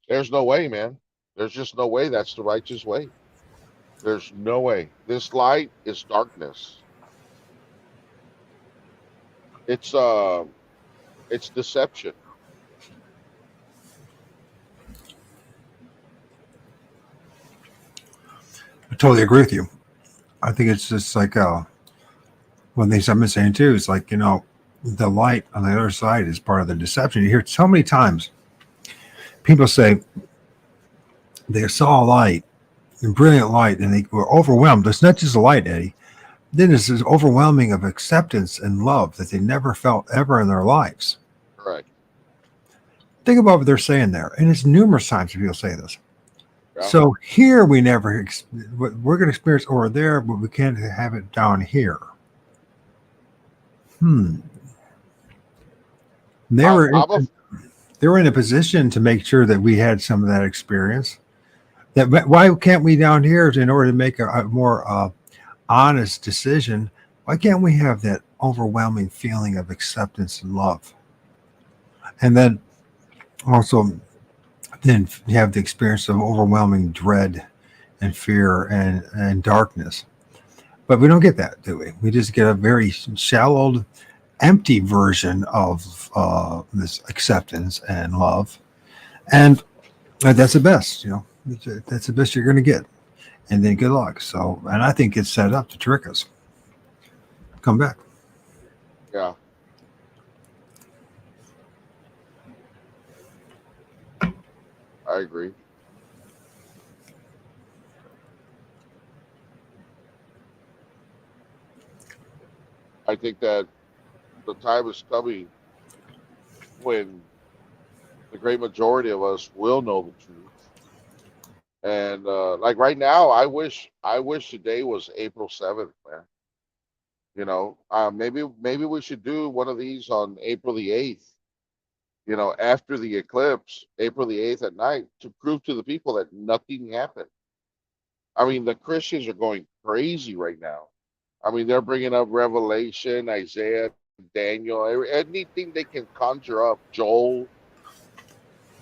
no way, man. There's just no way that's the righteous way. There's no way. This light is darkness. It's deception. I totally agree with you. I think it's just like one thing I've been saying too. It's like, the light on the other side is part of the deception. You hear so many times people say they saw a light, a brilliant light, and they were overwhelmed. It's not just a light, Eddie. Then it's this overwhelming of acceptance and love that they never felt ever in their lives. Correct. Think about what they're saying there. And it's numerous times people say this. Yeah. So here we never, we're going to experience over there, but we can't have it down here. They were in a position to make sure that we had some of that experience. Why can't we down here, in order to make a more honest decision, why can't we have that overwhelming feeling of acceptance and love? And then also then you have the experience of overwhelming dread and fear and darkness. But we don't get that, do we? We just get a very shallowed, empty version of this acceptance and love. And that's the best, that's the best you're going to get. And then good luck. So, and I think it's set up to trick us. Come back. Yeah. I agree. I think that the time is coming when the great majority of us will know the truth. And like right now, I wish today was April 7th, man. Maybe we should do one of these on April the 8th. After the eclipse, April the 8th at night, to prove to the people that nothing happened. I mean, the Christians are going crazy right now. I mean, they're bringing up Revelation, Isaiah, Daniel, anything they can conjure up, Joel,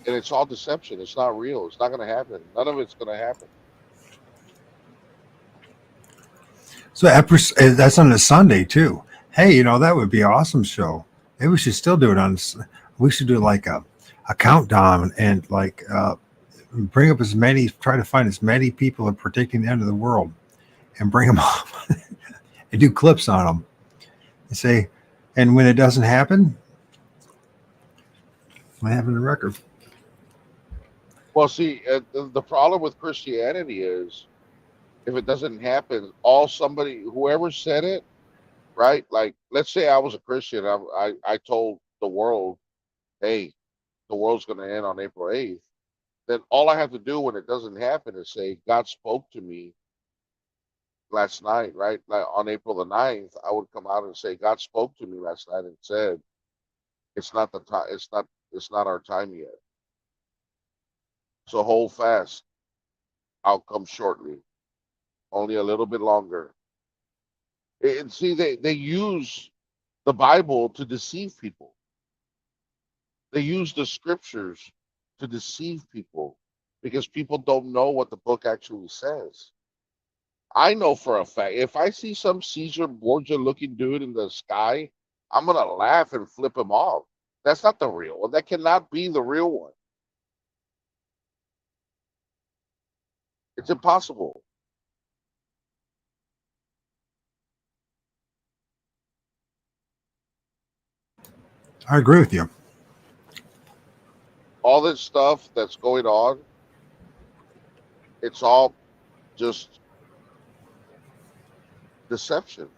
and it's all deception. It's not real. It's not going to happen. None of it's going to happen. So that's on a Sunday too. Hey, that would be an awesome show. Maybe we should still do it we should do like a countdown and like bring up try to find as many people that are predicting the end of the world and bring them up and do clips on them and say, and when it doesn't happen, I have the record. Well, see, the problem with Christianity is if it doesn't happen, whoever said it, right? Like, let's say I was a Christian. I told the world, hey, the world's going to end on April 8th. Then all I have to do when it doesn't happen is say, God spoke to me last night, right? Like on April the 9th, I would come out and say, God spoke to me last night and said, it's not the time. It's not our time yet. So hold fast. I'll come shortly. Only a little bit longer. And see, they use the Bible to deceive people. They use the scriptures to deceive people because people don't know what the book actually says. I know for a fact, if I see some Caesar Borgia looking dude in the sky, I'm going to laugh and flip him off. That's not the real one. That cannot be the real one. It's impossible. I agree with you. All this stuff that's going on, it's all just deception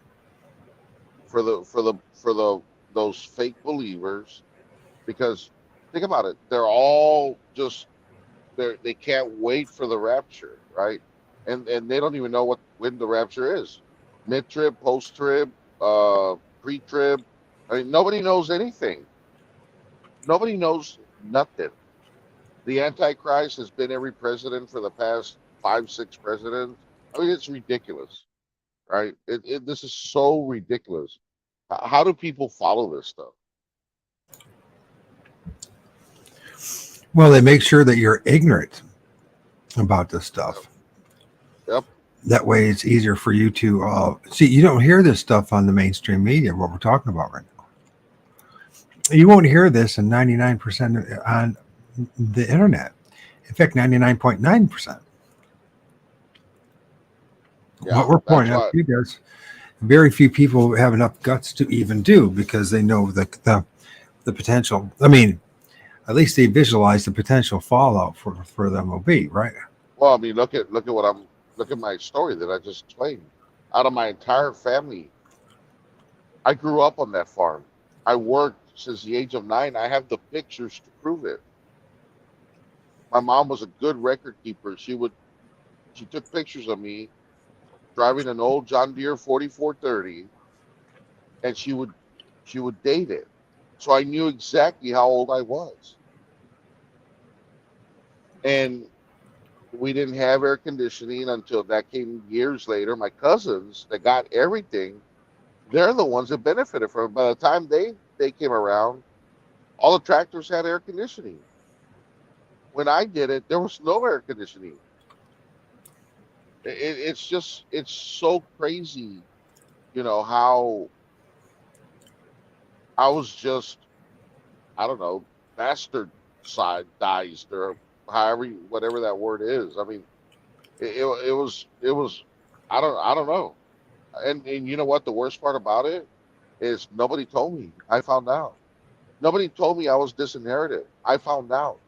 for those fake believers. Because think about it, they're all just they can't wait for the rapture, right? And they don't even know when the rapture is. Mid trib, post trib, pre trib. I mean, nobody knows anything. Nobody knows nothing. The Antichrist has been every president for the past 5, 6 presidents. I mean, it's ridiculous, right? This is so ridiculous. How do people follow this stuff? Well, they make sure that you're ignorant about this stuff. Yep. That way it's easier for you to see. You don't hear this stuff on the mainstream media, what we're talking about right now. You won't hear this in 99% on the internet. In fact, 99.9%. Yeah, what we're pointing out, there's very few people have enough guts to even do because they know the potential. I mean, at least they visualize the potential fallout for them will be, right? Well, I mean, look at my story that I just explained. Out of my entire family, I grew up on that farm. I worked since the age of 9. I have the pictures to prove it. My mom was a good record keeper. She took pictures of me driving an old John Deere 4430, and she would date it. So I knew exactly how old I was. And we didn't have air conditioning until that came years later. My cousins that got everything, they're the ones that benefited from it. By the time they came around, all the tractors had air conditioning. When I did it, there was no air conditioning. it's so crazy, how I was just, I don't know, bastard side diced, or whatever that word is. I mean, it was, I don't know. And you know what? The worst part about it is nobody told me. I found out. Nobody told me I was disinherited. I found out.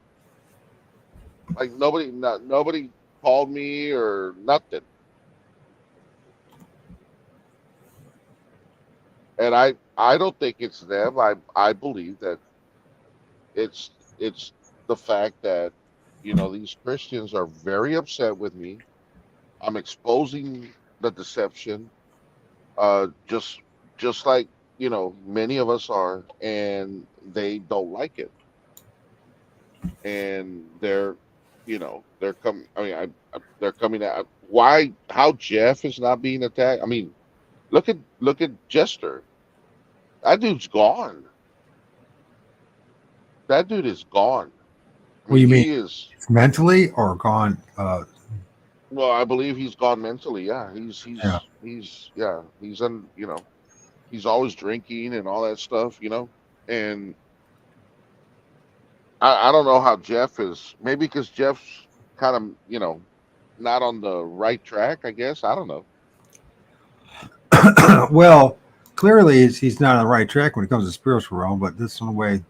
Like nobody called me or nothing. And I don't think it's them. I believe that it's the fact that these Christians are very upset with me. I'm exposing the deception, just like many of us are, and they don't like it, and they're coming. I mean, they're coming at why how Jeff is not being attacked. I mean, look at Jester. That dude's gone. That dude is gone. I What do mean, you mean, he is. mentally or gone? Well, I believe he's gone mentally. Yeah, Yeah. he's always drinking and all that stuff. And I don't know how Jeff is. Maybe because Jeff's kind of not on the right track. I guess I don't know. Well, clearly he's not on the right track when it comes to spiritual realm, but this is the way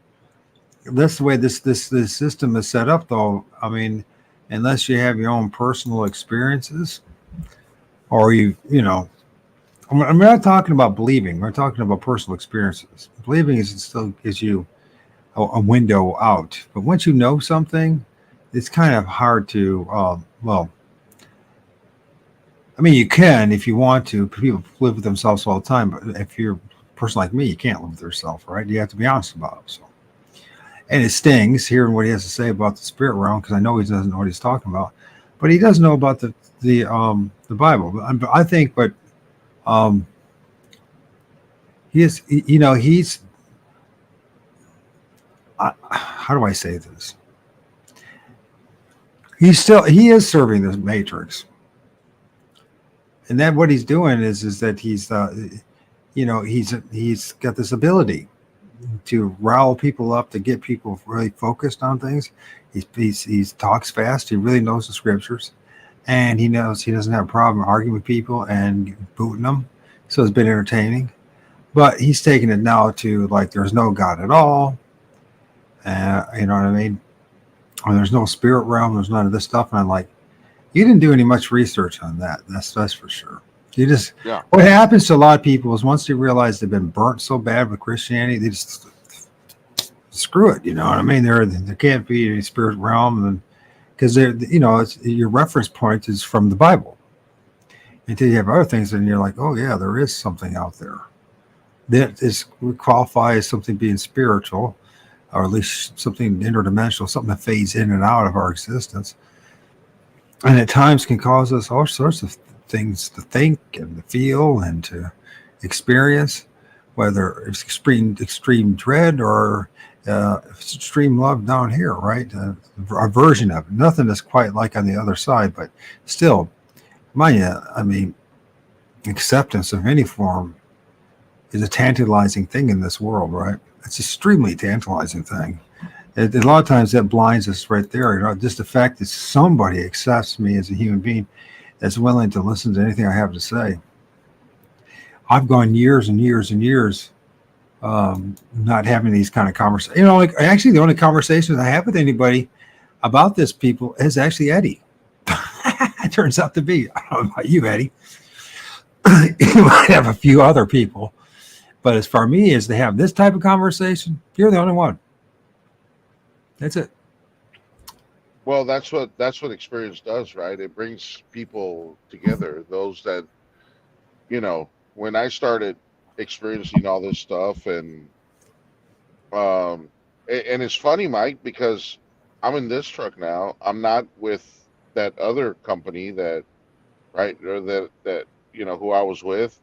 this system is set up, though. I mean, unless you have your own personal experiences, or I'm not talking about believing. We're talking about personal experiences. Believing still gives you a window out, but once you know something, it's kind of hard to. Well, I mean, you can if you want to. People live with themselves all the time, but if you're a person like me, you can't live with yourself, right? You have to be honest about it. So, and it stings hearing what he has to say about the spirit realm, because I know he doesn't know what he's talking about, but he does know about the Bible. I think, but he is, he's. How do I say this? He is serving the matrix, and then what he's doing is that he's he's got this ability to rile people up, to get people really focused on things. He talks fast. He really knows the scriptures, and he knows he doesn't have a problem arguing with people and booting them. So it's been entertaining, but he's taking it now to like there's no God at all. You know what I mean? Or there's no spirit realm. There's none of this stuff. And I'm like, you didn't do any much research on that. That's for sure. You just Yeah. What happens to a lot of people is once they realize they've been burnt so bad with Christianity, they just screw it. You know what I mean? There can't be any spirit realm, and because it's your reference point is from the Bible. Until you have other things, and you're like, oh yeah, there is something out there that would qualify as something being spiritual, or at least something interdimensional, something that fades in and out of our existence, and at times can cause us all sorts of things to think and to feel and to experience, whether it's extreme dread or extreme love down here, right? A version of it. Nothing is quite like on the other side, but still, mind you, I mean, acceptance of any form is a tantalizing thing in this world, right? It's an extremely tantalizing thing. A lot of times that blinds us right there. Just the fact that somebody accepts me as a human being that's willing to listen to anything I have to say. I've gone years and years and years not having these kind of conversations. Like actually the only conversations I have with anybody about this people is actually Eddie. It turns out to be. I don't know about you, Eddie. You might have a few other people. But as for me, is to have this type of conversation, you're the only one. That's it. Well, that's what experience does, right? It brings people together. Those that when I started experiencing all this stuff, and it's funny, Mike, because I'm in this truck now. I'm not with that other company that, right, or that who I was with.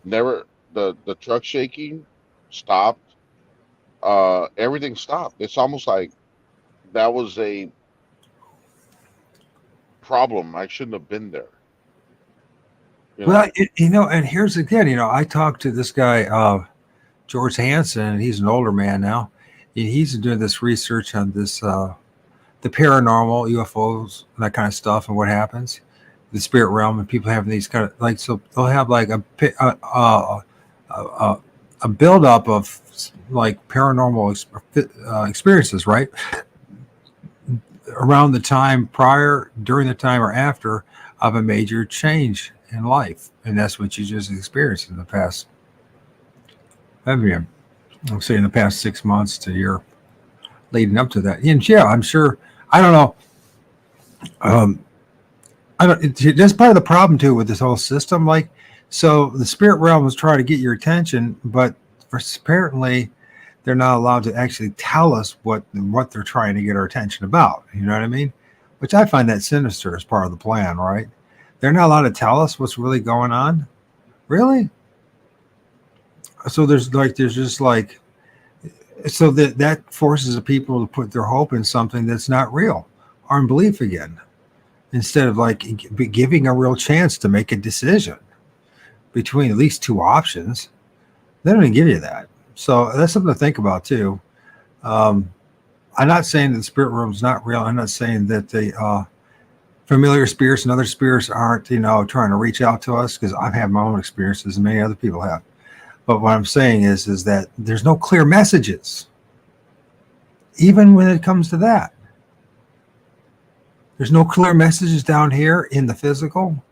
Never the truck shaking stopped. Everything stopped. It's almost like that was a problem. I shouldn't have been there. You know, Well, and here's again, I talked to this guy, George Hansen, and he's an older man now. And he's doing this research on this, the paranormal, UFOs, and that kind of stuff, and what happens, the spirit realm, and people having these kind of like, so they'll have like a buildup of like paranormal experiences, right? Around the time prior, during the time, or after of a major change in life, and that's what you just experienced in the past. I'm saying the past 6 months to a year leading up to that. And yeah, I'm sure. I don't know. I don't. That's part of the problem too with this whole system. Like, so the spirit realm was trying to get your attention, but apparently they're not allowed to actually tell us what they're trying to get our attention about. You know what I mean? Which I find that sinister as part of the plan, right? They're not allowed to tell us what's really going on. Really? So there's just like, so that forces the people to put their hope in something that's not real, or in belief again, instead of like giving a real chance to make a decision between at least two options. They don't even give you that. So that's something to think about too. I'm not saying that the spirit realm is not real. I'm not saying that the familiar spirits and other spirits aren't, trying to reach out to us, because I've had my own experiences and many other people have. But what I'm saying is that there's no clear messages, even when it comes to that. There's no clear messages down here in the physical,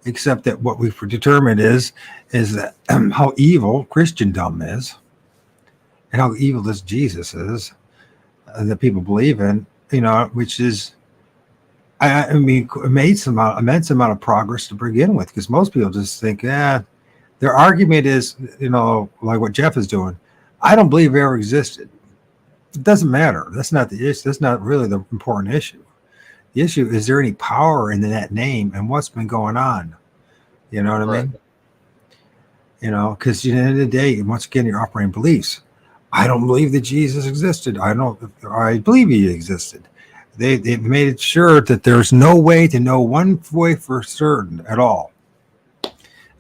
except that what we've determined is that how evil ChristianDumb is, and how evil this Jesus is, that people believe in, which is, I mean, immense amount of progress to begin with, because most people just think, their argument is, like what Jeff is doing. I don't believe it ever existed. It doesn't matter. That's not the issue. That's not really the important issue. The issue is there any power in that name and what's been going on? You know what I mean? Because at the end of the day, once again, you're operating beliefs. I don't believe that Jesus existed. I believe he existed. They've made it sure that there's no way to know one way for certain at all.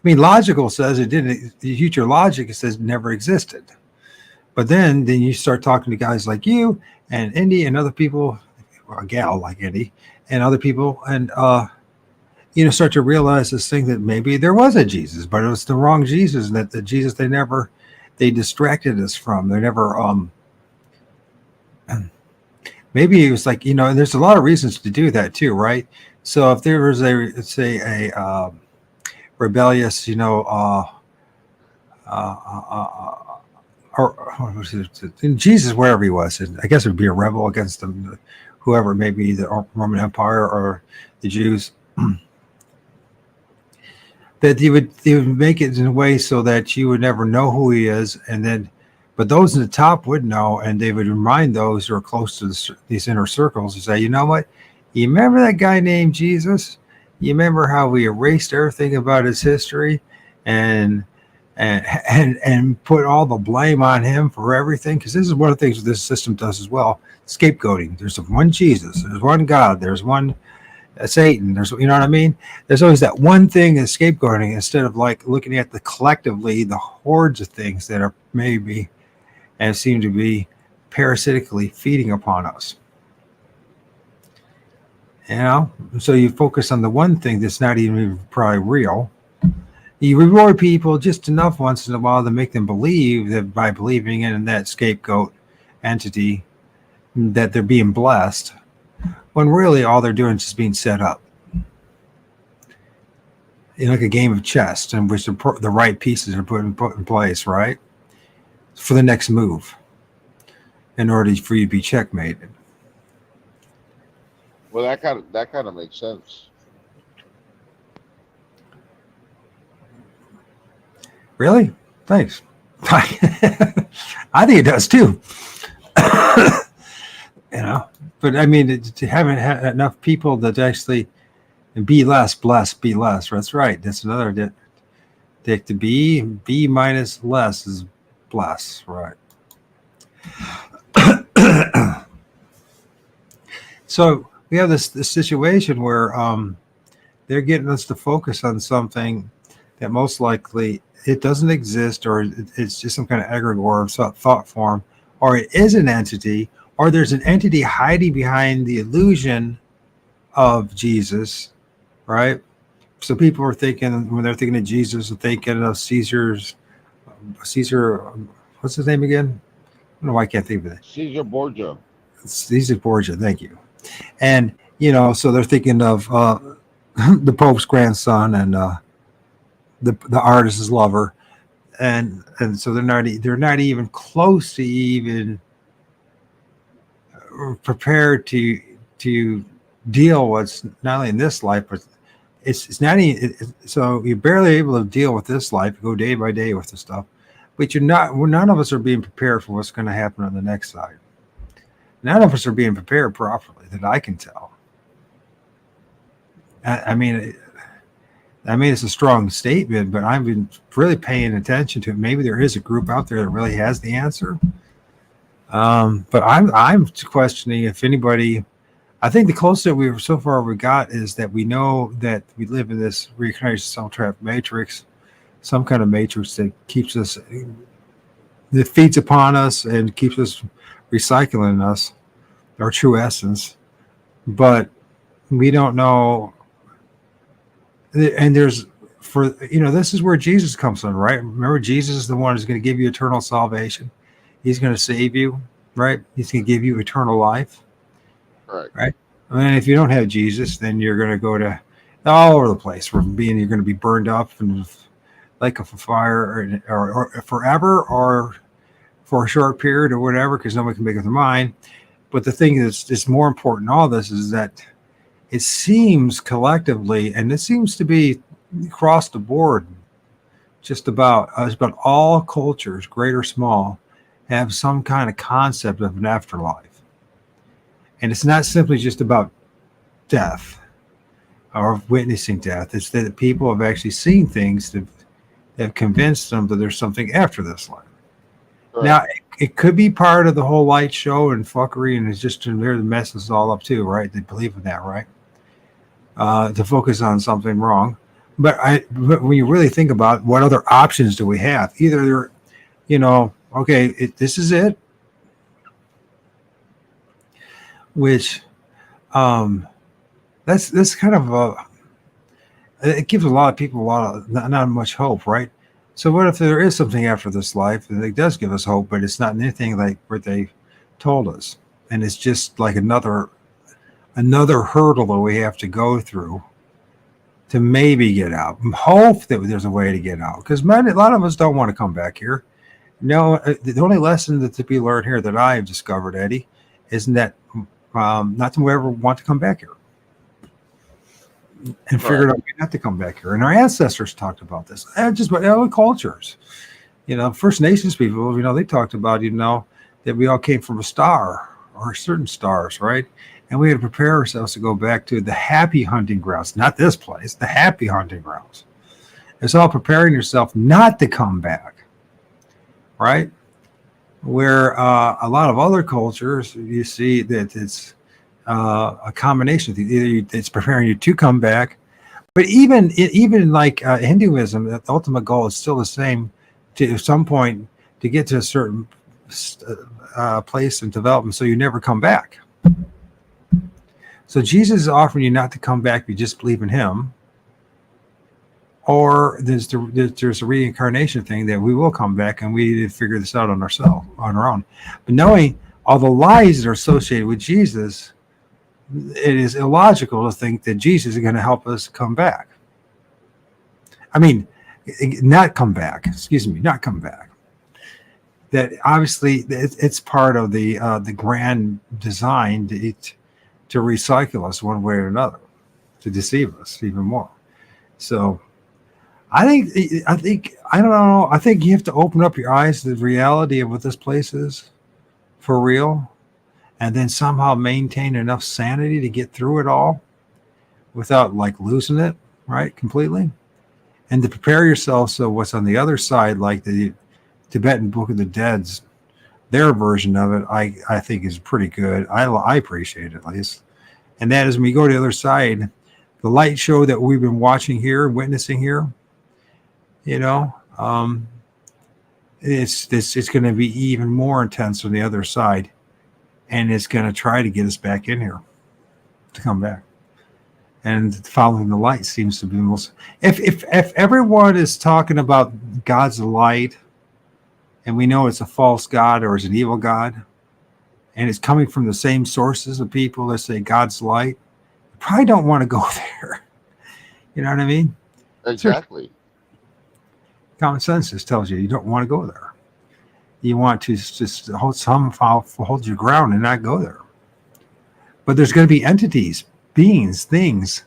I mean, logical says it didn't. The future logic says it never existed. But then you start talking to guys like you and Indy and other people, or a gal like Indy and other people, and start to realize this thing that maybe there was a Jesus, but it was the wrong Jesus, and that the Jesus they distracted us from. They never maybe it was like, and there's a lot of reasons to do that too, right? So if there was a rebellious, or Jesus, wherever he was, I guess it would be a rebel against them, whoever, maybe the Roman Empire or the Jews, that they would make it in a way so that you would never know who he is, but those in the top would know, and they would remind those who are close to these inner circles and say, you know what, you remember that guy named Jesus? You remember how we erased everything about his history and put all the blame on him for everything? Because this is one of the things this system does as well. Scapegoating. There's one Jesus. There's one God. There's one Satan. There's, you know what I mean? There's always that one thing is scapegoating, instead of like looking at collectively the hordes of things that are maybe and seem to be parasitically feeding upon us. So you focus on the one thing that's not even probably real. You reward people just enough once in a while to make them believe that by believing in that scapegoat entity that they're being blessed, when really all they're doing is just being set up. Like a game of chess in which the right pieces are put in place, right? For the next move, in order for you to be checkmated. Well, that kind of makes sense. Really? Thanks. I think it does too. But I mean, to haven't had enough people that actually be less, bless, be less. That's right. That's another dick to be minus less is bless, right? So we have this situation where they're getting us to focus on something that most likely it doesn't exist, or it's just some kind of egregore of thought form, or it is an entity, or there's an entity hiding behind the illusion of Jesus, right? So people are thinking, when they're thinking of Jesus, they're thinking of Caesar, what's his name again? I don't know why I can't think of it. Caesar Borgia. Caesar Borgia, thank you. And, so they're thinking of the Pope's grandson and the artist's lover. And so they're not even close to even prepared to deal with not only in this life, but it's not even, so you're barely able to deal with this life, go day by day with the stuff, but none of us are being prepared for what's going to happen on the next side. None of us are being prepared properly, that I can tell. I mean, it's a strong statement, but I've been really paying attention to it. Maybe there is a group out there that really has the answer. But I'm questioning if anybody. I think the closest that we got is that we know that we live in this reincarnation self-trap matrix, some kind of matrix that keeps us, that feeds upon us and keeps us recycling us, our true essence. But we don't know. And this is where Jesus comes from, right? Remember, Jesus is the one who's going to give you eternal salvation. He's going to save you, right? He's going to give you eternal life. Right. And if you don't have Jesus, then you're going to go to all over the place. You're going to be burned up in like a fire or forever or for a short period or whatever, because nobody can make up their mind. But the thing that's more important in all this is that it seems collectively, and it seems to be across the board, just about all cultures, great or small, have some kind of concept of an afterlife. And it's not simply just about death or witnessing death. It's that people have actually seen things that have convinced them that there's something after this life. Right. Now, it could be part of the whole light show and fuckery, and it's just there to mess us all up too, right? They believe in that, right? To focus on something wrong. But when you really think about what other options do we have, either they're, this is it, which that's kind of it gives a lot of people not much hope, right? So what if there is something after this life, and it does give us hope, but it's not anything like what they told us, and it's just like another hurdle that we have to go through to maybe get out. Hope that there's a way to get out, because a lot of us don't want to come back here. No, the only lesson that to be learned here that I have discovered, Eddie, is that not to ever want to come back here, and figured out not to come back here. And our ancestors talked about this. Just about other cultures, First Nations people, they talked about, that we all came from a star or certain stars, right? And we had to prepare ourselves to go back to the happy hunting grounds, not this place, the happy hunting grounds. It's all preparing yourself not to come back, right? Where a lot of other cultures, you see that it's a combination. Either it's preparing you to come back, but even like Hinduism, the ultimate goal is still the same. To some point, to get to a certain place in development, so you never come back. So Jesus is offering you not to come back if you just believe in Him. Or there's a reincarnation thing that we will come back, and we need to figure this out on our own. But knowing all the lies that are associated with Jesus, it is illogical to think that Jesus is going to help us come back. I mean, not come back. Excuse me, not come back. That obviously it's part of the grand design to recycle us one way or another, to deceive us even more. So I think I don't know. I think you have to open up your eyes to the reality of what this place is for real, and then somehow maintain enough sanity to get through it all without like losing it, right, completely, and to prepare yourself so what's on the other side, like the Tibetan Book of the Dead's, their version of it, I think is pretty good. I appreciate it, at least, and that is when you go to the other side, the light show that we've been watching here, witnessing here. you know, it's going to be even more intense on the other side, and it's going to try to get us back in here to come back. And following the light seems to be most. If everyone is talking about God's light, and we know it's a false god or it's an evil god, and it's coming from the same sources of people that say God's light, you probably don't want to go there. You know what I mean? Exactly. Common sense just tells you don't want to go there. You want to just hold your ground and not go there. But there's going to be entities, beings, things,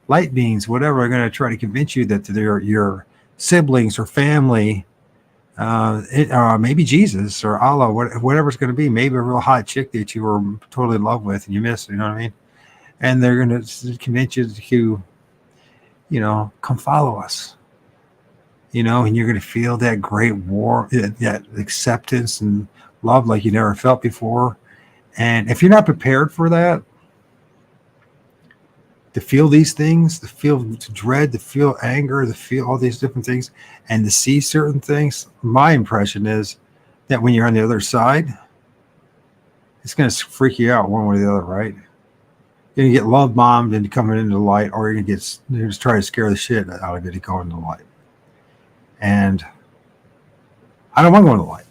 light beings, whatever, are going to try to convince you that they're your siblings or family, maybe Jesus or Allah, whatever it's going to be, maybe a real hot chick that you were totally in love with and you missed, you know what I mean? And they're going to convince you to, come follow us. And you're going to feel that great war, that acceptance and love like you never felt before. And if you're not prepared for that, to feel these things, to dread, to feel anger, to feel all these different things, and to see certain things, my impression is that when you're on the other side, it's going to freak you out one way or the other, right? You're going to get love bombed into coming into the light, or you're going to just try to scare the shit out of it to go into the light. And I don't want to go into the light.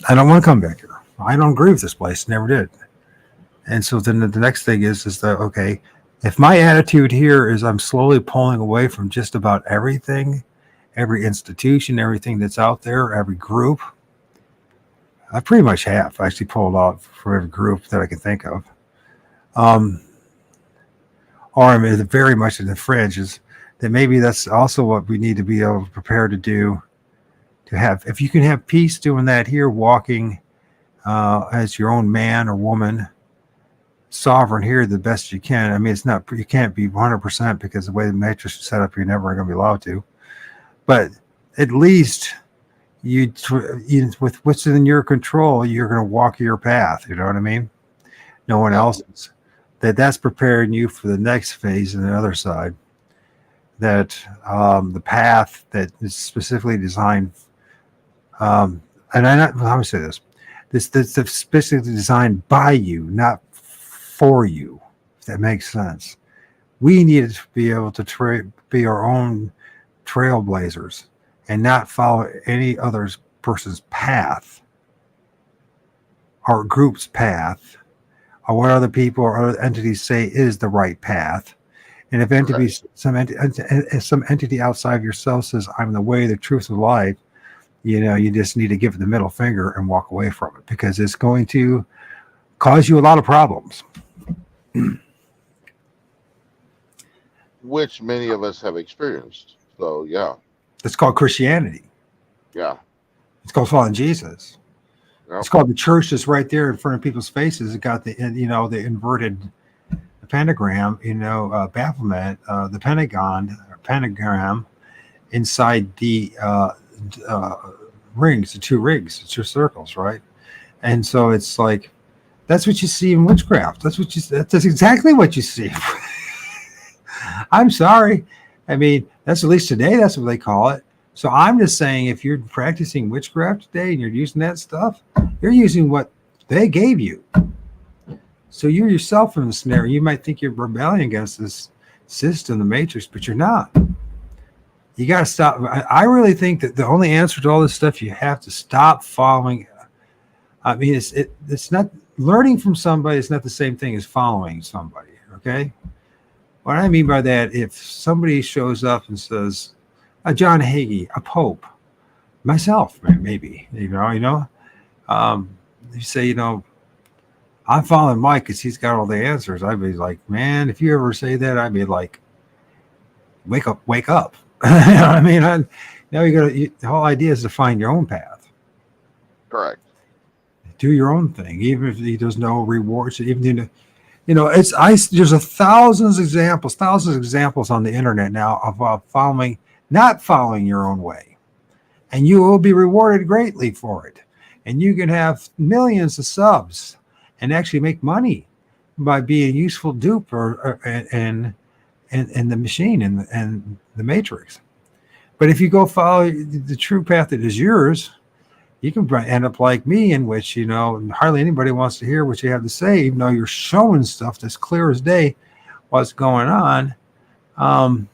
I don't want to come back here. I don't agree with this place. Never did. And so then the next thing is that, okay, if my attitude here is I'm slowly pulling away from just about everything, every institution, everything that's out there, every group, I pretty much have actually pulled out from every group that I can think of. Or I'm very much in the fringes, that maybe that's also what we need to be able to prepare to do, to have, if you can have peace doing that here, walking as your own man or woman, sovereign here the best you can. I mean, it's not, you can't be 100% because the way the matrix is set up, you're never going to be allowed to. But at least you with what's in your control, you're going to walk your path. You know what I mean? No one else's. That's preparing you for the next phase on the other side. That the path that is specifically designed, and how do I say this? That's specifically designed by you, not for you, if that makes sense. We needed to be able to be our own trailblazers and not follow any other person's path, our group's path, or what other people or other entities say is the right path. And if entities, some entity outside of yourself says, I'm the way, the truth, the life, you just need to give it the middle finger and walk away from it, because it's going to cause you a lot of problems. Which many of us have experienced. So, yeah. It's called Christianity. Yeah. It's called following Jesus. Yep. It's called the church that's right there in front of people's faces. It got the inverted pentagram, bafflement, the pentagram inside the rings, the two rings, the two circles, right? And so it's like, that's what you see in witchcraft. That's exactly what you see. I'm sorry. I mean, that's at least today, that's what they call it. So I'm just saying, if you're practicing witchcraft today and you're using that stuff, you're using what they gave you. So you're yourself in the snare. You might think you're rebelling against this system, the matrix, but you're not. You got to stop. I really think that the only answer to all this stuff, you have to stop following. I mean, it's not, learning from somebody is not the same thing as following somebody, okay? What I mean by that, if somebody shows up and says, a John Hagee, a Pope, myself, maybe, you say, I'm following Mike because he's got all the answers. I'd be like, man, if you ever say that, I'd be like, wake up. You know what I mean? The whole idea is to find your own path. Correct. Do your own thing, even if there's no rewards. Even there's thousands of examples on the internet now of not following your own way, and you will be rewarded greatly for it. And you can have millions of subs and actually make money by being a useful dupe and the machine and the matrix. But if you go follow the true path that is yours, you can end up like me, in which, you know, hardly anybody wants to hear what you have to say, even though you're showing stuff that's clear as day what's going on. And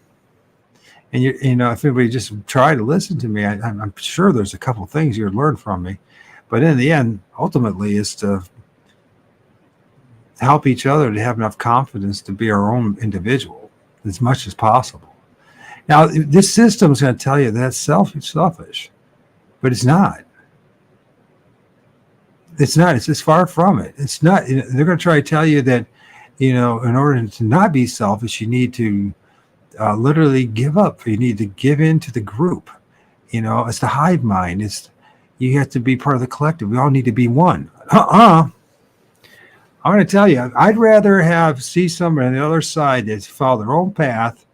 you know, if anybody just try to listen to me, I'm sure there's a couple of things you'd learn from me. But in the end, ultimately, is to help each other to have enough confidence to be our own individual as much as possible. Now, this system is going to tell you that's selfish, but it's not. It's not. It's just far from it. It's not. You know, they're going to try to tell you that, you know, in order to not be selfish, you need to literally give up. You need to give in to the group. You know, it's the hive mind. You have to be part of the collective. We all need to be one. I'm going to tell you, I'd rather see somebody on the other side that follow their own path.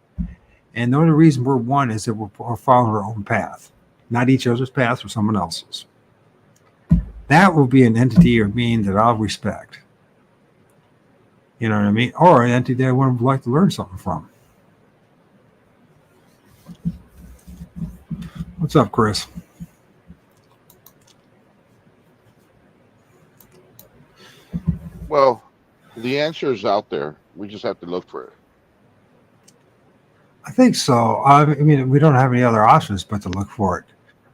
And the only reason we're one is that we're following our own path, not each other's path or someone else's. That will be an entity or being that I'll respect. You know what I mean? Or an entity that I would like to learn something from. What's up, Chris? Well, the answer is out there. We just have to look for it. I think so. I mean, we don't have any other options but to look for it,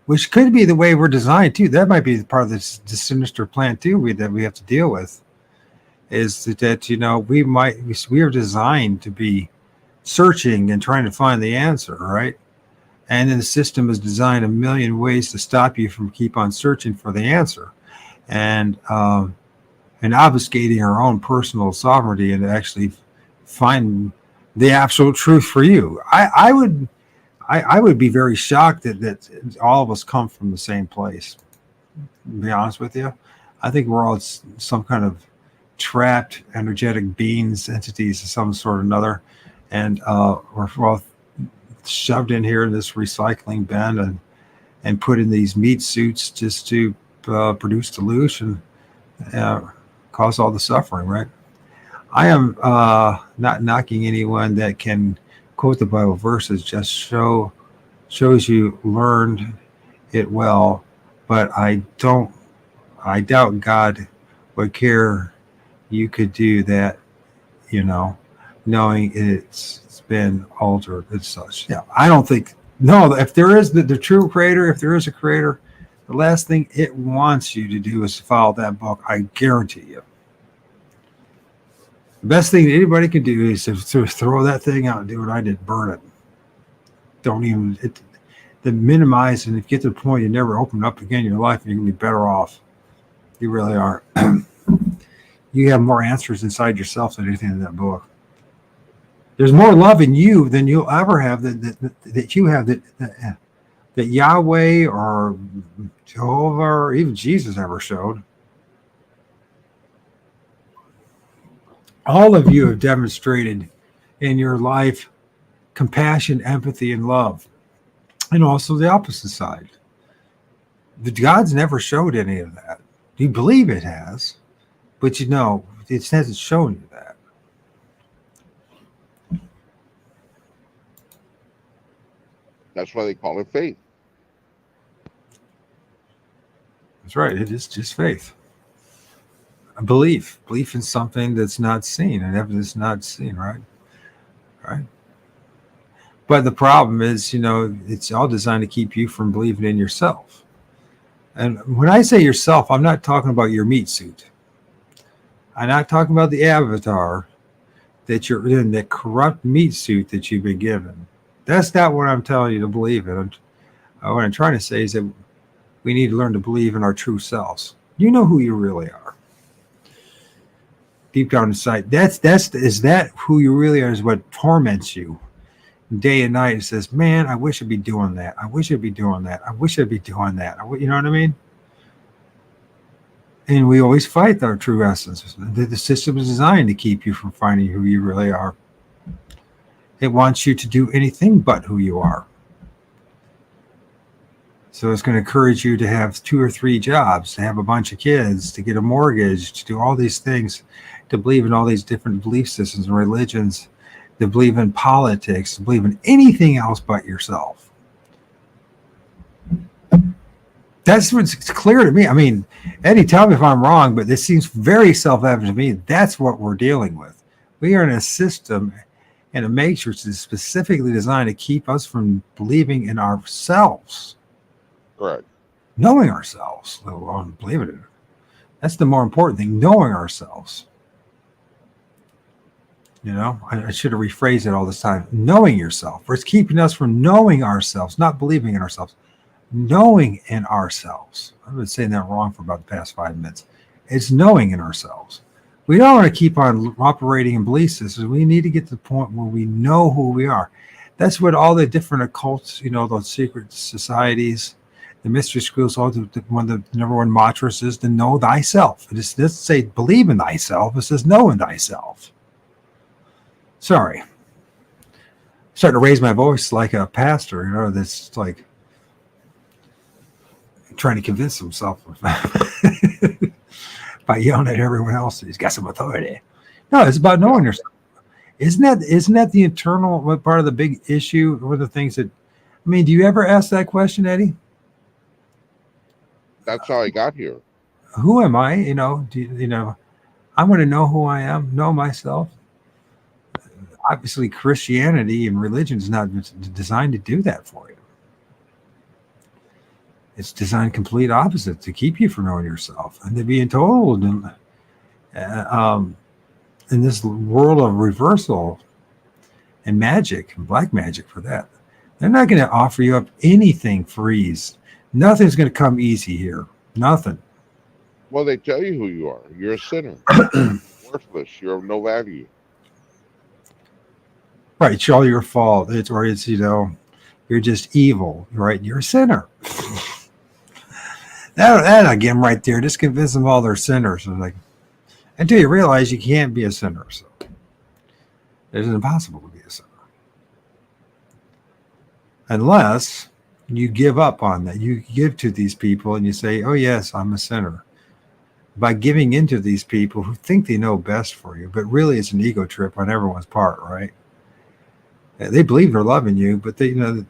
which could be the way we're designed too. That might be part of this sinister plan too that we have to deal with. Is that, you know, we are designed to be searching and trying to find the answer, right? And then the system is designed a million ways to stop you from keep on searching for the answer, and obfuscating our own personal sovereignty and actually find the absolute truth for you. I would be very shocked that all of us come from the same place. To be honest with you, I think we're all some kind of trapped energetic beings, entities of some sort or another, and we're all shoved in here in this recycling bin and put in these meat suits just to produce the LOOSH and cause all the suffering, right? I am not knocking anyone that can quote the Bible verses. Just shows you learned it well, but I doubt God would care you could do that, you know, knowing it's been altered and such. Yeah, I don't think, no, if there is the true creator, if there is a creator, the last thing it wants you to do is follow that book. I guarantee you. The best thing that anybody can do is to throw that thing out and do what I did, burn it. Don't even, minimize, and if you get to the point you never open up again in your life, you're going to be better off. You really are. You have more answers inside yourself than anything in that book. There's more love in you than you'll ever have that you have that Yahweh or Jehovah or even Jesus ever showed. All of you have demonstrated in your life compassion, empathy, and love. And also the opposite side. The God's never showed any of that. You believe it has, but you know, it hasn't shown you that. That's why they call it faith. That's right. It is just faith. A belief in something that's not seen, and evidence not seen, right? Right. But the problem is, you know, it's all designed to keep you from believing in yourself. And when I say yourself, I'm not talking about your meat suit. I'm not talking about the avatar that you're in, that corrupt meat suit that you've been given. That's not what I'm telling you to believe in. What I'm trying to say is that we need to learn to believe in our true selves. You know who you really are. Deep down inside. Is that who you really are is what torments you day and night. It says, man, I wish I'd be doing that. I wish I'd be doing that. I wish I'd be doing that. You know what I mean? And we always fight our true essence. The system is designed to keep you from finding who you really are. It wants you to do anything but who you are. So it's going to encourage you to have 2 or 3 jobs, to have a bunch of kids, to get a mortgage, to do all these things, to believe in all these different belief systems and religions, to believe in politics, to believe in anything else but yourself. That's what's clear to me. I mean, Eddie, tell me if I'm wrong, but this seems very self-evident to me. That's what we're dealing with. We are in a system and a matrix that's specifically designed to keep us from believing in ourselves, Correct. knowing ourselves, let alone believing it. That's the more important thing, knowing ourselves. You know, I should have rephrased it all this time. Knowing yourself. It's keeping us from knowing ourselves, not believing in ourselves. Knowing in ourselves. I've been saying that wrong for about the past 5 minutes. It's knowing in ourselves. We don't want to keep on operating in belief systems. We need to get to the point where we know who we are. That's what all the different occults, you know, those secret societies, the mystery schools, all one of the number one mantras is to know thyself. It doesn't say believe in thyself. It says know in thyself. Sorry. I'm starting to raise my voice like a pastor, you know, that's like trying to convince himself by yelling at everyone else that he's got some authority. No, it's about knowing yourself. Isn't that the internal part of the big issue? One of the things that, I mean, do you ever ask that question, Eddie? That's how I got here. Who am I? You know, I want to know who I am, know myself. Obviously, Christianity and religion is not designed to do that for you. It's designed complete opposite, to keep you from knowing yourself and to being told in this world of reversal and magic, and black magic for that. They're not going to offer you up anything for ease. Nothing's going to come easy here. Nothing. Well, they tell you who you are. You're a sinner. Worthless. You're of no value. Right. It's all your fault. It's, you know, you're just evil, right? You're a sinner. That again, right there, just convince them all they're sinners. Like, until you realize you can't be a sinner. So it's impossible to be a sinner. Unless you give up on that. You give to these people and you say, oh, yes, I'm a sinner. By giving into these people who think they know best for you, but really it's an ego trip on everyone's part, right? They believe they're loving you, but they, you know,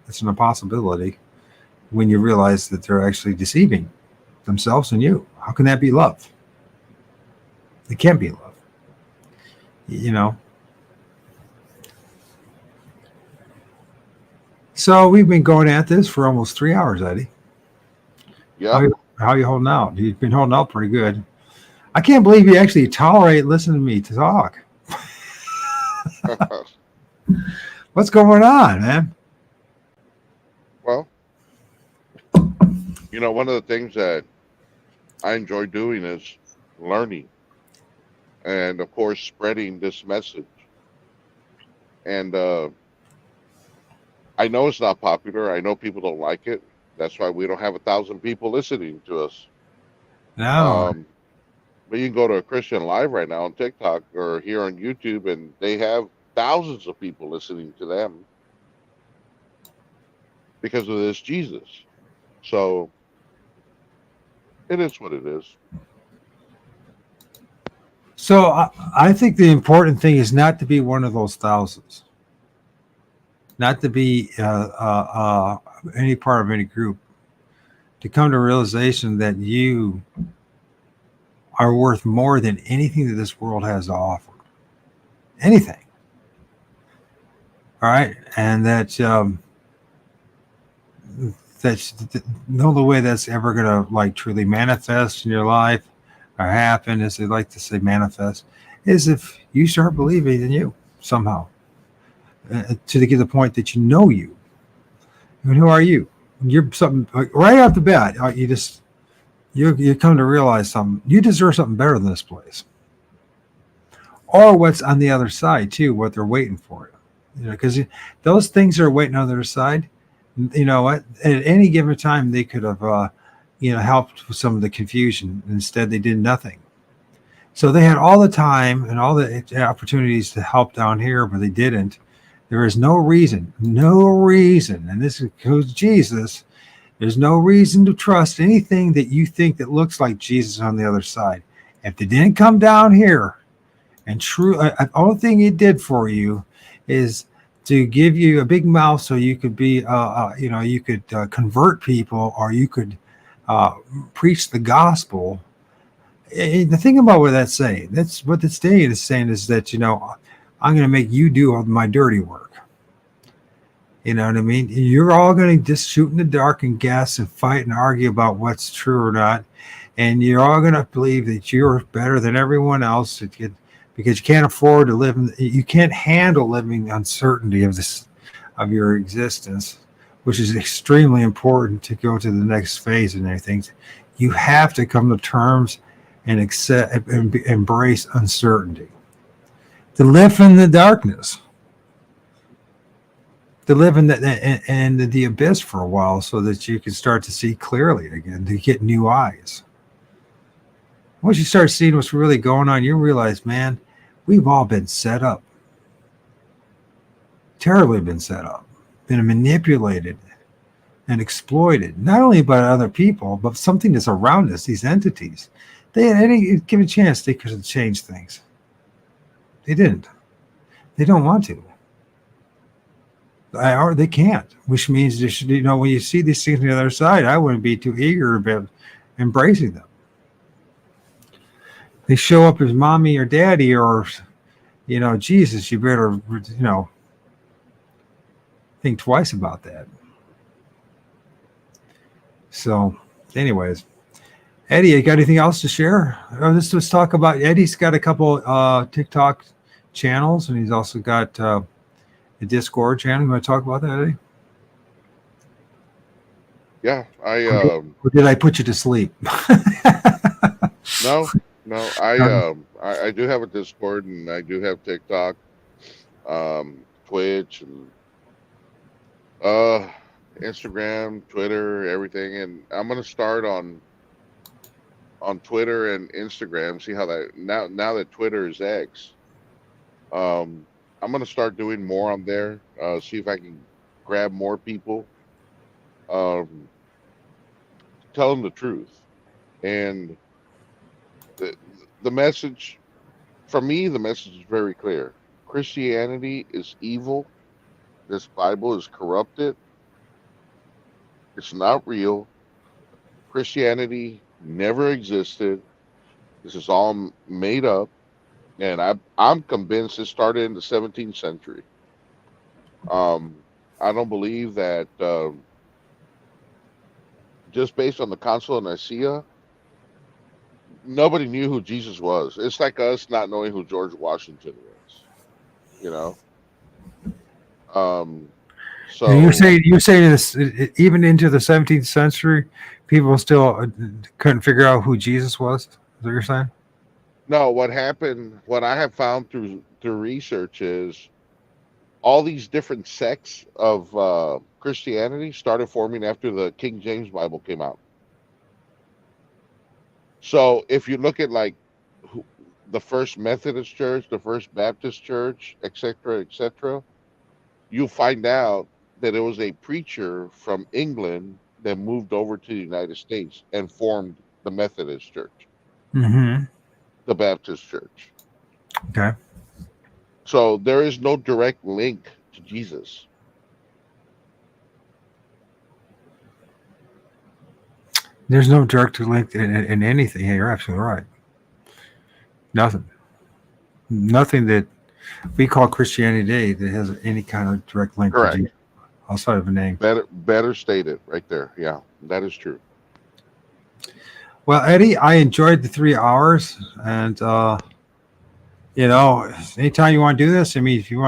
it's an impossibility when you realize that they're actually deceiving themselves and you. How can that be love? It can't be love. You know? So we've been going at this for almost 3 hours, Eddie. Yeah. How are you holding out? You've been holding out pretty good. I can't believe you actually tolerate listening to me to talk. What's going on, man? Well, you know, one of the things that I enjoy doing is learning and, of course, spreading this message. And I know it's not popular. I know people don't like it. That's why we don't have 1,000 people listening to us. No. But you can go to a Christian Live right now on TikTok or here on YouTube, and they have thousands of people listening to them because of this Jesus. So it is what it is. So I think the important thing is not to be one of those thousands, not to be any part of any group, to come to a realization that you are worth more than anything that this world has to offer. Anything. All right. And that's the only way that's ever going to like truly manifest in your life or happen, as they like to say, manifest, is if you start believing in you somehow to get the point that you know you. And who are you? You're something right off the bat. You come to realize something. You deserve something better than this place, or what's on the other side too. What they're waiting for you, know, because those things are waiting on the other side. You know what? At any given time, they could have, helped with some of the confusion. Instead, they did nothing. So they had all the time and all the opportunities to help down here, but they didn't. There is no reason, and this includes Jesus. There's no reason to trust anything that you think that looks like Jesus on the other side. If they didn't come down here, and the only thing he did for you is to give you a big mouth so you could be, you could convert people, or you could preach the gospel. The thing about what that's saying, that's what the state is saying, is that, I'm going to make you do all my dirty work. You know what I mean? You're all going to just shoot in the dark and guess and fight and argue about what's true or not. And you're all going to believe that you're better than everyone else because you can't afford to live. You can't handle living uncertainty of your existence, which is extremely important to go to the next phase and everything. You have to come to terms and accept and embrace uncertainty, to live in the darkness, to live in the abyss for a while, so that you can start to see clearly again, to get new eyes. Once you start seeing what's really going on, you realize, man, we've all been set up, terribly been set up, been manipulated and exploited, not only by other people, but something that's around us, these entities. They had any given chance, they could have changed things. They didn't. They don't want to. Or they can't, which means they should, when you see these things on the other side, I wouldn't be too eager about embracing them. They show up as mommy or daddy or, Jesus, you better, think twice about that. So, anyways, Eddie, you got anything else to share? Let's talk about, Eddie's got a couple TikTok channels, and he's also got a Discord channel. You want to talk about that, Eddie? Yeah, Or did I put you to sleep? No, I do have a Discord, and I do have TikTok, Twitch, and Instagram, Twitter, everything. And I'm gonna start on Twitter and Instagram. See how that now that Twitter is X. I'm gonna start doing more on there. See if I can grab more people. Tell them the truth, and the message, for me, the message is very clear. Christianity is evil. This Bible is corrupted. It's not real. Christianity never existed. This is all made up. And I'm convinced it started in the 17th century. I don't believe that just based on the Council of Nicaea, nobody knew who Jesus was. It's like us not knowing who George Washington was. So And you're saying this even into the 17th century, people still couldn't figure out who Jesus was? Is that what you're saying? no, what happened, what I have found through research is all these different sects of Christianity started forming after the King James Bible came out. So if you look at the first Methodist Church, the first Baptist Church, etc., you'll find out that it was a preacher from England that moved over to the United States and formed the Methodist Church, Mm-hmm. the Baptist Church. Okay. So there is no direct link to Jesus. There's no direct link in anything. Yeah, you're absolutely right. Nothing that we call Christianity today that has any kind of direct link Correct. to Jesus outside of a name. Better stated right there. Yeah, that is true. Well, Eddie, I enjoyed the 3 hours, and anytime you want to do this, if you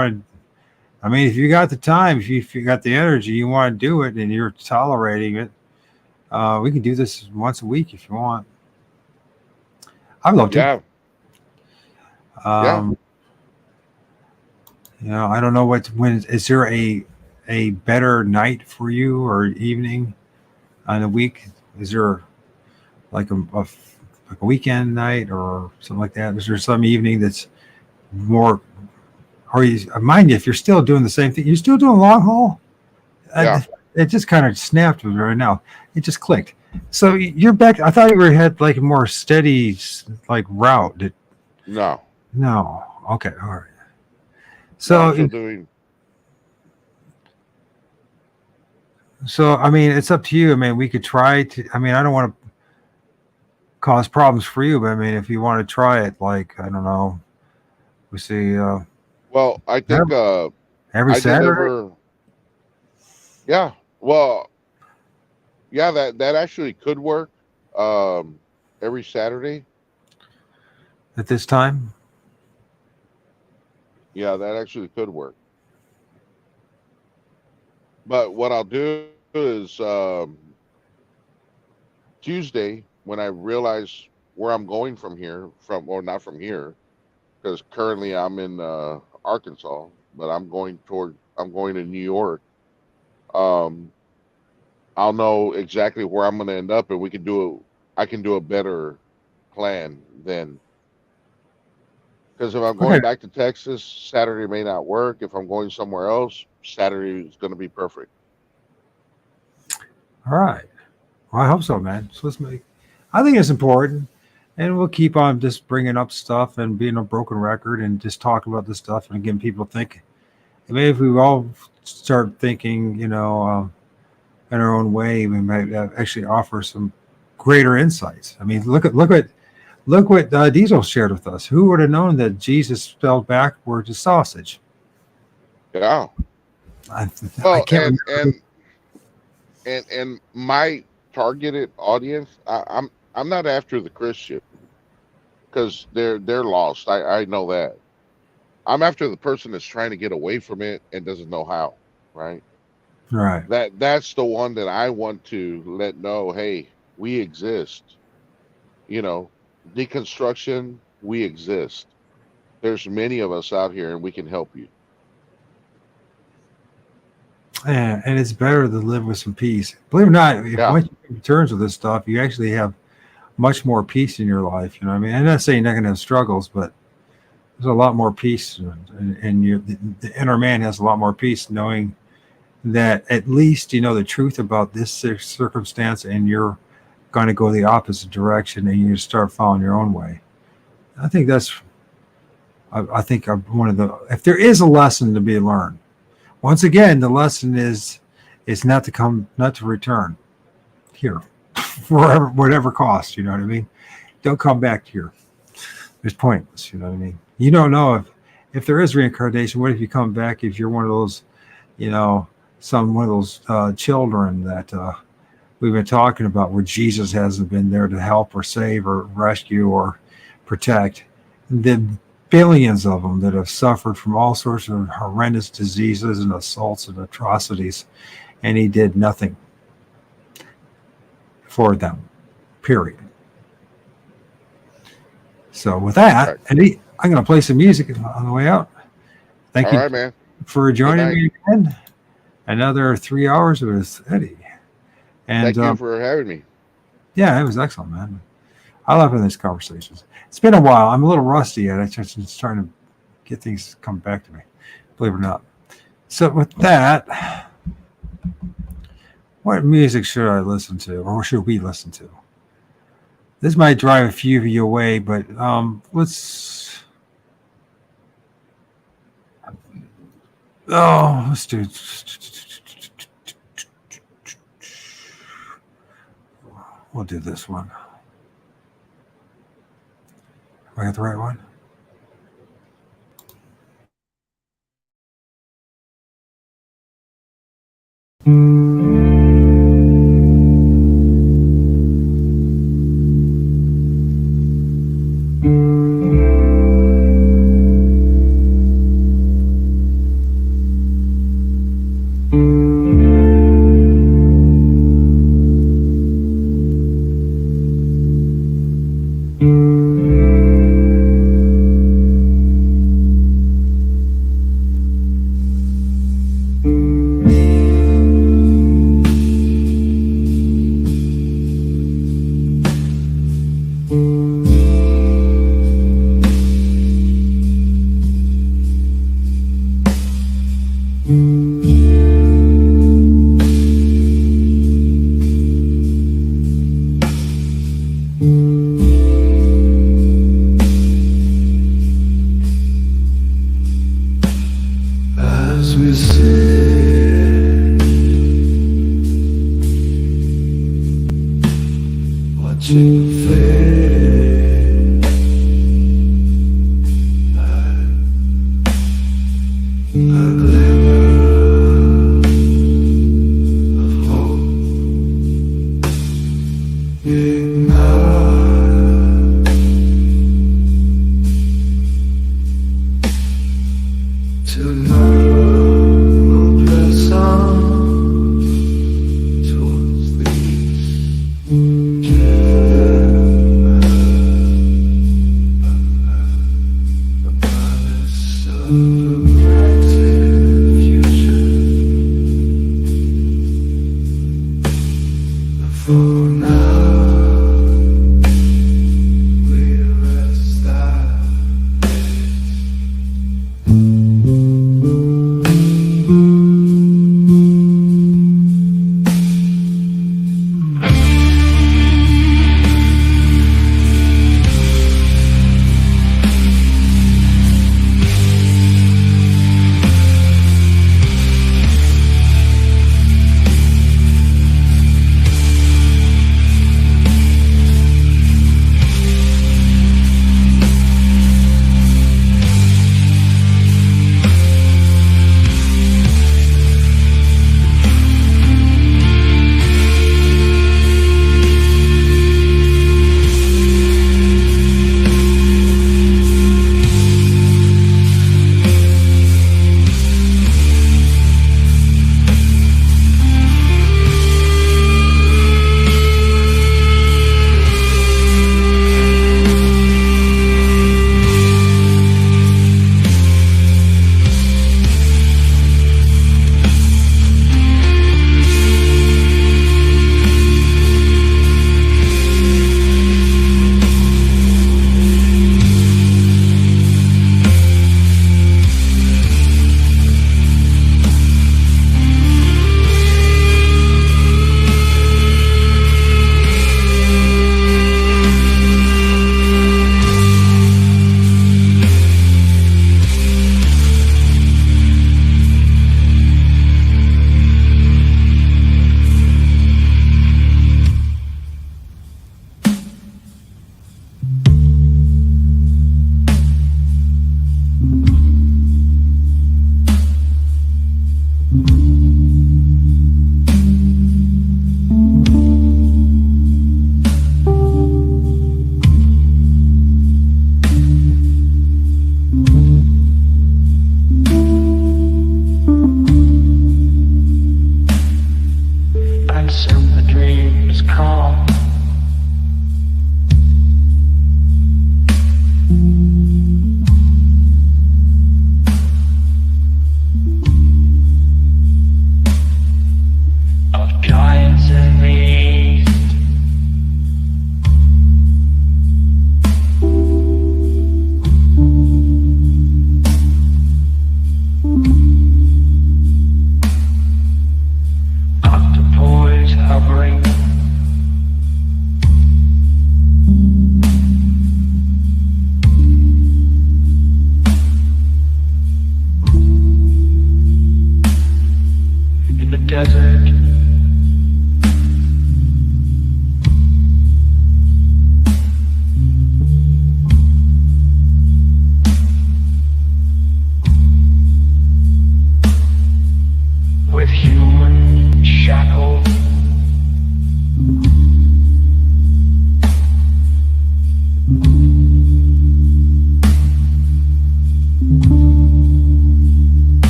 got the time, if you got the energy, you want to do it, and you're tolerating it, we can do this once a week if you want. I'd love to. Yeah. I don't know when is there a better night for you or evening on a week? Is there like a weekend night or something like that? Is there some evening that's more? Or mind you, if you're still doing the same thing, you're still doing long haul. Yeah. It just kind of snapped with me right now. It just clicked. So you're back. I thought you had like a more steady route. No. No. Okay. All right. So So doing. So, I mean, it's up to you. I mean, we could try to, I mean, I don't want to cause problems for you, but I mean, if you want to try it, like, I don't know, we see Well, I think every I Saturday deliver. Yeah. Well, yeah, that actually could work. Every Saturday. at this time. Yeah, that actually could work. But what I'll do is Tuesday, when I realize where I'm going from here, or not from here, because currently I'm in Arkansas, but I'm going to New York. Um, I'll know exactly where I'm going to end up, and I can do a better plan then. Because if I'm Okay. going back to Texas, Saturday may not work. If I'm going somewhere else, Saturday is going to be perfect. All right. Well, I hope so, man. So I think it's important. And we'll keep on just bringing up stuff and being a broken record and just talking about this stuff and getting people thinking. Maybe if we all start thinking, in our own way, we might actually offer some greater insights. I mean, look what Diesel shared with us. Who would have known that Jesus spelled backwards is sausage? Yeah. I Well, can't remember. and my targeted audience, I'm not after the Christian because they're lost. I know that. I'm after the person that's trying to get away from it and doesn't know how. Right. Right. That's the one that I want to let know. Hey, we exist. Deconstruction. We exist. There's many of us out here, and we can help you. And it's better to live with some peace. Believe it or not, if Yeah. once you come to terms with this stuff, you actually have much more peace in your life. You know what I mean? I'm not saying you're not going to have struggles, but there's a lot more peace. And the inner man has a lot more peace knowing that at least you know the truth about this circumstance and you're going to go the opposite direction and you start following your own way. I think one of if there is a lesson to be learned, once again, the lesson is not to return here for whatever cost. You know what I mean? Don't come back here. It's pointless. You know what I mean? You don't know if there is reincarnation. What if you come back if you're one of those, one of those children that we've been talking about where Jesus hasn't been there to help or save or rescue or protect. The billions of them that have suffered from all sorts of horrendous diseases and assaults and atrocities, and he did nothing for them, period. So with that, Eddie, I'm going to play some music on the way out. Thank you man. for joining me again. Another 3 hours with Eddie. And thank you for having me. Yeah, it was excellent, man. I love having these conversations. It's been a while. I'm a little rusty at it. I'm just trying to get things to come back to me, believe it or not. So with that, what music should I listen to, or should we listen to? This might drive a few of you away, but let's do. We'll do this one. Am I got the right one? watching fade. A glimmer of hope ignite. Tonight we'll press on towards the east.